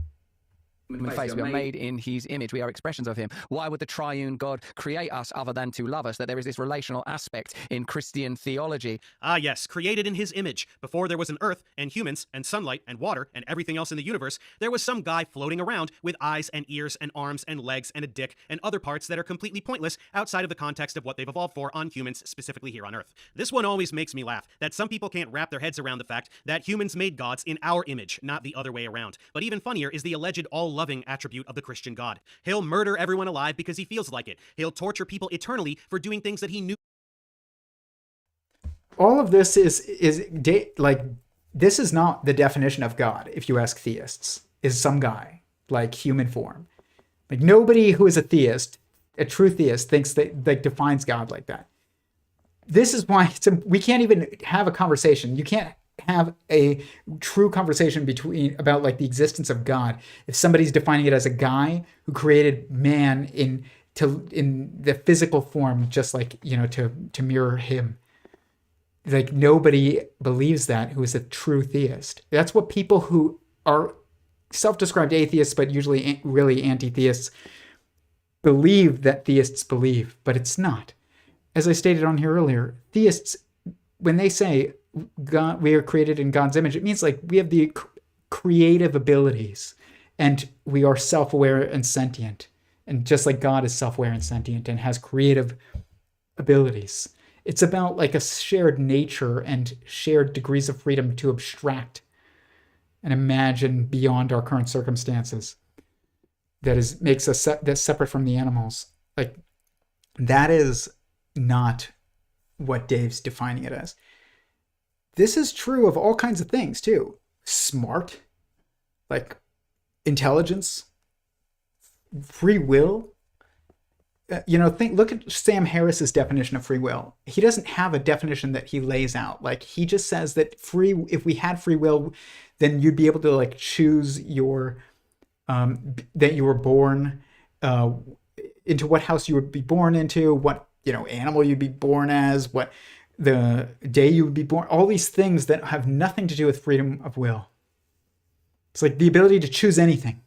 Face, we are made in his image. We are expressions of him. Why would the triune God create us other than to love us? That there is this relational aspect in Christian theology. Ah, yes, created in his image. Before there was an earth and humans and sunlight and water and everything else in the universe, there was some guy floating around with eyes and ears and arms and legs and a dick and other parts that are completely pointless outside of the context of what they've evolved for on humans, specifically here on Earth. This one always makes me laugh, that some people can't wrap their heads around the fact that humans made gods in our image, not the other way around. But even funnier is the alleged all-loving attribute of the Christian God. He'll murder everyone alive because he feels like it. He'll torture people eternally for doing things that he knew. All of this is like, this is not the definition of God. If you ask theists, is some guy like human form. Like nobody who is a theist, a true theist, thinks that like defines God like that. This is why we can't even have a conversation. You can't have a true conversation about like the existence of God if somebody's defining it as a guy who created man in the physical form, just like to mirror him. Like nobody believes that who is a true theist. That's what people who are self-described atheists but usually really anti-theists believe that theists believe, but it's not. As I stated on here earlier, theists, when they say God, we are created in God's image, it means like we have the creative abilities and we are self-aware and sentient. And just like God is self-aware and sentient and has creative abilities. It's about like a shared nature and shared degrees of freedom to abstract and imagine beyond our current circumstances. That makes us that's separate from the animals. Like, that is not what Dave's defining it as. This is true of all kinds of things too. Smart, like intelligence, free will. Look at Sam Harris's definition of free will. He doesn't have a definition that he lays out. Like, he just says that if we had free will, then you'd be able to like choose your that you were born into what house you would be born into, what animal you'd be born as, what the day you would be born, all these things that have nothing to do with freedom of will. It's like the ability to choose anything.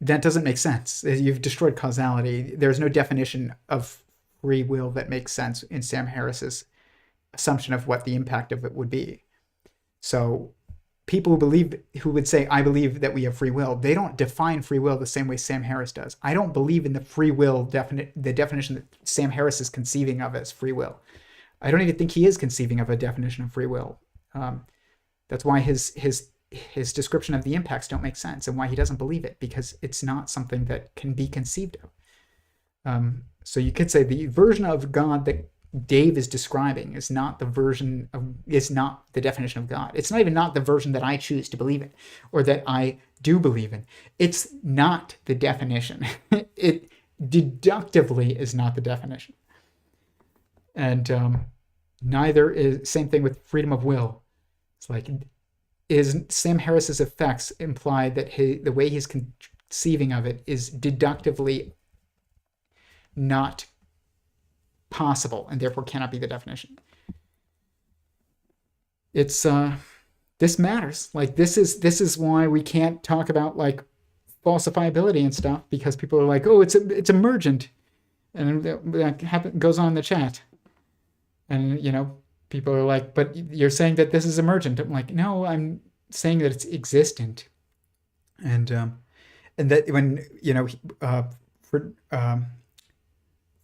That doesn't make sense. You've destroyed causality. There's no definition of free will that makes sense in Sam Harris's assumption of what the impact of it would be. So people who would say, I believe that we have free will, they don't define free will the same way Sam Harris does. I don't believe in the free will the definition that Sam Harris is conceiving of as free will. I don't even think he is conceiving of a definition of free will. That's why his description of the impacts don't make sense, and why he doesn't believe it, because it's not something that can be conceived of. So you could say the version of God that Dave is describing is not the definition of God. It's not the version that I choose to believe in, or that I do believe in. It's not the definition. It deductively is not the definition. And neither is, same thing with freedom of will. It's like, is Sam Harris's effects imply that the way he's conceiving of it is deductively not possible, and therefore cannot be the definition. It's this matters. Like, this is why we can't talk about like falsifiability and stuff, because people are like, oh, it's emergent, and that goes on in the chat, and people are like, but you're saying that this is emergent. I'm like, no, I'm saying that it's existent, and that when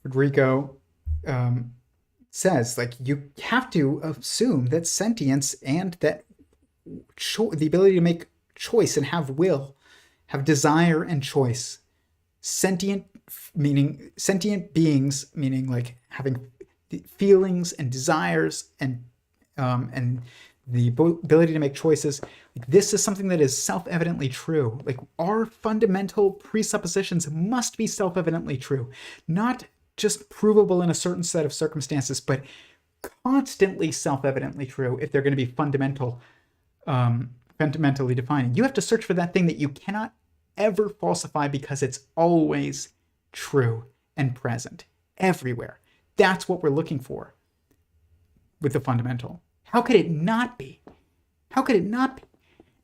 Federico says, like, you have to assume that sentience and that the ability to make choice and have will, have desire and choice, sentient beings, meaning like having feelings and desires and the ability to make choices. Like, this is something that is self-evidently true. Like, our fundamental presuppositions must be self-evidently true, not just provable in a certain set of circumstances, but constantly self-evidently true if they're going to be fundamentally defining. You have to search for that thing that you cannot ever falsify, because it's always true and present everywhere. That's what we're looking for with the fundamental. How could it not be? How could it not be?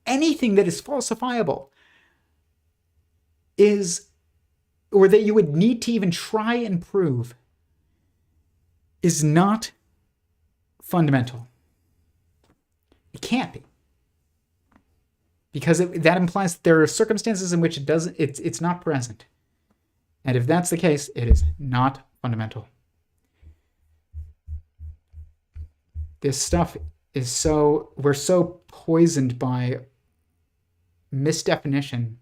Anything that is falsifiable or that you would need to even try and prove, is not fundamental. It can't be. Because that implies that there are circumstances in which it's not present. And if that's the case, it is not fundamental. This stuff is we're so poisoned by misdefinition,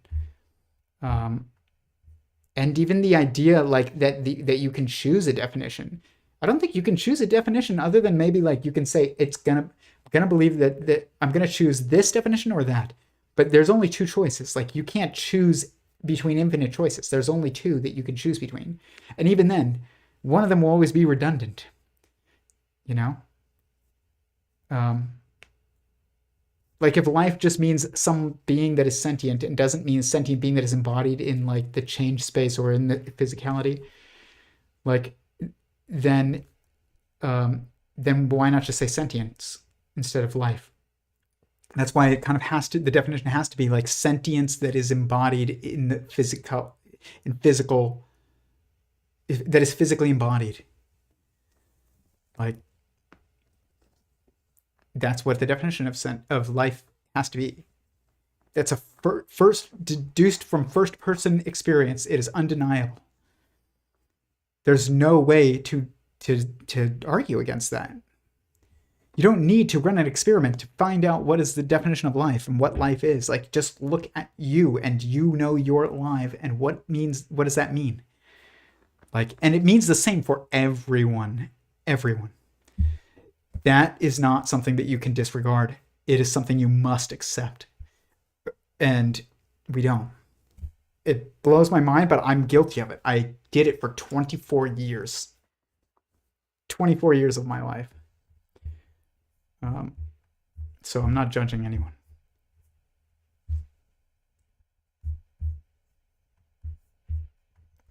and even the idea like that you can choose a definition. I don't think you can choose a definition other than maybe like you can say I'm gonna believe that I'm gonna choose this definition or that. But there's only two choices. Like, you can't choose between infinite choices. There's only two that you can choose between, and even then, one of them will always be redundant. Like, if life just means some being that is sentient and doesn't mean a sentient being that is embodied in like the change space or in the physicality, like, then why not just say sentience instead of life? That's why it kind of the definition has to be like sentience that is embodied in the that is physically embodied. Like, that's what the definition of life has to be. That's a first deduced from first person experience. It is undeniable. There's no way to to argue against that. You don't need to run an experiment to find out what is the definition of life and what life is. Like, just look at you and you know you're alive, and what does that mean? Like, and it means the same for everyone. Everyone. That is not something that you can disregard. It is something you must accept. And we don't. It blows my mind, but I'm guilty of it. I did it for 24 years. 24 years of my life. So I'm not judging anyone.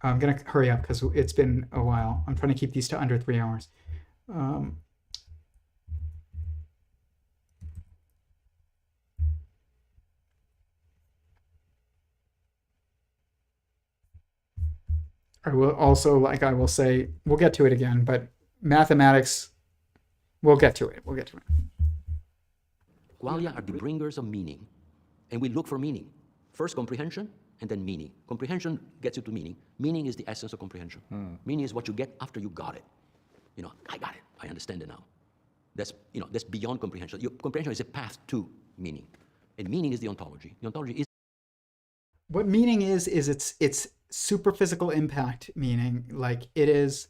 I'm going to hurry up because it's been a while. I'm trying to keep these to under 3 hours. All right, well, also, like I will say, we'll get to it again, but mathematics, we'll get to it. We'll get to it. Qualia are the bringers of meaning, and we look for meaning. First comprehension, and then meaning. Comprehension gets you to meaning. Meaning is the essence of comprehension. Meaning is what you get after you got it. You know, I got it. I understand it now. That's, you know, that's beyond comprehension. Comprehension is a path to meaning, and meaning is the ontology. The ontology is what meaning is it's superphysical impact meaning. Like, it is,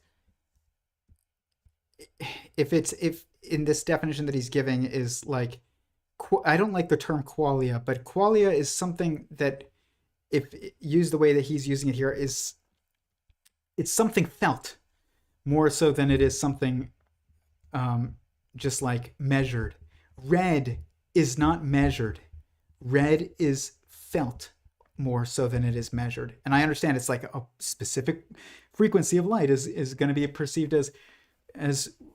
if in this definition that he's giving is like, I don't like the term qualia, but qualia is something that, if used the way that he's using it here, it's something felt more so than it is something just like measured. Red is not measured. Red is felt more so than it is measured. And I understand it's like a specific frequency of light is going to be perceived as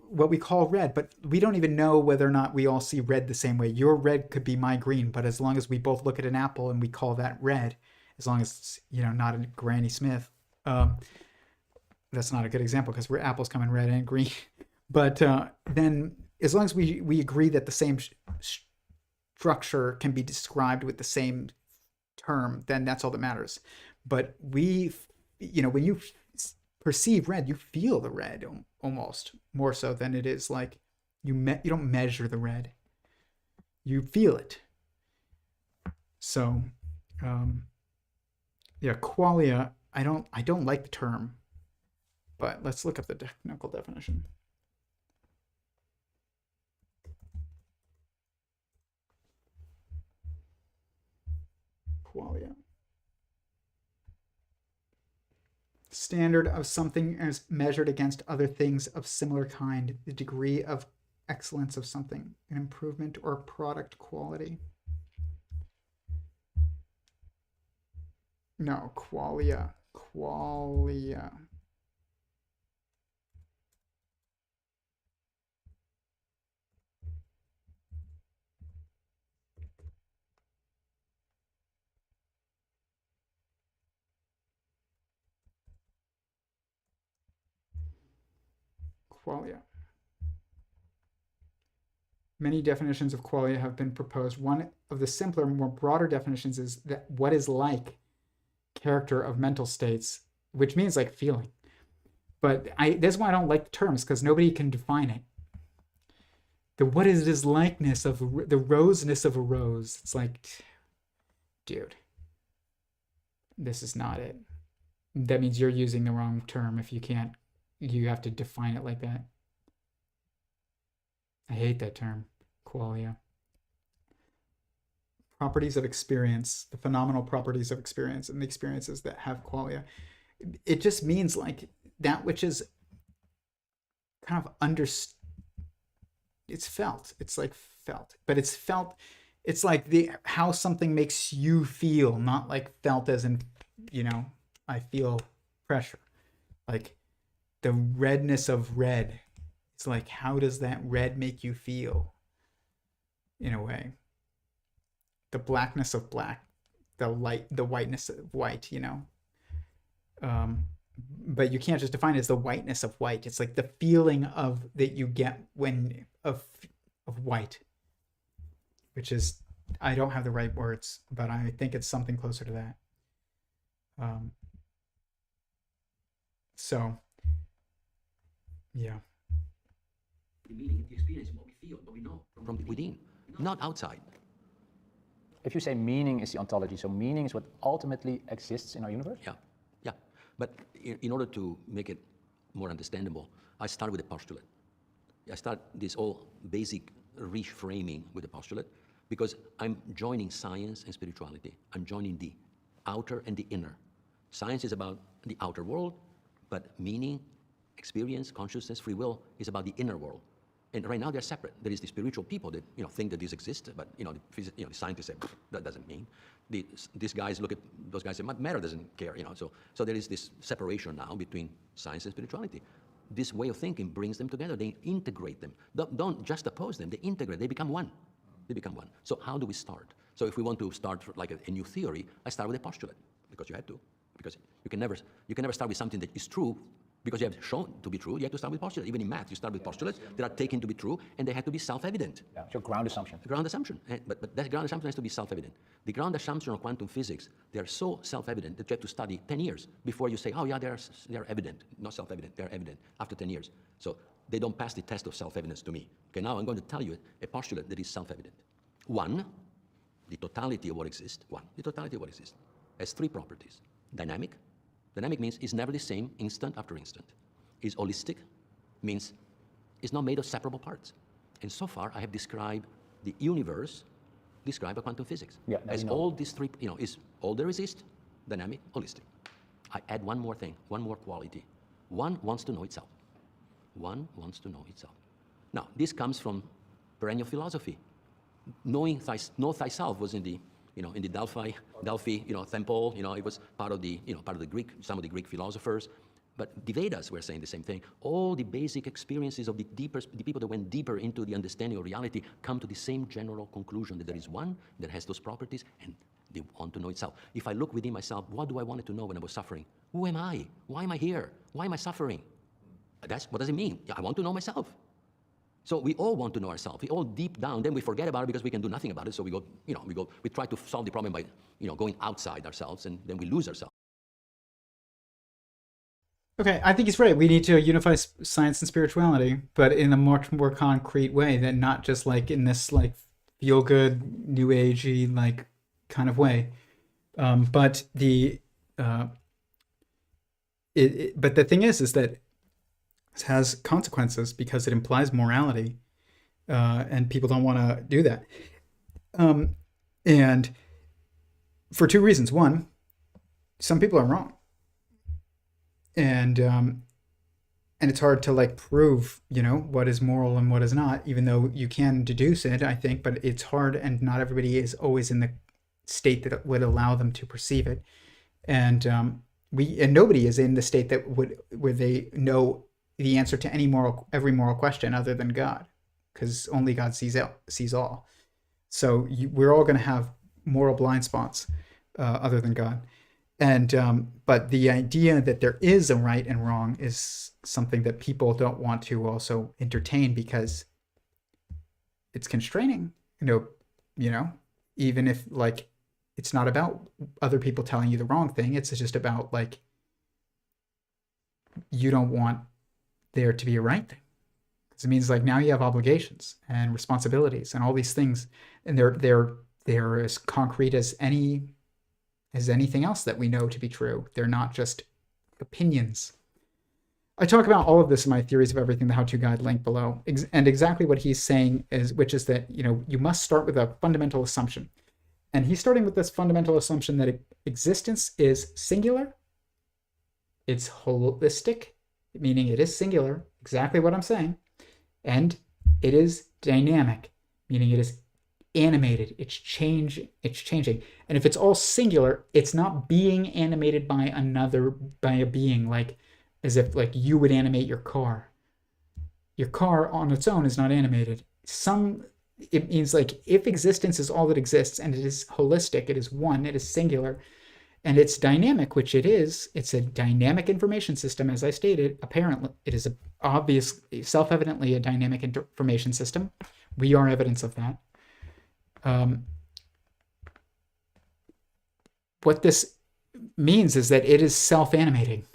what we call red, but we don't even know whether or not we all see red the same way. Your red could be my green, but as long as we both look at an apple and we call that red, as long as it's, you know, not a Granny Smith, that's not a good example because apples come in red and green. But then as long as we agree that the same structure can be described with the same term, then that's all that matters. But when you perceive red, you feel the red almost more so than it is like you don't measure the red, you feel it. So qualia, I don't like the term, but let's look up the technical definition. Qualia. Standard of something as measured against other things of similar kind, the degree of excellence of something, an improvement or product quality. No, qualia. Qualia. Qualia. Many definitions of qualia have been proposed. One of the simpler, more broader definitions is that what is like character of mental states, which means like feeling. But that's why I don't like the terms, because nobody can define it. What is this likeness of the roseness of a rose? It's like, dude, this is not it. That means you're using the wrong term if you can't. You have to define it like that. I hate that term, qualia. Properties of experience, the phenomenal properties of experience and the experiences that have qualia. It just means like that which is kind of it's felt. It's like felt, but it's felt. It's like how something makes you feel, not like felt as in, I feel pressure. Like the redness of red. It's like, how does that red make you feel? In a way. The blackness of black, the whiteness of white, but you can't just define it as the whiteness of white. It's like the feeling that you get of white, which is, I don't have the right words, but I think it's something closer to that. So Yeah. The meaning, the experience, what we feel, what we know from within, not outside. If you say meaning is the ontology, so meaning is what ultimately exists in our universe? Yeah, yeah. But in order to make it more understandable, I start with a postulate. I start this all basic reframing with a postulate because I'm joining science and spirituality. I'm joining the outer and the inner. Science is about the outer world, but meaning, experience, consciousness, free will is about the inner world. And right now they're separate. There is the spiritual people that think that this exists, but the scientists say that doesn't mean. These guys look at those guys and say matter doesn't care. So there is this separation now between science and spirituality. This way of thinking brings them together. They integrate them. Don't just oppose them. They integrate. They become one. They become one. So how do we start? So if we want to start like a new theory, I start with a postulate because you have to. Because you can never start with something that is true because you have shown to be true. You have to start with postulates. Even in math, you start with postulates that are taken to be true, and they have to be self-evident. Yeah, it's your ground assumption. The ground assumption. But that ground assumption has to be self-evident. The ground assumption of quantum physics, they are so self-evident that you have to study 10 years before you say, oh yeah, they're evident. Not self-evident, they're evident after 10 years. So they don't pass the test of self-evidence to me. Okay, now I'm going to tell you a postulate that is self-evident. One, the totality of what exists, has three properties. Dynamic. Dynamic means it's never the same instant after instant. Is holistic, means it's not made of separable parts. And so far, I have described the universe, described by quantum physics. Yeah, as all these three, is all there exists, dynamic, holistic. I add one more thing, one more quality. One wants to know itself. One wants to know itself. Now, this comes from perennial philosophy. Know thyself was in the in the Delphi, temple. It was part of the Greek, some of the Greek philosophers. But the Vedas were saying the same thing. All the basic experiences of the people that went deeper into the understanding of reality come to the same general conclusion that there is one that has those properties and they want to know itself. If I look within myself, what do I want to know when I was suffering? Who am I? Why am I here? Why am I suffering? What does it mean? I want to know myself. So we all want to know ourselves. We all deep down, then we forget about it because we can do nothing about it. So we try to solve the problem by, going outside ourselves, and then we lose ourselves. Okay, I think he's right. We need to unify science and spirituality, but in a much more concrete way than not just like in this like feel good, new agey like kind of way. But the thing is that it has consequences because it implies morality, and people don't want to do that. And for two reasons. One, some people are wrong. And it's hard to like prove, what is moral and what is not, even though you can deduce it, I think, but it's hard, and not everybody is always in the state that would allow them to perceive it. And nobody is in the state that where they know the answer to every moral question other than God, because only God sees all. So we're all going to have moral blind spots other than God. And but the idea that there is a right and wrong is something that people don't want to also entertain because it's constraining. Even if like it's not about other people telling you the wrong thing, it's just about like you don't want there to be a right thing. Because it means like now you have obligations and responsibilities and all these things, and they're as concrete as anything else that we know to be true. They're not just opinions. I talk about all of this in my Theories of Everything, the how-to guide link below. And exactly what he's saying which is that, you must start with a fundamental assumption. And he's starting with this fundamental assumption that existence is singular. It's holistic, meaning it is singular, exactly what I'm saying. And it is dynamic, meaning it is animated, it's changing. And if it's all singular, it's not being animated by a being, like as if like you would animate your car. Your car on its own is not animated. It means like if existence is all that exists and it is holistic, it is one, it is singular, and it's dynamic, which it is. It's a dynamic information system, as I stated. Apparently, it is self-evidently a dynamic information system. We are evidence of that. What this means is that it is self-animating.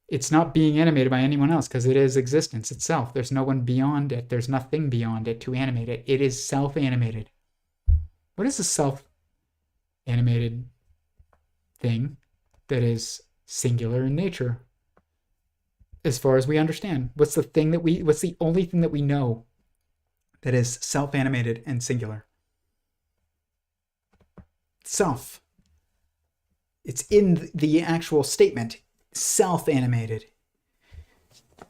It's not being animated by anyone else because it is existence itself. There's no one beyond it. There's nothing beyond it to animate it. It is self-animated. What is a self-animated thing that is singular in nature? As far as we understand, what's the only thing that we know that is self-animated and singular? Self. It's in the actual statement. Self-animated.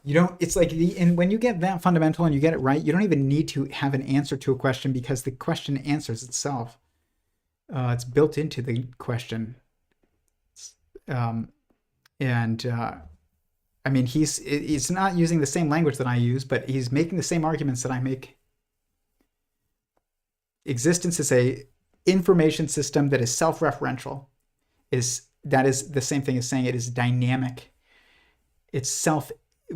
You don't, it's like and when you get that fundamental and you get it right, you don't even need to have an answer to a question because the question answers itself. It's built into the question. I mean, he's not using the same language that I use, but he's making the same arguments that I make. Existence is a information system that is self-referential. That is the same thing as saying it is dynamic. It's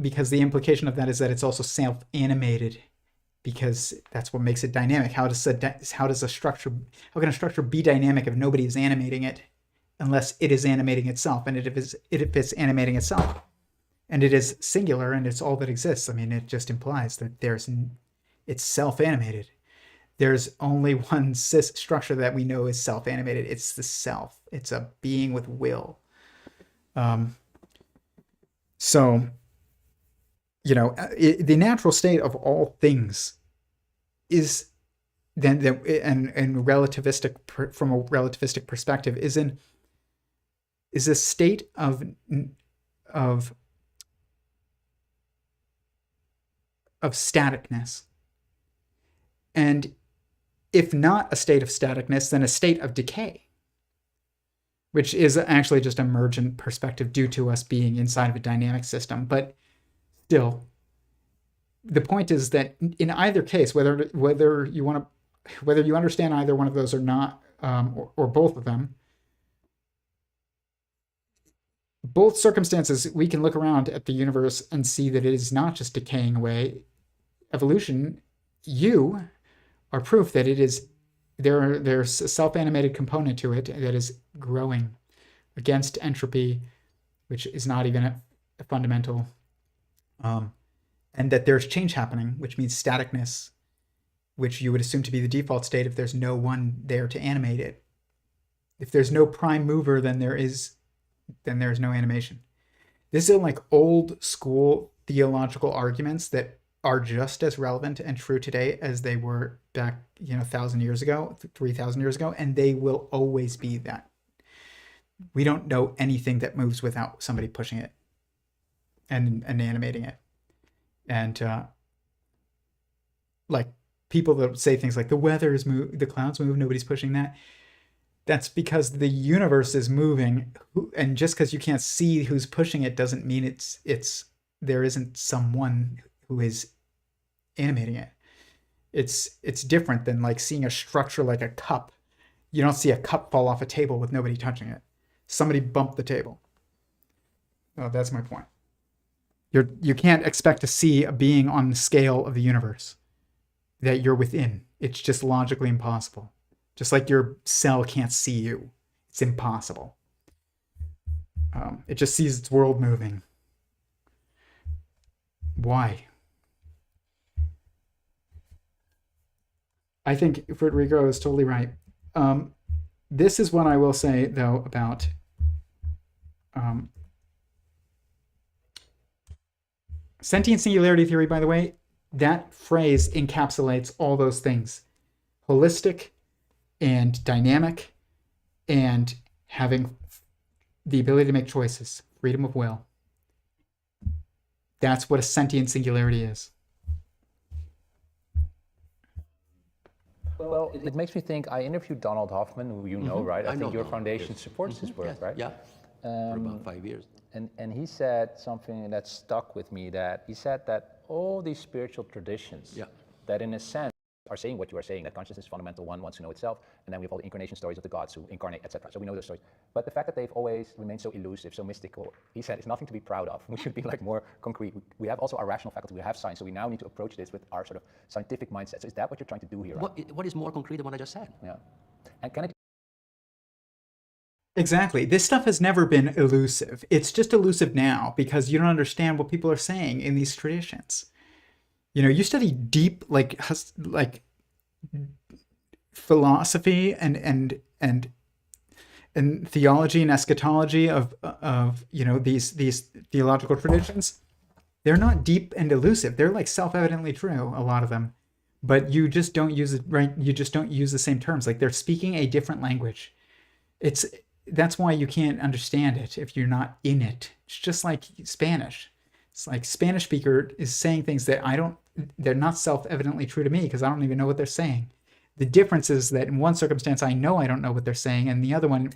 because the implication of that is that it's also self-animated, because that's what makes it dynamic. How can a structure be dynamic if nobody is animating it, unless it is animating itself? And if it's animating itself, and it is singular and it's all that exists, I mean, it just implies that it's self-animated. There's only one structure that we know is self-animated. It's the self. It's a being with will. So, the natural state of all things is then, and relativistic, from a relativistic perspective, is a state of staticness. And if not a state of staticness, then a state of decay, which is actually just emergent perspective due to us being inside of a dynamic system. But still, the point is that in either case, whether you understand either one of those or not, or both of them, both circumstances, we can look around at the universe and see that it is not just decaying away. Evolution, you are proof that there's a self-animated component to it that is growing against entropy, which is not even a fundamental, and that there's change happening, which means staticness, which you would assume to be the default state if there's no one there to animate it. If there's no prime mover, then there's no animation. This is like old school theological arguments that are just as relevant and true today as they were back, 1,000 years ago, 3,000 years ago, and they will always be that. We don't know anything that moves without somebody pushing it and animating it. And like people that say things like the weather is the clouds move, nobody's pushing that. That's because the universe is moving, and just because you can't see who's pushing it doesn't mean there isn't someone who is animating it. It's different than like seeing a structure like a cup. You don't see a cup fall off a table with nobody touching it. Somebody bumped the table. Oh, that's my point. You can't expect to see a being on the scale of the universe that you're within. It's just logically impossible. Just like your cell can't see you. It's impossible. It just sees its world moving. Why? I think Federico is totally right. This is what I will say, though, about sentient singularity theory, by the way. That phrase encapsulates all those things. Holistic and dynamic and having the ability to make choices, freedom of will. That's what a sentient singularity is. Well, it makes me think, I interviewed Donald Hoffman, who you know, right? I think your foundation supports his work, right? Yeah, for about 5 years. And he said something that stuck with me, that he said that all these spiritual traditions, that in a sense are saying what you are saying, that consciousness is fundamental, one wants to know itself, and then we have all the incarnation stories of the gods who incarnate, etc. So we know those stories. But the fact that they've always remained so elusive, so mystical, he said, is nothing to be proud of. We should be like more concrete. We have also our rational faculty, we have science, so we now need to approach this with our sort of scientific mindset. So is that what you're trying to do here? What is more concrete than what I just said? Yeah. And can it Exactly. This stuff has never been elusive. It's just elusive now because you don't understand what people are saying in these traditions. You know, you study deep, like philosophy and theology and eschatology of you know these theological traditions. They're not deep and elusive. They're like self-evidently true, a lot of them, but you just don't use it right. You just don't use the same terms. Like they're speaking a different language. It's That's why you can't understand it if you're not in it. It's just like Spanish. It's like Spanish speaker is saying things that they're not self-evidently true to me because I don't even know what they're saying. The difference is that in one circumstance, I know I don't know what they're saying. And the other one,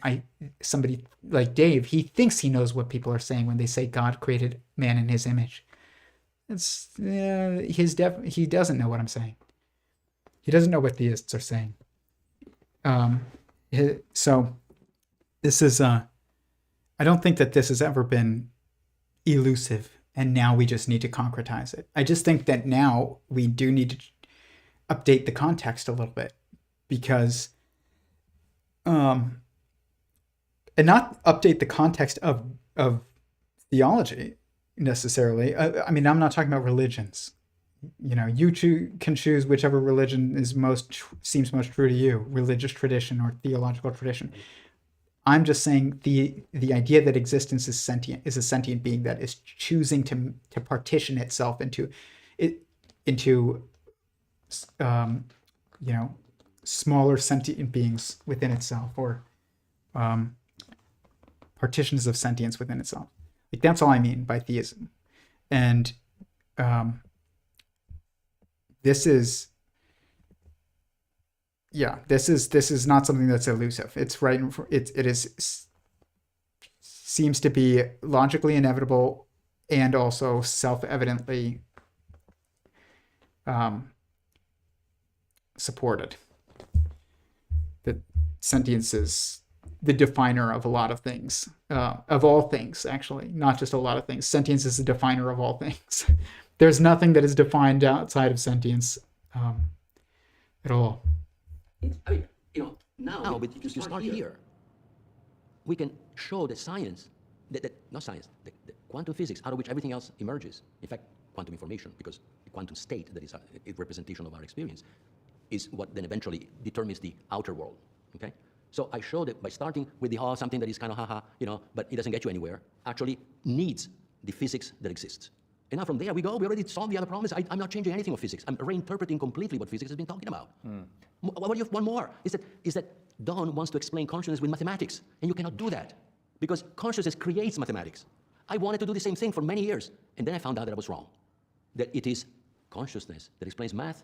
somebody like Dave, he thinks he knows what people are saying when they say God created man in his image. He doesn't know what I'm saying. He doesn't know what theists are saying. So this is, I don't think that this has ever been elusive, and now we just need to concretize it. I just think that now we do need to update the context a little bit, because, and not update the context of theology necessarily. I mean, I'm not talking about religions. You know, you can choose whichever religion is seems most true to you, religious tradition or theological tradition. I'm just saying the idea that existence is a sentient being that is choosing to partition itself into you know, smaller sentient beings within itself, or partitions of sentience within itself. Like that's all I mean by theism. And this is not something that's elusive. It's right. Seems to be logically inevitable and also self-evidently supported. That sentience is the definer of a lot of things, of all things, actually, not just a lot of things. Sentience is the definer of all things. There's nothing that is defined outside of sentience at all. I mean, you know, now, but if you start here, we can show that science, not science, the quantum physics, out of which everything else emerges. In fact, quantum information, because the quantum state that is a representation of our experience, is what then eventually determines the outer world. Okay. So I showed that by starting with the something that is kind of haha, you know, but it doesn't get you anywhere, actually needs the physics that exists. And now from there we go. We already solved the other problems. I'm not changing anything of physics. I'm reinterpreting completely what physics has been talking about. One more is that Don wants to explain consciousness with mathematics, and you cannot do that because consciousness creates mathematics. I wanted to do the same thing for many years, and then I found out that I was wrong. That it is consciousness that explains math,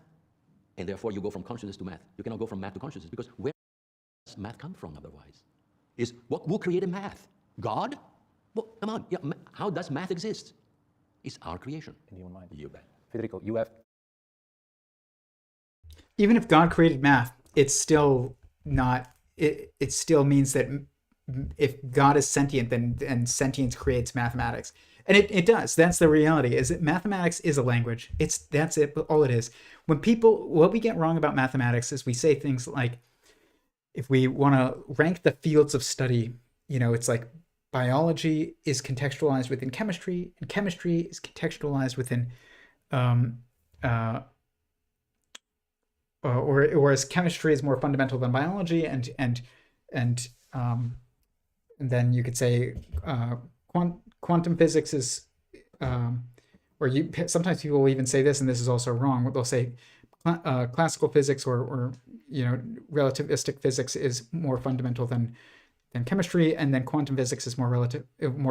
and therefore you go from consciousness to math. You cannot go from math to consciousness, because where does math come from otherwise? Who created math? God? Well, come on. Yeah, how does math exist? It's our creation. In human mind. You bet. Federico, you have... Even if God created math, it's still not, it still means that if God is sentient, then sentience creates mathematics. And it does. That's the reality, is that mathematics is a language. That's it, all it is. What we get wrong about mathematics is we say things like, if we want to rank the fields of study, you know, it's like biology is contextualized within chemistry, and chemistry is contextualized within, whereas chemistry is more fundamental than biology, and then you could say quantum physics is, sometimes people will even say this, and this is also wrong. They'll say classical physics or you know, relativistic physics is more fundamental than chemistry, and then quantum physics is more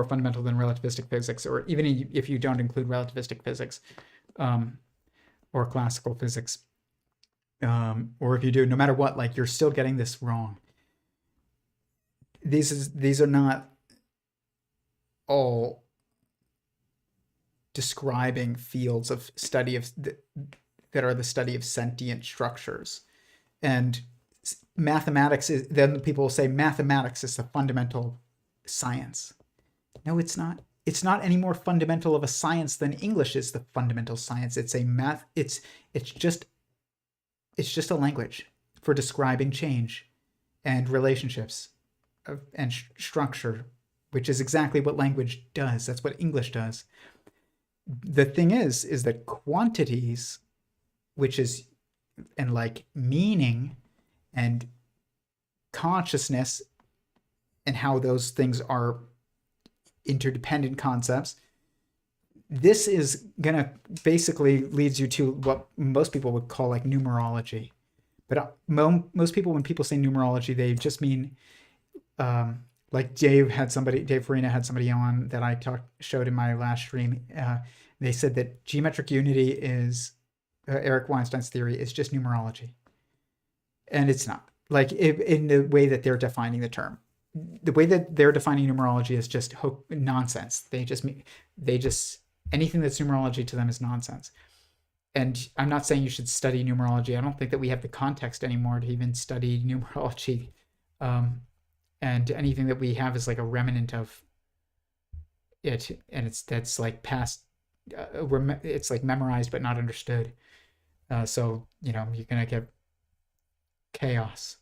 fundamental than relativistic physics, or even if you don't include relativistic physics or classical physics, or if you do, no matter what, like, you're still getting this wrong. These are not all describing fields of study that are the study of sentient structures. And mathematics is, then people will say mathematics is the fundamental science. No, it's not. It's not any more fundamental of a science than English is the fundamental science. It's just a language for describing change and relationships and structure, which is exactly what language does. That's what English does. The thing is that quantities, which is, and like meaning and consciousness and how those things are interdependent concepts, this is gonna basically leads you to what most people would call like numerology. But most people, when people say numerology, they just mean like Dave Farina had somebody on that I showed in my last stream. They said that geometric unity is Eric Weinstein's theory is just numerology, and it's not. Like in the way that they're defining the term, the way that they're defining numerology is just nonsense. They just anything that's numerology to them is nonsense. And I'm not saying you should study numerology. I don't think that we have the context anymore to even study numerology. And anything that we have is like a remnant of it, and that's like past. It's like memorized but not understood. So you're gonna get chaos.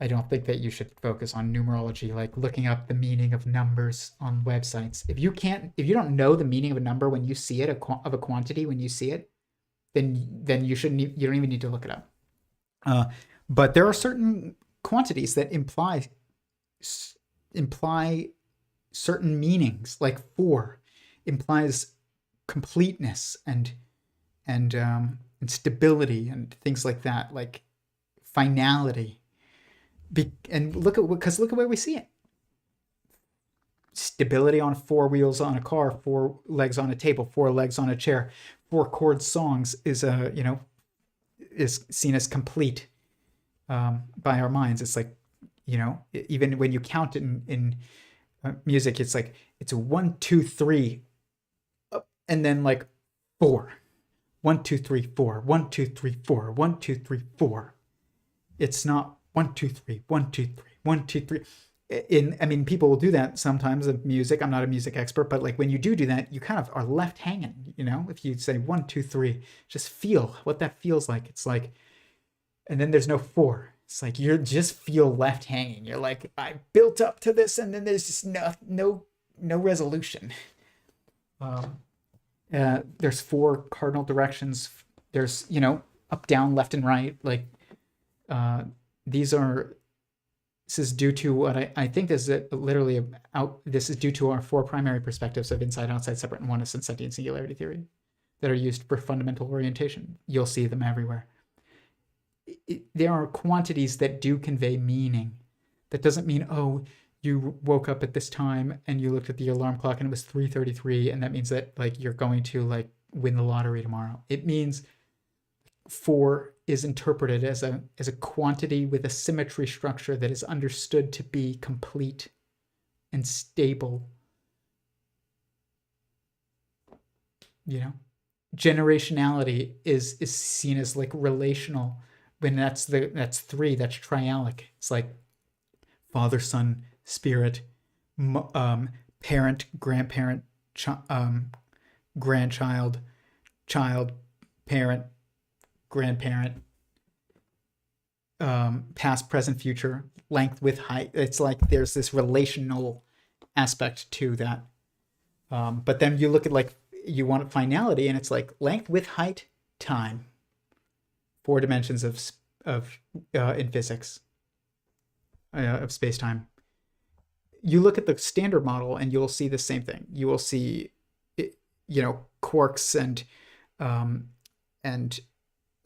I don't think that you should focus on numerology, like looking up the meaning of numbers on websites. If you don't know the meaning of a number when you see it, of a quantity when you see it, then you don't even need to look it up. But there are certain quantities that imply certain meanings, like 4 implies completeness and stability and things like that, like finality. And look at where we see it. Stability on 4 wheels on a car, 4 legs on a table, 4 legs on a chair, 4 chord songs is seen as complete by our minds. It's like, even when you count it in music, it's like it's 1, 2, 3, and then like 4. 1, 2, 3, 4. 1, 2, 3, 4. 1, 2, 3, 4. It's not 1, 2, 3. 1, 2, 3. 1, 2, 3. People will do that sometimes in music. I'm not a music expert, but like when you do that, you kind of are left hanging. If you say 1, 2, 3, just feel what that feels like. It's like, and then there's no 4. It's like you just feel left hanging. You're like, I built up to this, and then there's just no resolution. There's 4 cardinal directions. There's up, down, left, and right. Like this is due to what I think this is literally this is due to our 4 primary perspectives of inside, outside, separate, and oneness, and sentient singularity theory that are used for fundamental orientation. You'll see them everywhere. There are quantities that do convey meaning. That doesn't mean, oh, you woke up at this time and you looked at the alarm clock and it was 3:33, and that means that like you're going to like win the lottery tomorrow. It means 4 is interpreted as a quantity with a symmetry structure that is understood to be complete and stable. Generationality is seen as like relational. When that's 3, that's trialic. It's like father, son, spirit, parent, grandparent, grandchild, child, parent, grandparent, past, present, future, length, width, height. It's like there's this relational aspect to that. But then you look at like you want finality, and it's like length, width, height, time. 4 dimensions of in physics of space-time. You look at the standard model, and you'll see the same thing. You will see, quarks and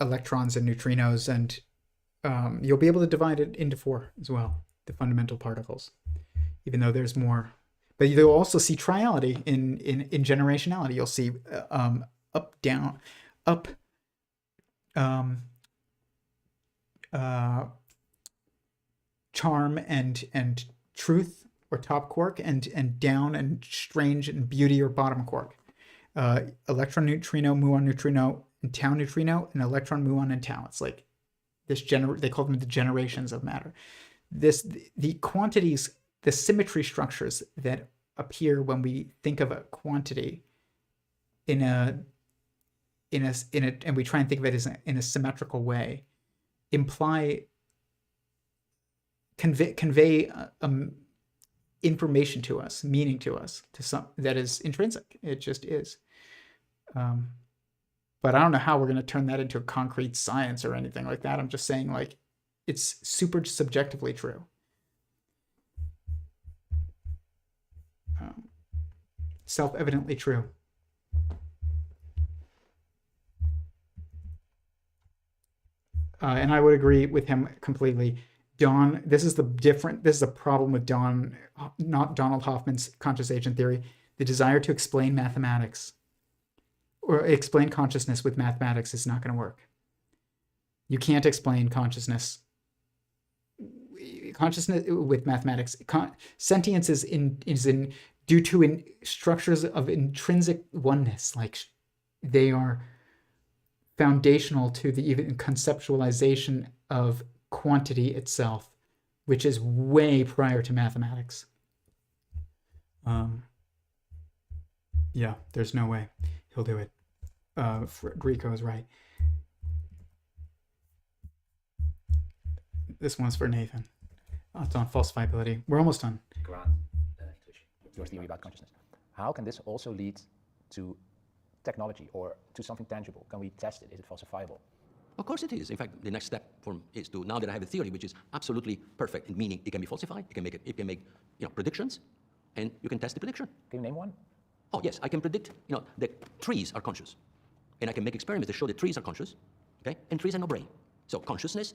electrons and neutrinos, and you'll be able to divide it into 4 as well, the fundamental particles, even though there's more. But you'll also see triality in generationality. You'll see up, down, up, charm and truth or top quark, and down and strange and beauty or bottom quark. Electron, neutrino, muon, neutrino, and tau neutrino, and electron, muon, and tau. It's like this they call them the generations of matter. The quantities, the symmetry structures that appear when we think of a quantity and we try and think of it as in a symmetrical way, imply convey information to us, meaning to us, to some that is intrinsic. It just is. But I don't know how we're going to turn that into a concrete science or anything like that. I'm just saying, like, it's super subjectively true. Self-evidently true. And I would agree with him completely. This is the problem with not Donald Hoffman's conscious agent theory, the desire to explain mathematics or explain consciousness with mathematics is not going to work. You can't explain consciousness with mathematics. Sentience is due to structures of intrinsic oneness, like they are foundational to the even conceptualization of quantity itself, which is way prior to mathematics. Yeah, there's no way he'll do it. Greco is right. This one's for Nathan. It's on falsifiability. We're almost done. Your theory about consciousness. How can this also lead to technology or to something tangible? Can we test it? Is it falsifiable? Of course it is. In fact, the next step is to, now that I have a theory which is absolutely perfect, in meaning it can be falsified, it can make predictions, and you can test the prediction. Can you name one? Oh yes, I can predict that trees are conscious, and I can make experiments that show that trees are conscious, okay, and trees have no brain. So consciousness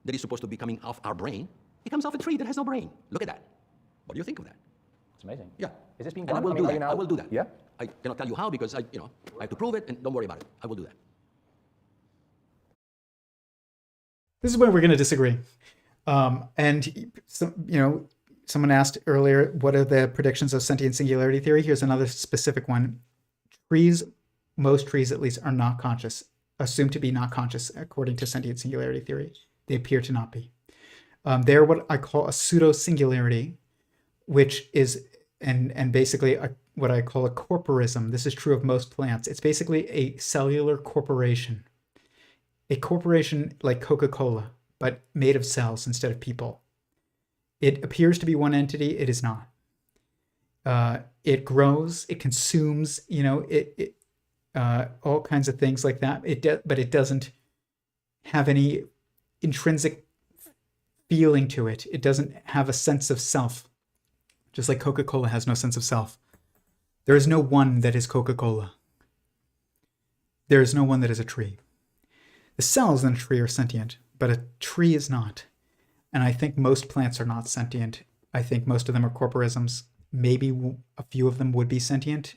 that is supposed to be coming off our brain, it comes off a tree that has no brain. Look at that. What do you think of that? It's amazing. Yeah. Is this being done? I will do that. I will do that. Yeah. I cannot tell you how because I have to prove it, and don't worry about it. I will do that. This is where we're going to disagree. And someone asked earlier, what are the predictions of sentient singularity theory? Here's another specific one. Most trees at least, are not conscious, assumed to be not conscious according to sentient singularity theory. They appear to not be. They're what I call a pseudo-singularity, which is, and basically what I call a corporism. This is true of most plants. It's basically a cellular corporation. A corporation like Coca-Cola, but made of cells instead of people. It appears to be one entity. It is not. It grows. It consumes. All kinds of things like that. But it doesn't have any intrinsic feeling to it. It doesn't have a sense of self. Just like Coca-Cola has no sense of self. There is no one that is Coca-Cola. There is no one that is a tree. The cells in a tree are sentient, but a tree is not. And I think most plants are not sentient. I think most of them are corporisms. Maybe a few of them would be sentient.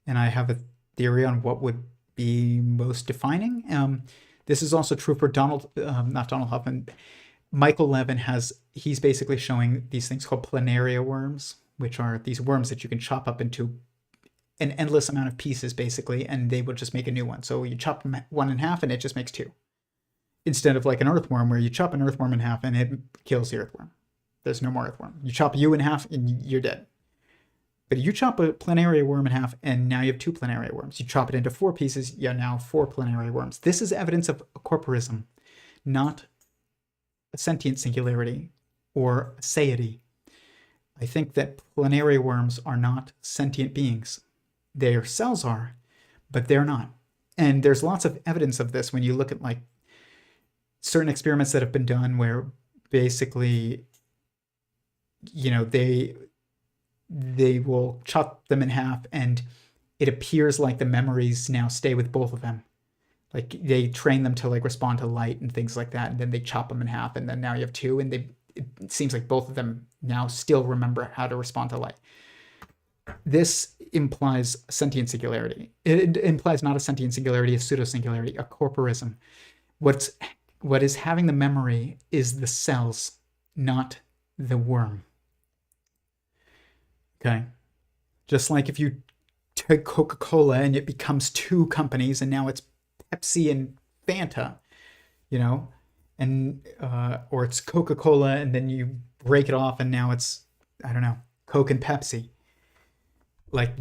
And I have a theory on what would be most defining. This is also true for not Donald Hoffman. Michael Levin he's basically showing these things called planaria worms, which are these worms that you can chop up into an endless amount of pieces, basically, and they will just make a new one. So you chop one in half and it just makes two. Instead of like an earthworm where you chop an earthworm in half and it kills the earthworm. There's no more earthworm. You chop you in half and you're dead. But you chop a planaria worm in half and now you have two planaria worms. You chop it into 4 pieces, you have now 4 planaria worms. This is evidence of a corporism, not a sentient singularity or a seity. I think that planaria worms are not sentient beings. Their cells are, but they're not. And there's lots of evidence of this when you look at like certain experiments that have been done where basically, they will chop them in half and it appears like the memories now stay with both of them. Like they train them to like respond to light and things like that. And then they chop them in half and then now you have 2 and it seems like both of them now still remember how to respond to light. This implies sentient singularity. It implies not a sentient singularity, a pseudo-singularity, a corporism. What is having the memory is the cells, not the worm. Okay? Just like if you take Coca-Cola and it becomes 2 companies and now it's Pepsi and Fanta, and or it's Coca-Cola and then you break it off and now it's, I don't know, Coke and Pepsi. Like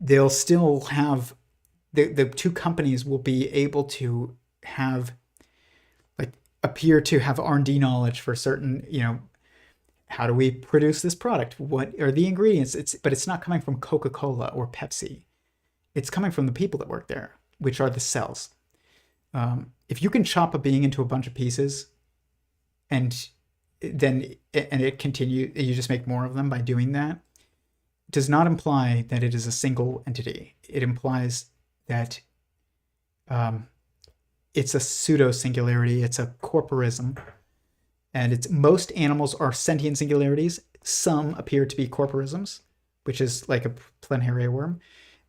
they'll still have the 2 companies will be able to have like appear to have R&D knowledge for certain, how do we produce this product? What are the ingredients? But it's not coming from Coca-Cola or Pepsi. It's coming from the people that work there, which are the cells. If you can chop a being into a bunch of pieces and it continue, you just make more of them by doing that, it does not imply that it is a single entity. It implies that it's a pseudo-singularity, it's a corporism, and most animals are sentient singularities. Some appear to be corporisms, which is like a planaria worm,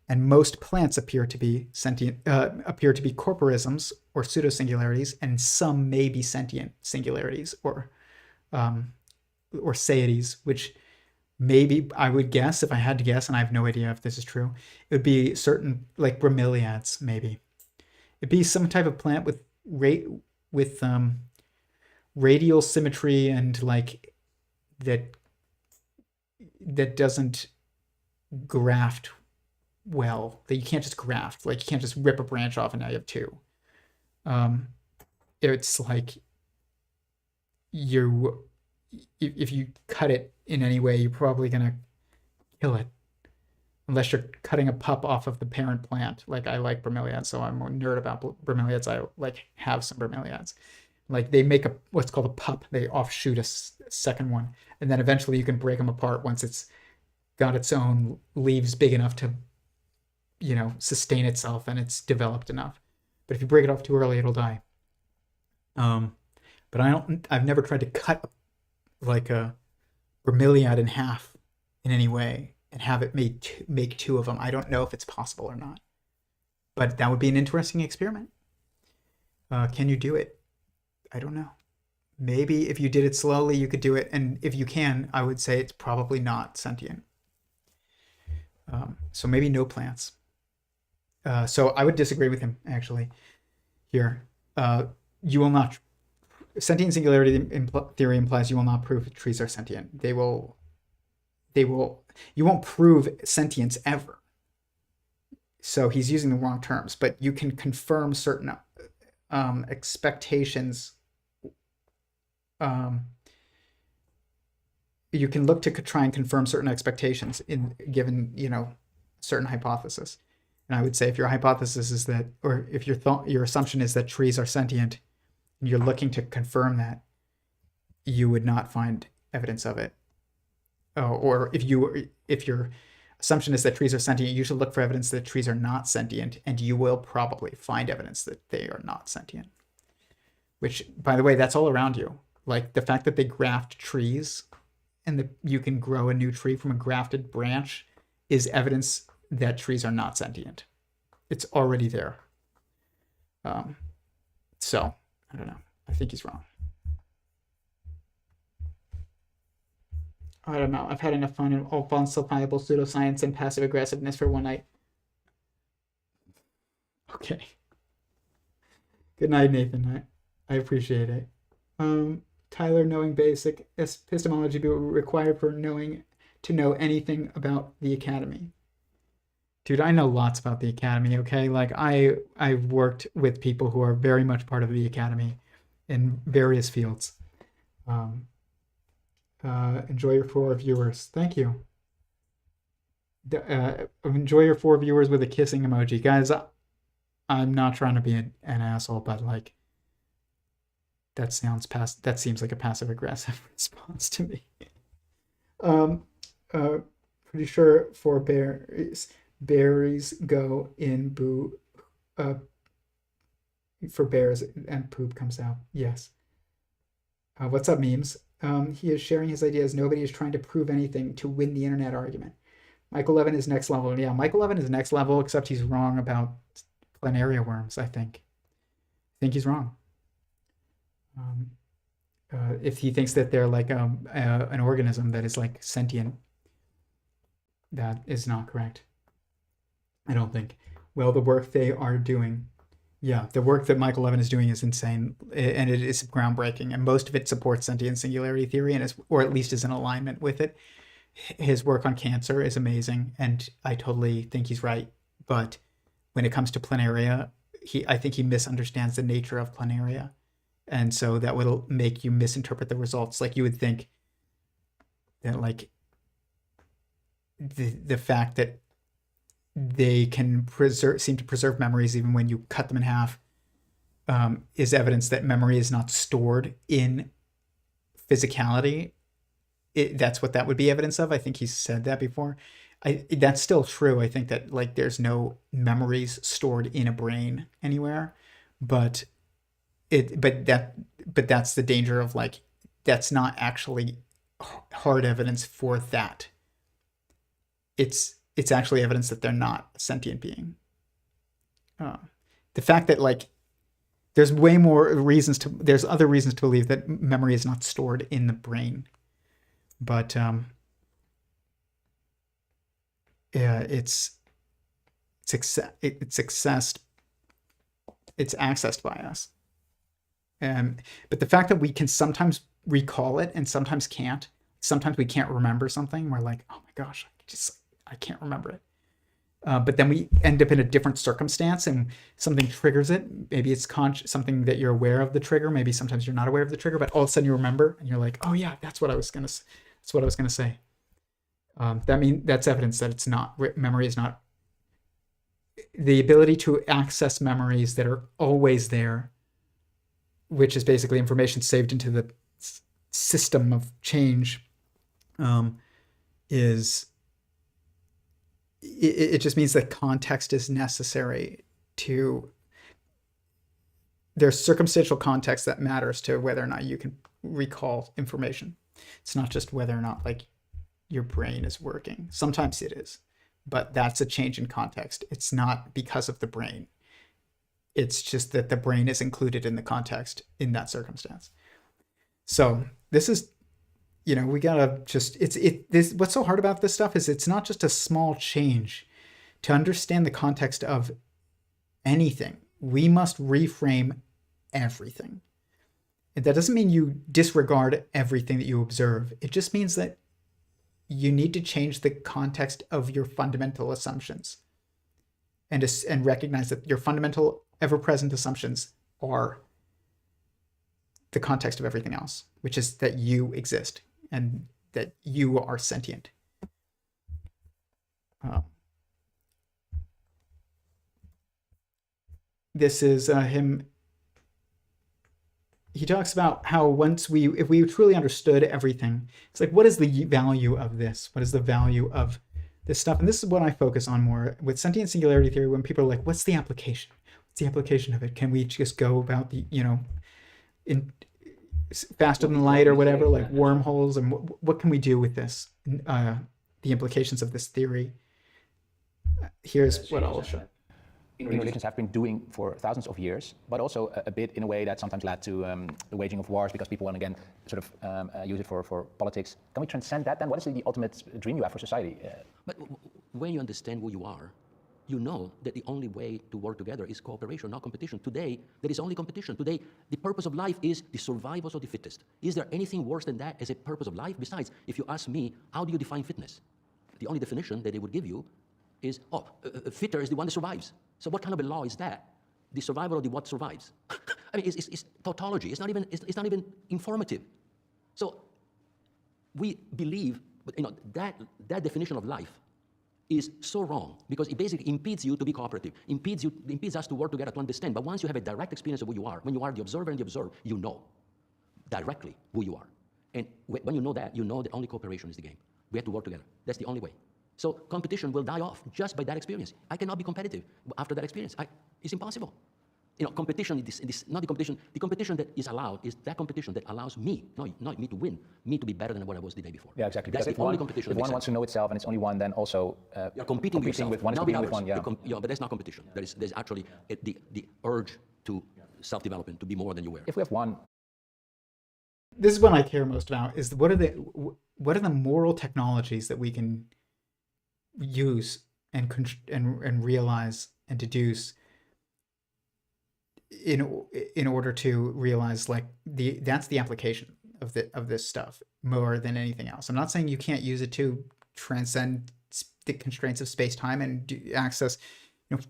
and most plants appear to be corporisms or pseudo-singularities, and some may be sentient singularities or Seities, which maybe I would guess, if I had to guess, and I have no idea if this is true, it would be certain, like bromeliads, maybe. It'd be some type of plant with radial symmetry and like that doesn't graft well. That you can't just graft. Like you can't just rip a branch off and now you have two. It's like if you cut it in any way, you're probably gonna kill it. Unless you're cutting a pup off of the parent plant. Like I like bromeliads, so I'm a nerd about bromeliads. I like have some bromeliads. Like they make what's called a pup. They offshoot a second one, and then eventually you can break them apart once it's got its own leaves big enough to, sustain itself and it's developed enough. But if you break it off too early, it'll die. But I've never tried to cut like a bromeliad in half in any way and have it make two of them. I don't know if it's possible or not, but that would be an interesting experiment. Can you do it? I don't know. Maybe if you did it slowly, you could do it. And if you can, I would say it's probably not sentient. So maybe no plants. So I would disagree with him actually here. You will not. Sentient singularity theory implies you will not prove that trees are sentient. You won't prove sentience ever. So he's using the wrong terms, but you can confirm certain expectations. You can look to try and confirm certain expectations in given, certain hypothesis. And I would say if your hypothesis is that, or if your assumption is that trees are sentient, and you're looking to confirm that, you would not find evidence of it. Or if your assumption is that trees are sentient, you should look for evidence that trees are not sentient, and you will probably find evidence that they are not sentient. Which, by the way, that's all around you. Like the fact that they graft trees and that you can grow a new tree from a grafted branch is evidence that trees are not sentient. It's already there. So, I don't know. I think he's wrong. I don't know. I've had enough fun in all falsifiable pseudoscience and passive aggressiveness for one night. Okay. Good night, Nathan. I appreciate it. Tyler, knowing basic epistemology be required for to know anything about the academy. Dude, I know lots about the academy, okay? Like I've worked with people who are very much part of the academy in various fields. Enjoy your 4 viewers. Thank you. Enjoy your 4 viewers with a kissing emoji. Guys, I'm not trying to be an asshole, but like that seems like a passive aggressive response to me. Pretty sure 4 berries go in boo for bears and poop comes out. Yes. What's up, memes? He is sharing his ideas. Nobody is trying to prove anything to win the internet argument. Michael Levin is next level. Yeah, Michael Levin is next level, except he's wrong about planaria worms, I think. I think he's wrong. If he thinks that they're like an organism that is like sentient, that is not correct. I don't think. Well, the work they are doing, yeah, the work that Michael Levin is doing is insane, and it is groundbreaking, and most of it supports sentient singularity theory, and or at least is in alignment with it. His work on cancer is amazing, and I totally think he's right. But when it comes to planaria, I think he misunderstands the nature of planaria, And so that will make you misinterpret the results. Like you would think that like the fact that they can seem to preserve memories even when you cut them in half is evidence that memory is not stored in physicality. That's what that would be evidence of. I think he said that before. That's still true. I think that like there's no memories stored in a brain anywhere, but that's the danger of like that's not actually hard evidence for that. It's actually evidence that they're not a sentient being. The fact that like there's way more reasons there's other reasons to believe that memory is not stored in the brain, but yeah, it's accessed by us. But the fact that we can sometimes recall it and sometimes can't, sometimes we can't remember something, we're like, oh my gosh, I can't remember it. But then we end up in a different circumstance and something triggers it. Maybe it's something that you're aware of the trigger. Maybe sometimes you're not aware of the trigger, but all of a sudden you remember and you're like, oh yeah, that's what I was gonna say. That's evidence that it's not, memory is not, the ability to access memories that are always there, which is basically information saved into the system of change, it just means that context is necessary there's circumstantial context that matters to whether or not you can recall information. It's not just whether or not like your brain is working. Sometimes it is, but that's a change in context. It's not because of the brain. It's just that the brain is included in the context in that circumstance. So this is, we gotta just, what's so hard about this stuff is it's not just a small change. To understand the context of anything, we must reframe everything. That doesn't mean you disregard everything that you observe. It just means that you need to change the context of your fundamental assumptions and recognize that your fundamental ever-present assumptions are the context of everything else, which is that you exist and that you are sentient. This is him. He talks about how if we truly understood everything, it's like, what is the value of this? What is the value of this stuff? And this is what I focus on more with sentient singularity theory. When people are like, what's the application? What's the application of it? Can we just go about the, in faster than light or whatever, like wormholes, and what can we do with this? The implications of this theory. Here's what I'll show. Religions have been doing for thousands of years, but also a bit in a way that sometimes led to the waging of wars because people want to again sort of use it for politics. Can we transcend that then? What is the ultimate dream you have for society? But when you understand who you are, you know that the only way to work together is cooperation, not competition. Today, there is only competition. Today, the purpose of life is the survival of the fittest. Is there anything worse than that as a purpose of life? Besides, if you ask me, how do you define fitness? The only definition that they would give you is, fitter is the one that survives. So what kind of a law is that? The survival of the what survives? I mean, it's tautology. It's not even informative. So we believe, but that definition of life is so wrong because it basically impedes you to be cooperative, impedes us to work together to understand. But once you have a direct experience of who you are, when you are the observer and the observed, you know directly who you are. And when you know that only cooperation is the game. We have to work together. That's the only way. So competition will die off just by that experience. I cannot be competitive after that experience. It's impossible. Competition is not the competition. The competition that is allowed is that competition that allows me, not me to win, me to be better than what I was the day before. Yeah, exactly. That's the only competition. If one wants to know itself and it's only one, then also you're competing with one is competing with one. Yeah. But that's not competition. There's actually the urge to self-development, to be more than you were. If we have one. This is what I care most about: is what are the moral technologies that we can use and realize and deduce in order to realize that's the application of this stuff more than anything else. I'm not saying you can't use it to transcend the constraints of space-time and access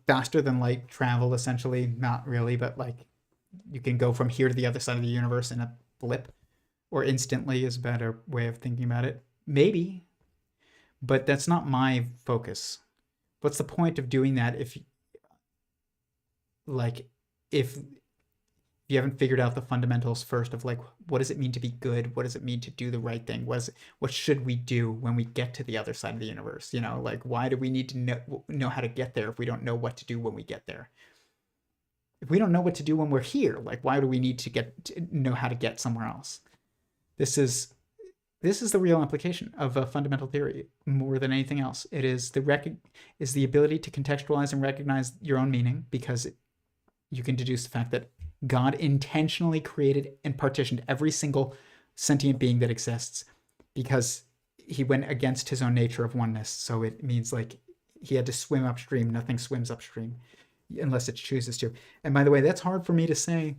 faster than light travel, essentially. Not really, but you can go from here to the other side of the universe in a blip, or instantly is a better way of thinking about it. Maybe, but that's not my focus. What's the point of doing that if you haven't figured out the fundamentals first of like, what does it mean to be good? What does it mean to do the right thing? What should we do when we get to the other side of the universe? You know, like, why do we need to know how to get there if we don't know what to do when we get there? If we don't know what to do when we're here, like, why do we need to know how to get somewhere else? This is the real implication of a fundamental theory more than anything else. It is the ability to contextualize and recognize your own meaning, because you can deduce the fact that God intentionally created and partitioned every single sentient being that exists because he went against his own nature of oneness. So it means like he had to swim upstream. Nothing swims upstream unless it chooses to. And by the way, that's hard for me to say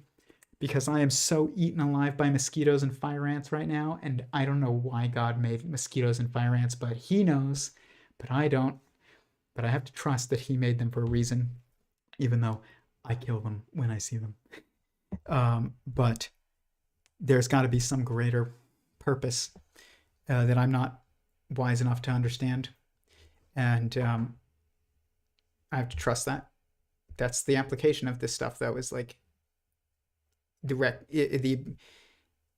because I am so eaten alive by mosquitoes and fire ants right now. And I don't know why God made mosquitoes and fire ants, but he knows, but I don't. But I have to trust that he made them for a reason, even though I kill them when I see them. But there's got to be some greater purpose that I'm not wise enough to understand. And I have to trust that. That's the application of this stuff, though, is like direct. It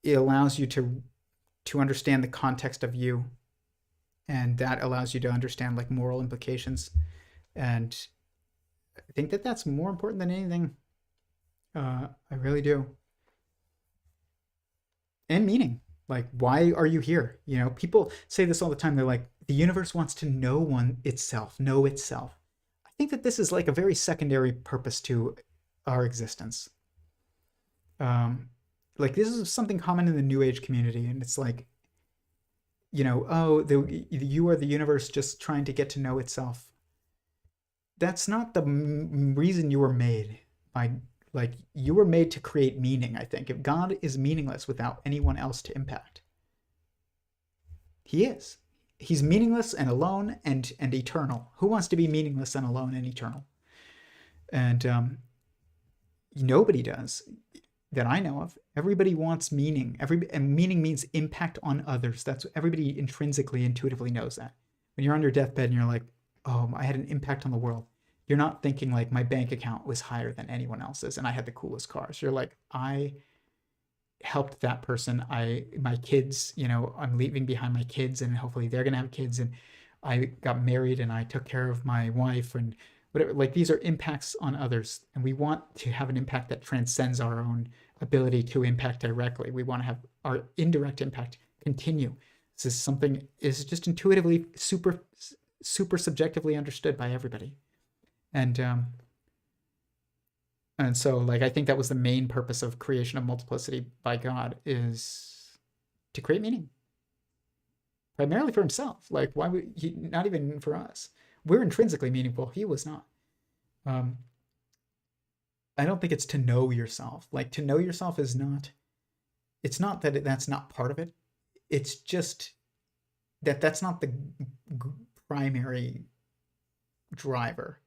allows you to understand the context of you. And that allows you to understand like moral implications. And I think that that's more important than anything. I really do. And meaning, like, why are you here? You know, people say this all the time. They're like, the universe wants to know itself. I think that this is like a very secondary purpose to our existence. Like, this is something common in the New Age community, and it's like, you know, you are the universe just trying to get to know itself. That's not the reason you were made. Like, you were made to create meaning, I think. If God is meaningless without anyone else to impact, he is. He's meaningless and alone and eternal. Who wants to be meaningless and alone and eternal? And nobody does that I know of. Everybody wants meaning. And meaning means impact on others. That's everybody intrinsically, intuitively knows that. When you're on your deathbed and you're like, oh, I had an impact on the world. You're not thinking like my bank account was higher than anyone else's and I had the coolest cars. You're like, I helped that person. My kids, you know, I'm leaving behind my kids and hopefully they're going to have kids. And I got married and I took care of my wife and whatever. Like, these are impacts on others. And we want to have an impact that transcends our own ability to impact directly. We want to have our indirect impact continue. This is something is just intuitively super subjectively understood by everybody. And so, like, I think that was the main purpose of creation of multiplicity by God, is to create meaning. Primarily for himself. Like, why would he, not even for us. We're intrinsically meaningful. He was not. I don't think it's to know yourself. Like, to know yourself is not, it's not that that's not part of it. It's just that that's not the primary driver.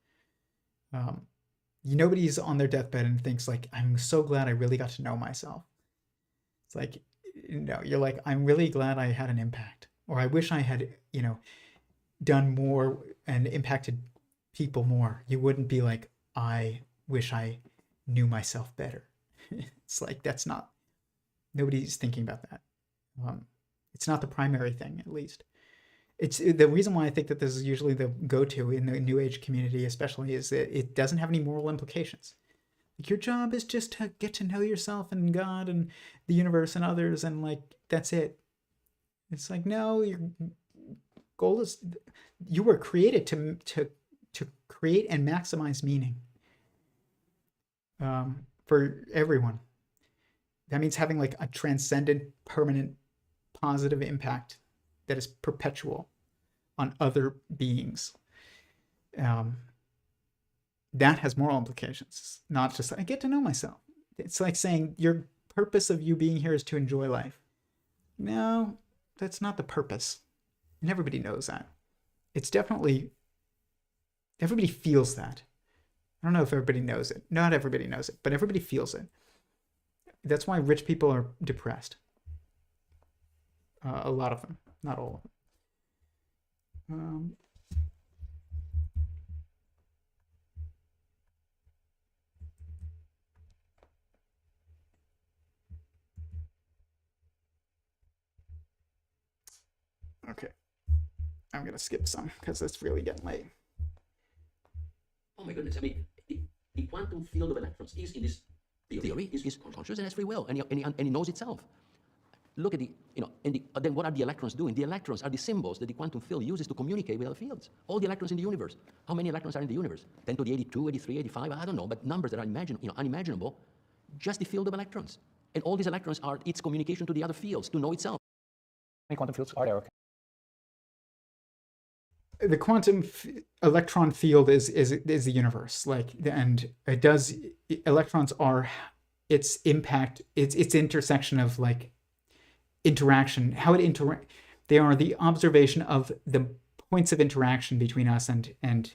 Nobody's on their deathbed and thinks like, I'm so glad I really got to know myself. It's like, no, you're like, I'm really glad I had an impact, or I wish I had, you know, done more and impacted people more. You wouldn't be like, I wish I knew myself better. It's like, that's not, nobody's thinking about that. It's not the primary thing, at least. It's the reason why I think that this is usually the go-to in the New Age community, especially, is that it doesn't have any moral implications. Like, your job is just to get to know yourself and God and the universe and others, and like, that's it. It's like, no, your goal is, you were created to create and maximize meaning for everyone. That means having like a transcendent, permanent, positive impact that is perpetual on other beings. That has moral implications, not just, I get to know myself. It's like saying your purpose of you being here is to enjoy life. No, that's not the purpose. And everybody knows that. It's definitely, everybody feels that. I don't know if everybody knows it. Not everybody knows it, but everybody feels it. That's why rich people are depressed. A lot of them, not all of them. Okay, I'm gonna skip some because it's really getting late. Oh my goodness, I mean, the quantum field of electrons is in this theory, is conscious and has free will, and it knows itself. Look at then what are the electrons doing? The electrons are the symbols that the quantum field uses to communicate with other fields. All the electrons in the universe. How many electrons are in the universe? 10 to the 82, 83, 85, I don't know, but numbers that are unimaginable. Just the field of electrons. And all these electrons are its communication to the other fields to know itself. How many quantum fields are there? The quantum electron field is the universe, like, and it does, electrons are its impact, its intersection of like interaction, how it interact. They are the observation of the points of interaction between us and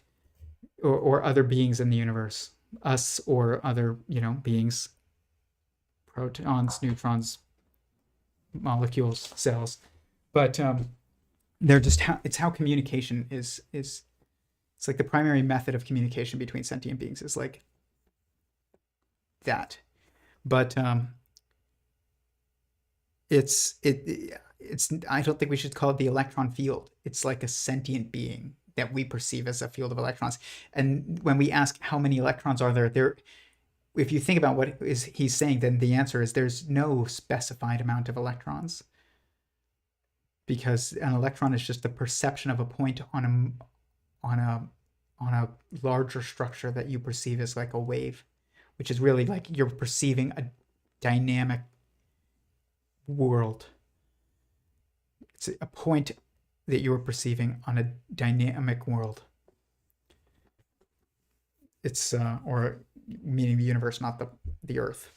or other beings in the universe, us or other beings, protons, neutrons, molecules, cells, but they're just how communication is. It's like the primary method of communication between sentient beings is like that, but it's I don't think we should call it the electron field. It's like a sentient being that we perceive as a field of electrons. And when we ask how many electrons are there, if you think about what he's saying, then the answer is there's no specified amount of electrons, because an electron is just the perception of a point on a larger structure that you perceive as like a wave, which is really like you're perceiving a dynamic world. It's a point that you're perceiving on a dynamic world. It's or meaning the universe, not the earth.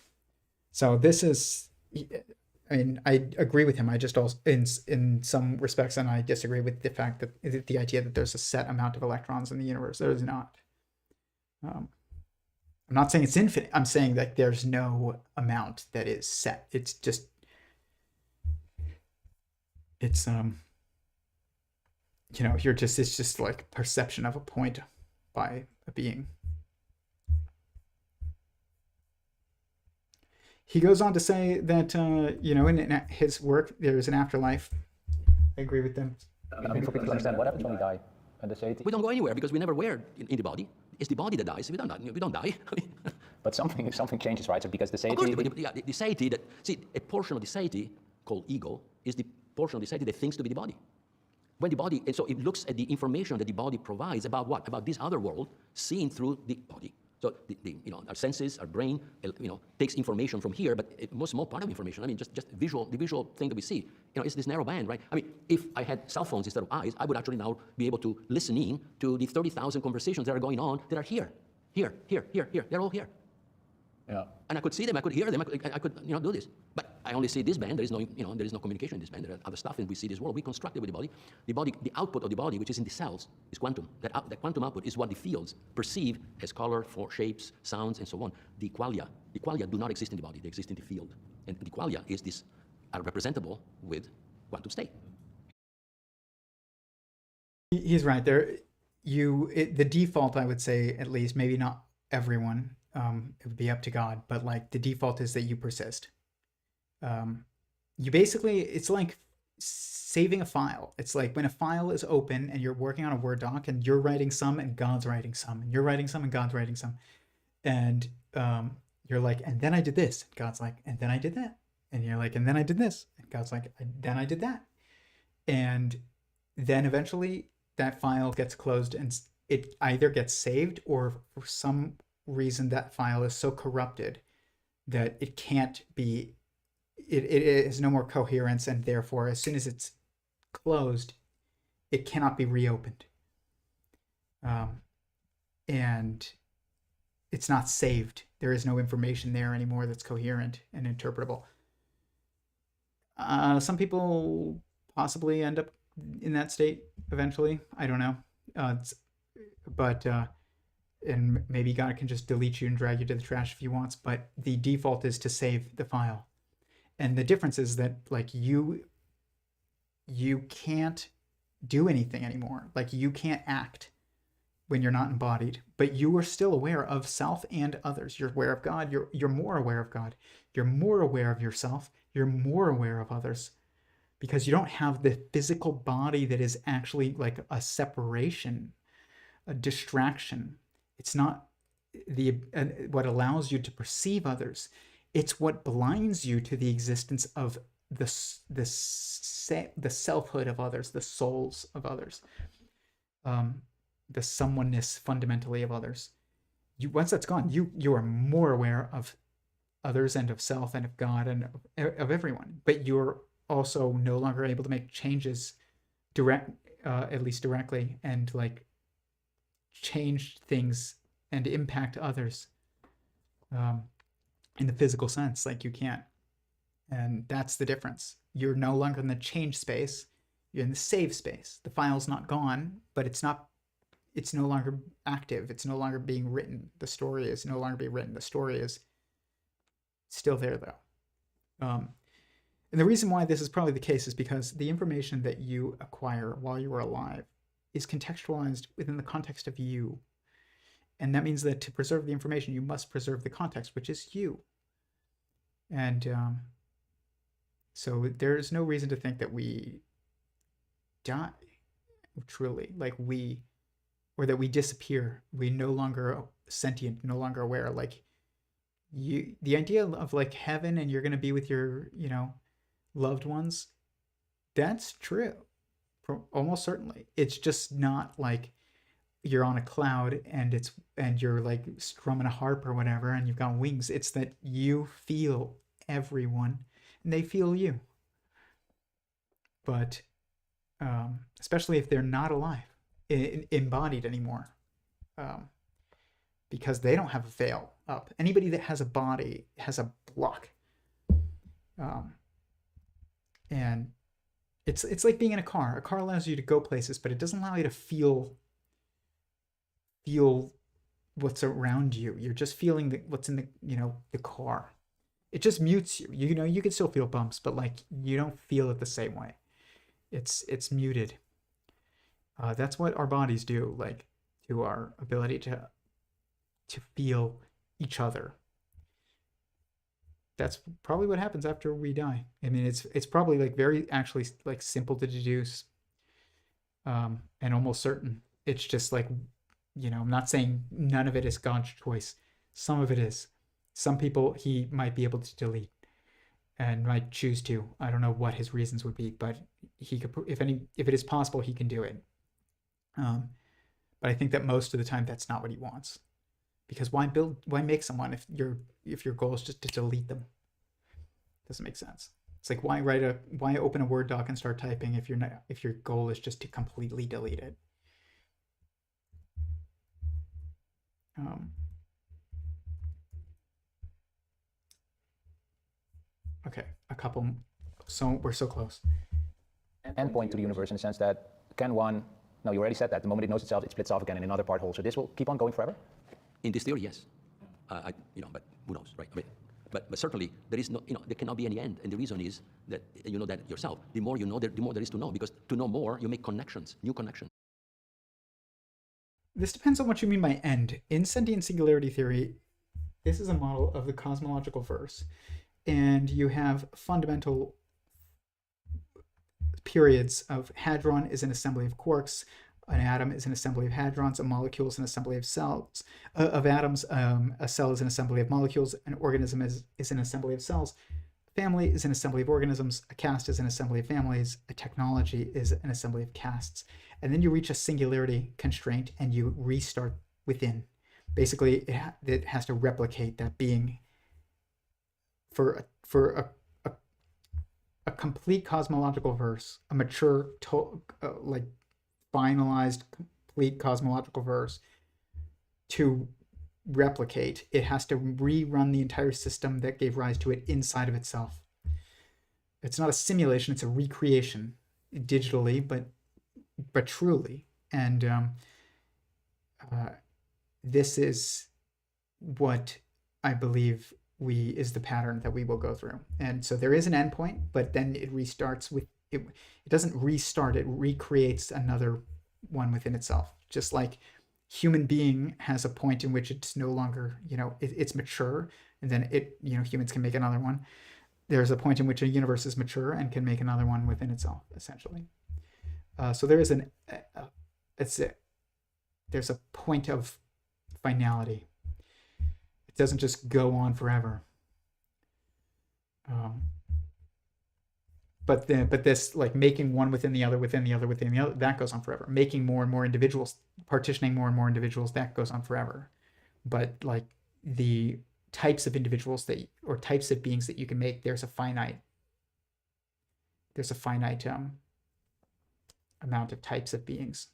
So this is, I mean, I agree with him. I just also, in some respects, and I disagree with the fact that the idea that there's a set amount of electrons in the universe. There is not. I'm not saying it's infinite. I'm saying that there's no amount that is set. It's just, it's it's just like perception of a point by a being. He goes on to say that, in his work, there is an afterlife. I agree with them. I mean, for people to understand, what happens when we die? And we don't go anywhere because we never were in the body. It's the body that dies. We don't die. But something changes, right? So because the Of course, seity... the seity, a portion of the seity called ego is the portion of the seity that thinks to be the body. When the body, and so it looks at the information that the body provides about what? About this other world seen through the body. So our senses, our brain, takes information from here, but a small part of information. I mean, just the visual thing that we see. It's this narrow band, right? I mean, if I had cell phones instead of eyes, I would actually now be able to listen in to the 30,000 conversations that are going on that are here. They're all here. Yeah. And I could see them, I could hear them, I could do this. But I only see this band. There is no communication in this band. There are other stuff, and we see this world. We construct it with the body. The output of the body, which is in the cells, is quantum. That quantum output is what the fields perceive as color, shapes, sounds, and so on. The qualia do not exist in the body. They exist in the field. And the qualia are representable with quantum state. He's right there. The default, I would say, at least, maybe not everyone, it would be up to God, but like the default is that you persist. You basically, it's like saving a file. It's like when a file is open and you're working on a Word doc and you're writing some and God's writing some, and you're writing some and God's writing some. And you're like, and then I did this. And God's like, and then I did that. And you're like, and then I did this. And God's like, then I did that. And then eventually that file gets closed and it either gets saved, or for some reason that file is so corrupted that it can't be, it has no more coherence, and therefore as soon as it's closed, it cannot be reopened. And it's not saved. There is no information there anymore that's coherent and interpretable. Some people possibly end up in that state eventually. I don't know. But and maybe God can just delete you and drag you to the trash if he wants, but the default is to save the file. And the difference is that like you can't do anything anymore. Like you can't act when you're not embodied, but you are still aware of self and others. You're aware of God. You're more aware of God. You're more aware of yourself. You're more aware of others, because you don't have the physical body that is actually like a separation, a distraction. It's not what allows you to perceive others. It's what blinds you to the existence of the selfhood of others, the souls of others, the someoneness fundamentally of others. Once that's gone, you are more aware of others and of self and of God and of everyone, but you're also no longer able to make changes at least directly, and like change things and impact others in the physical sense. Like you can't. And that's the difference. You're no longer in the change space. You're in the save space. The file's not gone, but it's no longer active. It's no longer being written. The story is no longer being written. The story is still there, though. And the reason why this is probably the case is because the information that you acquire while you are alive is contextualized within the context of you. And that means that to preserve the information, you must preserve the context, which is you. And so there's no reason to think that we die, truly, or that we disappear. We no longer sentient, no longer aware. Like the idea of like heaven and you're going to be with your, loved ones, that's true. Almost certainly. It's just not like you're on a cloud and you're like strumming a harp or whatever and you've got wings. It's that you feel everyone and they feel you. But especially if they're not alive, embodied anymore, because they don't have a veil up. Anybody that has a body has a block. And it's like being in a car. A car allows you to go places, but it doesn't allow you to feel what's around you. You're just feeling what's in the car. It just mutes you. You can still feel bumps, but like you don't feel it the same way. It's muted. That's what our bodies do, like to our ability to feel each other. That's probably what happens after we die. I mean, it's probably like very actually like simple to deduce, and almost certain. It's just like, I'm not saying none of it is God's choice. Some of it is. Some people he might be able to delete and might choose to. I don't know what his reasons would be, but he could, if it is possible, he can do it. But I think that most of the time that's not what he wants. Because why make someone if your goal is just to delete them? Doesn't make sense. It's like why open a Word doc and start typing if your goal is just to completely delete it? Okay, a couple. So we're so close. Endpoint to the universe in the sense that can one? No, you already said that. The moment it knows itself, it splits off again in another part whole. So this will keep on going forever. In this theory, yes. But who knows, right? I mean, but certainly there is no, there cannot be any end. And the reason is that you know that yourself. The more you know, the more there is to know. Because to know more, you make connections, new connections. This depends on what you mean by end. In Sentient Singularity Theory, this is a model of the cosmological verse. And you have fundamental periods of hadron is an assembly of quarks, an atom is an assembly of hadrons, a molecule is an assembly of cells, of atoms, a cell is an assembly of molecules, an organism is an assembly of cells, family is an assembly of organisms, a caste is an assembly of families, a technology is an assembly of castes. And then you reach a singularity constraint and you restart within. Basically, it has to replicate that being for a complete cosmological verse, a mature, finalized, complete cosmological verse to replicate. It has to rerun the entire system that gave rise to it inside of itself. It's not a simulation, it's a recreation digitally, but truly. And this is what I believe is the pattern that we will go through. And so there is an endpoint, but then it restarts with it. It doesn't restart, it recreates another one within itself. Just like human being has a point in which it's no longer, it's mature, and then humans can make another one. There's a point in which a universe is mature and can make another one within itself, essentially. So there is there's a point of finality. It doesn't just go on forever. But this, like, making one within the other, within the other, within the other, that goes on forever. Making more and more individuals, partitioning more and more individuals, that goes on forever. But like the types of individuals or types of beings that you can make, there's a finite amount of types of beings.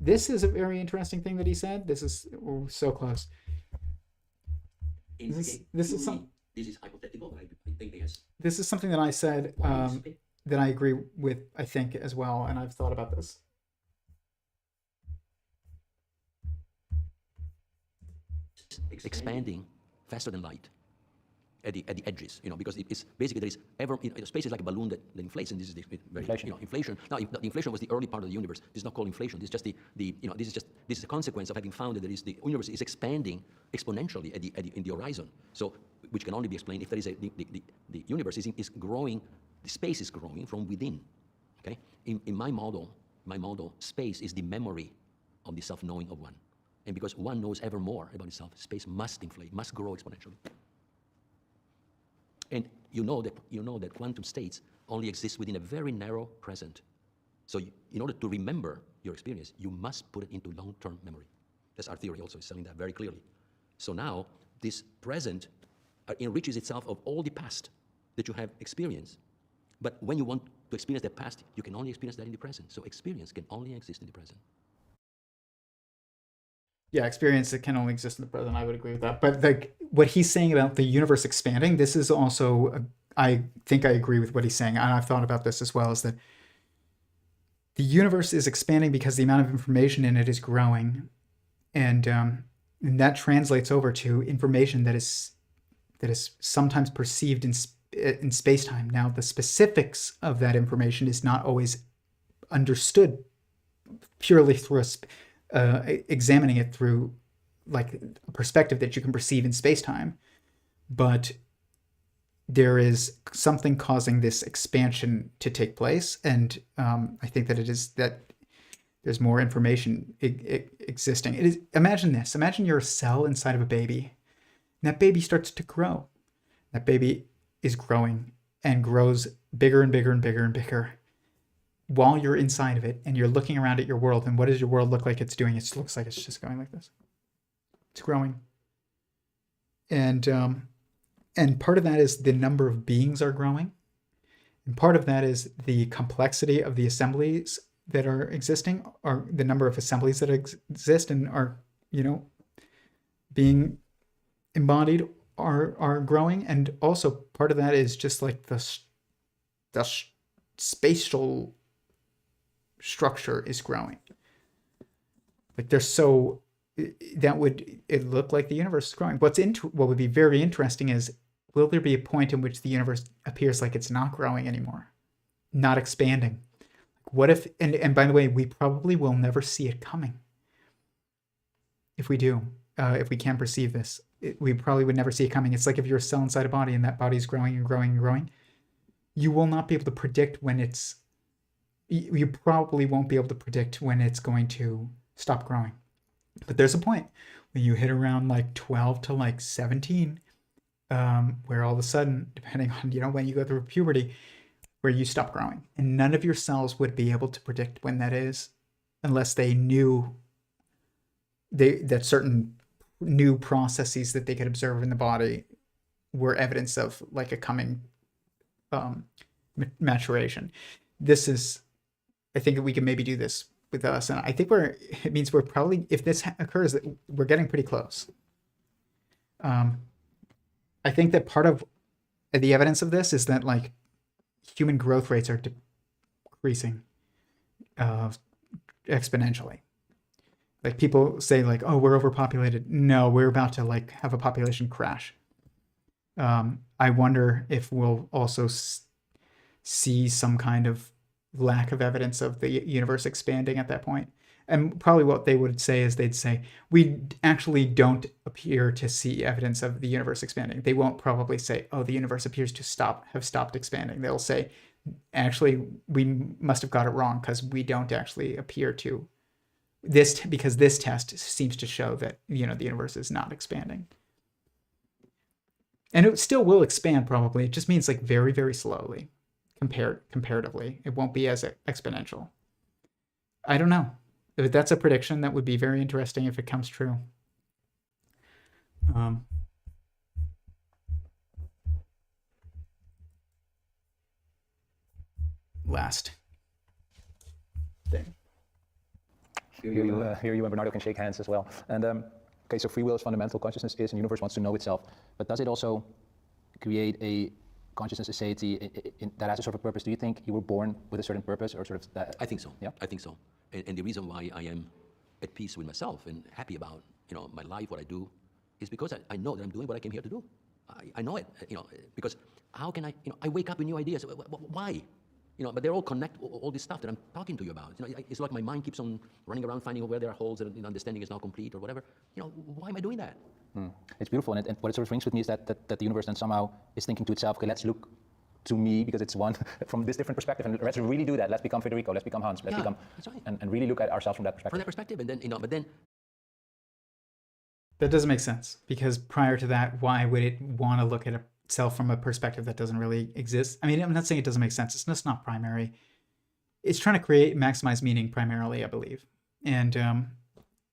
This is a very interesting thing that he said. This is so close. This is hypothetical, but I think this is something that I said that I agree with, I think, as well, and I've thought about this. Expanding faster than light at the edges, because it's basically space is like a balloon that inflates, and this is the Inflation. Inflation. Now, the inflation was the early part of the universe. This is not called inflation. This is just this is a consequence of having found that the universe is expanding exponentially in the horizon. So, which can only be explained if there is the universe is growing, the space is growing from within. Okay, in my model, space is the memory of the self-knowing of one. And because one knows ever more about itself, space must inflate, must grow exponentially. And you know that quantum states only exist within a very narrow present. So in order to remember your experience, you must put it into long-term memory. That's our theory also is telling that very clearly. So now this present enriches itself of all the past that you have experienced. But when you want to experience that past, you can only experience that in the present. So experience can only exist in the present. Yeah, experience that can only exist in the present. I would agree with that. But what he's saying about the universe expanding, this is also, I think I agree with what he's saying, and I've thought about this as well, is that the universe is expanding because the amount of information in it is growing, and that translates over to information that is sometimes perceived in space-time. Now, the specifics of that information is not always understood purely through examining it through like a perspective that you can perceive in space-time, but there is something causing this expansion to take place, and I think that it is that there's more information existing. It is, imagine this. Imagine you're a cell inside of a baby, and that baby starts to grow. That baby is growing and grows bigger and bigger and bigger and bigger while you're inside of it, and you're looking around at your world. And what does your world look like it's doing? It looks like it's just going like this. It's growing. And part of that is the number of beings are growing. And part of that is the complexity of the assemblies that are existing, or the number of assemblies that exist and are, being embodied are growing. And also part of that is just like the spatial structure is growing. Like it look like the universe is growing. What would be very interesting is, will there be a point in which the universe appears like it's not growing anymore, not expanding? What if, and by the way, we probably will never see it coming. If we do, if we can perceive this, we probably would never see it coming. It's like if you're a cell inside a body and that body is growing and growing and growing, you will not be able to predict when you probably won't be able to predict when it's going to stop growing. But there's a point when you hit around like 12 to like 17, where all of a sudden, depending on, when you go through puberty, where you stop growing. And none of your cells would be able to predict when that is, unless they knew that certain new processes that they could observe in the body were evidence of like a coming maturation. I think that we can maybe do this with us, and I think it means we're probably, if this occurs, that we're getting pretty close. I think that part of the evidence of this is that like human growth rates are decreasing exponentially. Like people say like, oh, we're overpopulated. No, we're about to like have a population crash. I wonder if we'll also see some kind of lack of evidence of the universe expanding at that point. And probably what they would say is they'd say, we actually don't appear to see evidence of the universe expanding. They won't probably say, oh, the universe appears to have stopped expanding. They'll say, actually, we must have got it wrong because we don't actually appear to because this test seems to show that, the universe is not expanding. And it still will expand probably. It just means like very, very slowly comparatively. It won't be as exponential. I don't know. That's a prediction that would be very interesting if it comes true. Last thing. Here you and Bernardo can shake hands as well. And okay, so free will is fundamental. Consciousness is, and the universe wants to know itself. But does it also create a consciousness, a seity, that has a sort of purpose? Do you think you were born with a certain purpose, or sort of that? I think so. Yeah, I think so. And the reason why I am at peace with myself and happy about my life, what I do, is because I know that I'm doing what I came here to do. I know it, because how can I wake up with new ideas. Why? But they're all all this stuff that I'm talking to you about. It's like my mind keeps on running around finding where there are holes and understanding is not complete or whatever. Why am I doing that? It's beautiful, and what it sort of rings with me is that the universe then somehow is thinking to itself, okay, let's look to me because it's one from this different perspective, and let's really do that. Let's become Federico. Let's become Hans. Let's become, that's right. and really look at ourselves from that perspective. From that perspective, and then but then. That doesn't make sense because prior to that, why would it want to look at itself from a perspective that doesn't really exist? I mean, I'm not saying it doesn't make sense. It's just not primary. It's trying to maximize meaning primarily, I believe. And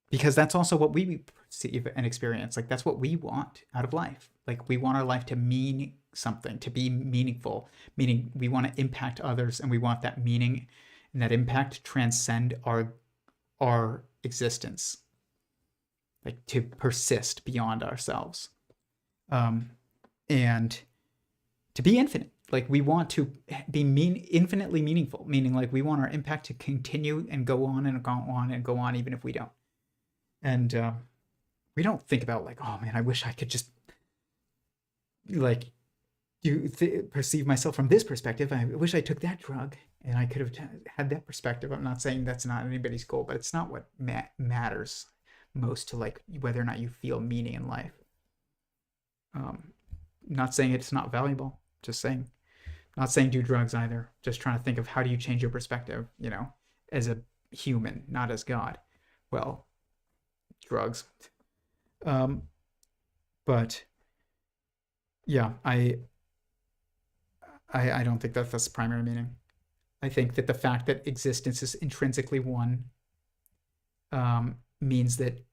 because that's also what we perceive and experience. Like that's what we want out of life. Like we want our life to mean something, to be meaningful, meaning we want to impact others and we want that meaning and that impact to transcend our existence, like to persist beyond ourselves. And to be infinite. Like we want to be infinitely meaningful, meaning like we want our impact to continue and go on and go on and go on, even if we don't. And we don't think about like, oh man, I wish I could just like perceive myself from this perspective. I wish I took that drug and I could have had that perspective. I'm not saying that's not anybody's goal, but it's not what matters most to like whether or not you feel meaning in life. Not saying it's not valuable, just saying. Not saying do drugs either. Just trying to think of how do you change your perspective, as a human, not as God. Well, drugs. But yeah, I don't think that's the primary meaning. I think that the fact that existence is intrinsically one means that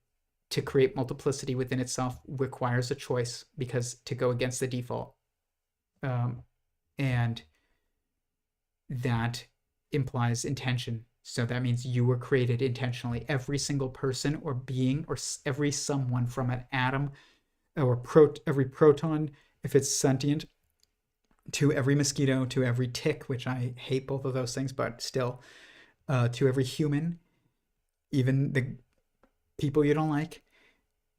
to create multiplicity within itself requires a choice, because to go against the default. And that implies intention. So that means you were created intentionally. Every single person or being or every someone, from an atom or every proton, if it's sentient, to every mosquito, to every tick, which I hate both of those things, but still, to every human, even the people you don't like,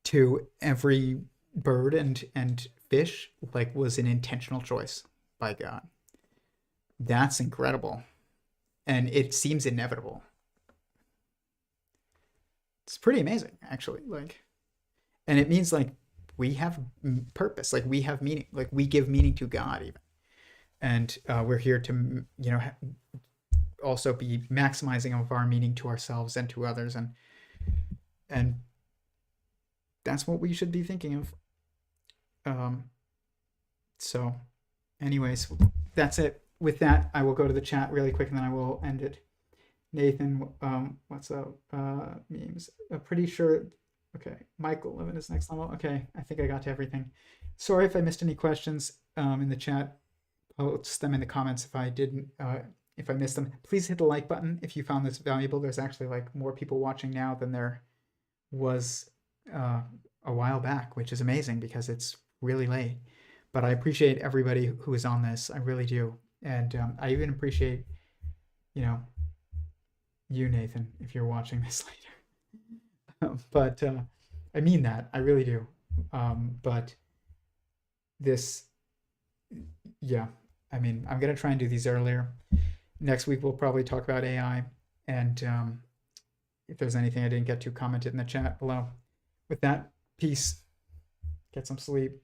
to every bird and fish, like, was an intentional choice by God. That's incredible. And it seems inevitable. It's pretty amazing, actually. Like, and it means like we have purpose, like we have meaning, like we give meaning to God even. And we're here to, also be maximizing of our meaning to ourselves and to others. And that's what we should be thinking of. So anyways, that's it. With that, I will go to the chat really quick and then I will end it. Nathan, what's up? Memes. I'm pretty sure. Okay. Michael, living his next level. Okay. I think I got to everything. Sorry if I missed any questions in the chat. Post them in the comments if I didn't, if I missed them. Please hit the like button if you found this valuable. There's actually like more people watching now than there was a while back, which is amazing because it's really late. But I appreciate everybody who is on this. I really do. And I even appreciate, you, Nathan, if you're watching this later. But I mean that. I really do. But this, yeah, I mean, I'm going to try and do these earlier. Next week, we'll probably talk about AI. And if there's anything I didn't get to, comment it in the chat below. With that, peace. Get some sleep.